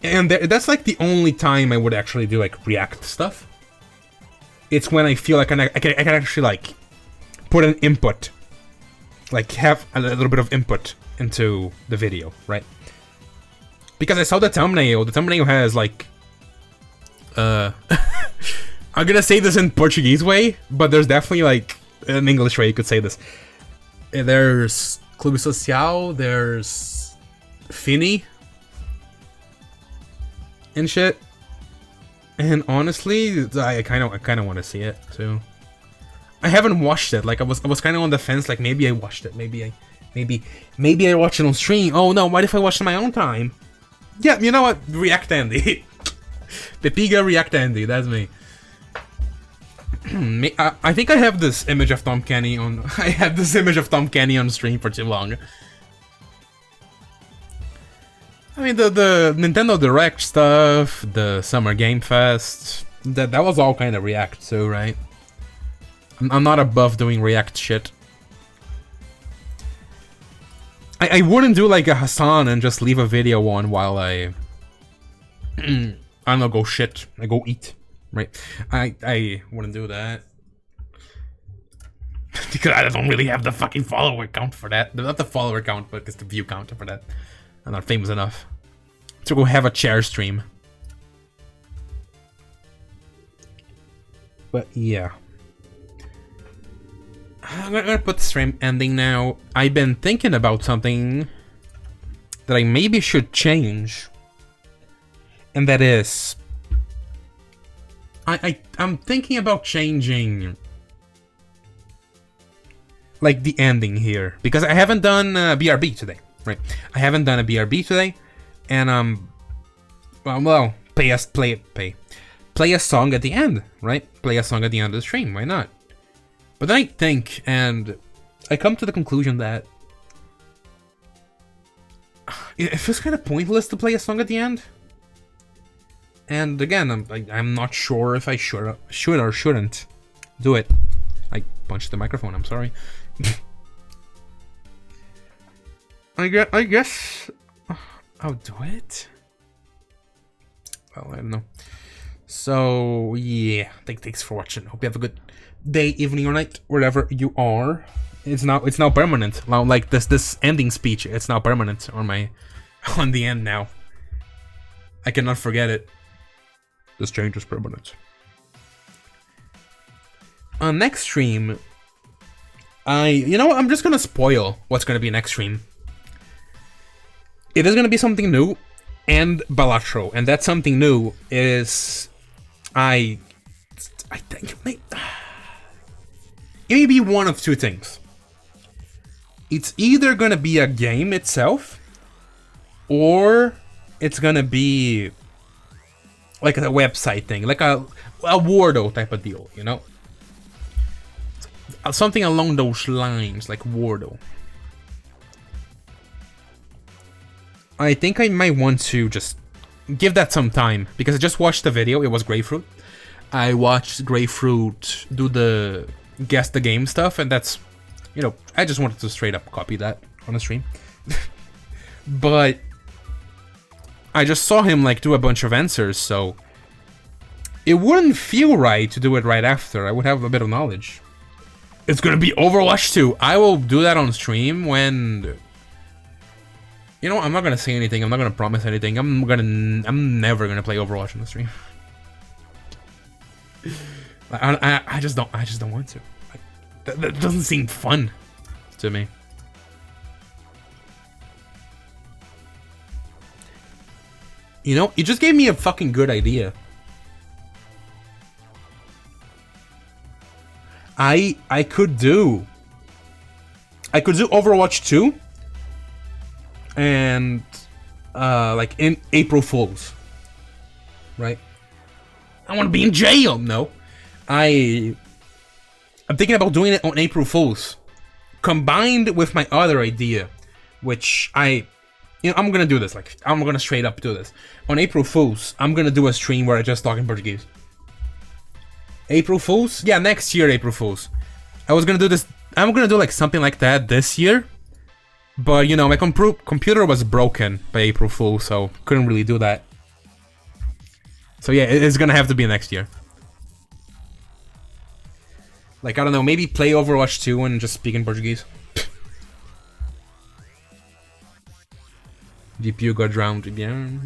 And that's like the only time I would actually do like react stuff. It's when I feel like I can actually like put an input, like have a little bit of input into the video, right? Because I saw the thumbnail. The thumbnail has like, I'm gonna say this in Portuguese way, but there's definitely like an English way you could say this. There's Clube Social, there's Fini and shit. And honestly, I kind of want to see it too. I haven't watched it. Like I was kind of on the fence. Like maybe I watched it. Maybe I watched it on stream. Oh no! What if I watched it on my own time? Yeah, you know what? React Andy. The Piga React Andy. That's me. I think I have this image of Tom Kenny on. I had this image of Tom Kenny on stream for too long. I mean, the Nintendo Direct stuff, the Summer Game Fest, that was all kind of React too, right? I'm not above doing React shit. I wouldn't do like a Hassan and just leave a video on while I don't know, go shit. I go eat, right? I wouldn't do that. Because I don't really have the fucking follower count for that. Not the follower count, but it's the view count for that. I'm not famous enough to go have a chair stream. But yeah. I'm gonna put the stream ending now. I've been thinking about something that I maybe should change. And that is... I'm thinking about changing... like the ending here. Because I haven't done BRB today. Right, I haven't done a BRB today, and well, play a song at the end, right? Play a song at the end of the stream. Why not? But then I think, and I come to the conclusion that it feels kind of pointless to play a song at the end. And again, I'm not sure if I should or shouldn't do it. I punched the microphone. I'm sorry. I guess I'll do it. Well, I don't know. So yeah, thanks for watching. Hope you have a good day, evening, or night, wherever you are. It's now permanent. Now, like this ending speech, it's now permanent on the end now. I cannot forget it. This change is permanent. On next stream, I'm just gonna spoil what's gonna be next stream. It is gonna be something new and Balatro, and that something new is I think it may be one of two things. It's either gonna be a game itself, or it's gonna be like a website thing, like a Wardo type of deal, you know? Something along those lines, like Wardo. I think I might want to just give that some time, because I just watched the video. It was Grapefruit. I watched Grapefruit do the guess the game stuff, and that's, I just wanted to straight up copy that on the stream. But I just saw him like do a bunch of answers, so it wouldn't feel right to do it right after. I would have a bit of knowledge. It's gonna be Overwatch 2. I will do that on stream when You know what? I'm not gonna say anything. I'm not gonna promise anything. I'm never gonna play Overwatch on the stream. I just don't want to. Like, that doesn't seem fun to me. You know, you just gave me a fucking good idea. I could do Overwatch 2 and like in April Fools. Right? I want to be in jail. No. I'm thinking about doing it on April Fools combined with my other idea, which I'm gonna do this. Like, I'm gonna straight up do this. On April Fools, I'm gonna do a stream where I just talk in Portuguese. April Fools? Yeah, next year, April Fools. I was gonna do this. I'm gonna do like something like that this year. But, you know, my computer was broken by April Fools, so couldn't really do that. So yeah, it's gonna have to be next year. Like, I don't know, maybe play Overwatch 2 and just speak in Portuguese. GPU got drowned again.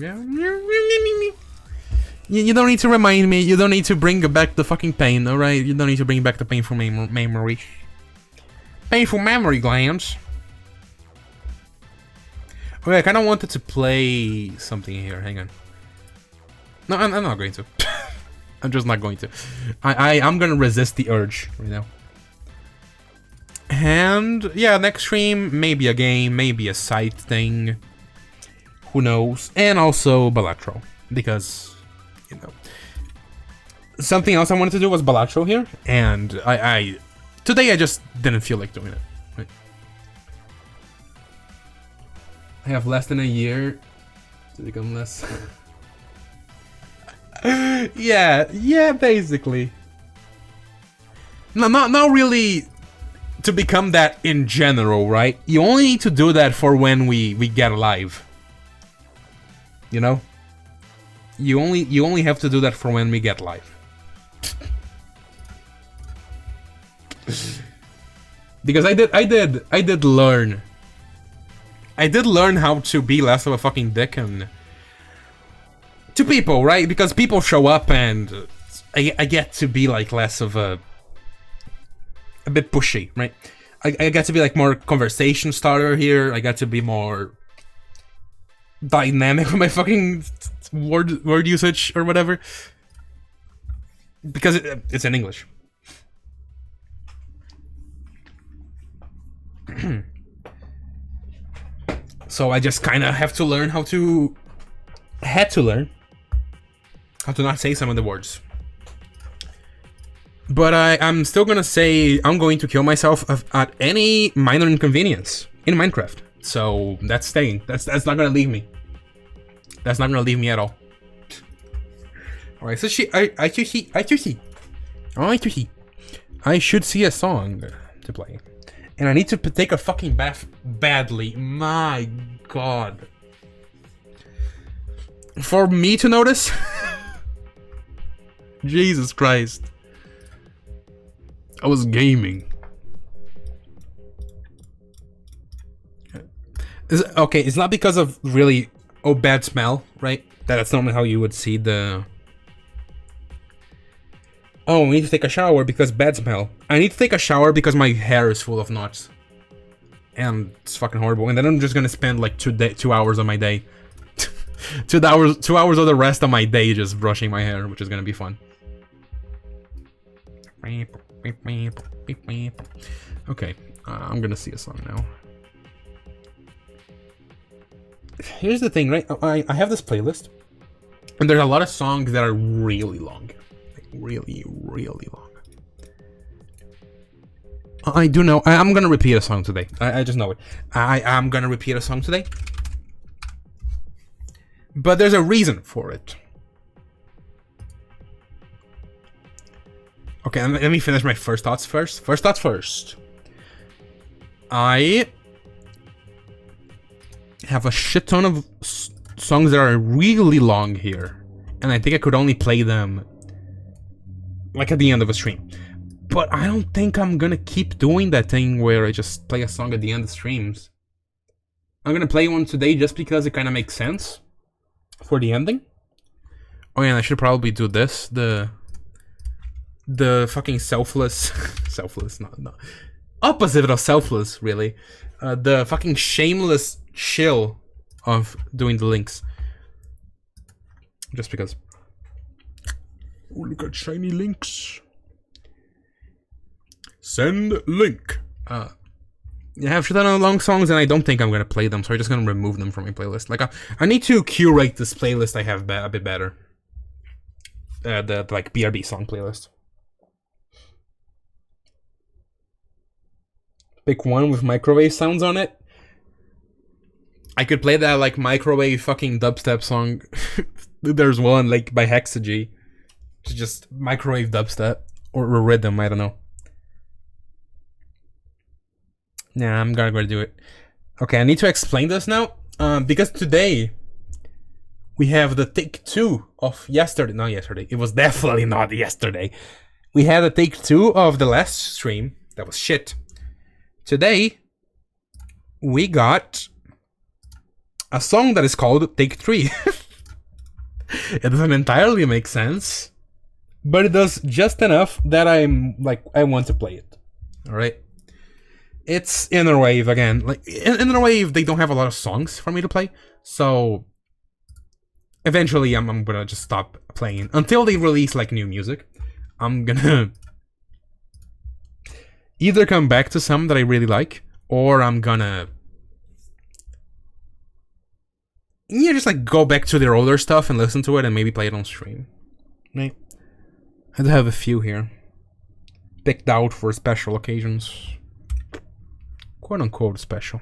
You don't need to remind me. You don't need to bring back the fucking pain, alright? You don't need to bring back the painful memory. Painful memory glands. Okay, I kind of wanted to play something here. Hang on. No, I'm not going to. I'm just not going to. I'm gonna resist the urge right now. And yeah, next stream, maybe a game, maybe a side thing. Who knows? And also Balatro, because, you know, something else I wanted to do was Balatro here, and today I just didn't feel like doing it. Right? I have less than a year to become less. yeah, basically. No, not really to become that in general, right? You only need to do that for when we get live. You know? You only have to do that for when we get live. Because I did learn how to be less of a fucking dick and to people, right? Because people show up and I get to be like less of a bit pushy, right? I get to be like more conversation starter here. I got to be more dynamic with my fucking word usage or whatever, because it's in English. So I just kind of had to learn how to not say some of the words. But I'm still gonna say I'm going to kill myself at any minor inconvenience in Minecraft. So that's staying. That's not gonna leave me. That's not gonna leave me at all. All right. So I should see a song to play, and I need to take a fucking bath badly. My God. For me to notice. Jesus Christ. I was gaming. Okay, it's not because of really bad smell, right? That's normally how you would see the... Oh, we need to take a shower because bad smell. I need to take a shower because my hair is full of knots. And it's fucking horrible. And then I'm just gonna spend like 2 hours of my day. 2 hours of the rest of my day just brushing my hair, which is gonna be fun. Okay, I'm gonna see a song now. Here's the thing, right? I have this playlist, and there's a lot of songs that are really long. Like really, really long. I do know. I'm gonna repeat a song today. I just know it. I'm gonna repeat a song today. But there's a reason for it. Okay, let me finish my first thoughts first. First thoughts first. I have a shit ton of songs that are really long here. And I think I could only play them like at the end of a stream. But I don't think I'm gonna keep doing that thing where I just play a song at the end of streams. I'm gonna play one today just because it kind of makes sense for the ending. Oh yeah, and I should probably do this. The fucking selfless, no, opposite of selfless, really. The fucking shameless chill of doing the links. Just because. Oh, look at shiny links. Send link. Yeah, I've done long songs and I don't think I'm gonna play them, so I'm just gonna remove them from my playlist. Like, I need to curate this playlist I have a bit better. The like BRB song playlist. Pick one with microwave sounds on it. I could play that like microwave fucking dubstep song. There's one like by Hexagy. It's just microwave dubstep or rhythm, I don't know. Nah, I'm gonna go do it. Okay, I need to explain this now. Because today we have the take 2 of yesterday. Not yesterday. It was definitely not yesterday. We had a take 2 of the last stream. That was shit. Today we got a song that is called Take 3. It doesn't entirely make sense, but it does just enough that I'm like, I want to play it. Alright? It's Inner Wave again. Like, Inner Wave, they don't have a lot of songs for me to play, so eventually I'm gonna just stop playing. Until they release like new music, I'm gonna either come back to some that I really like, or I'm gonna just like go back to their older stuff and listen to it and maybe play it on stream. Right? I do have a few here picked out for special occasions. Quote unquote special.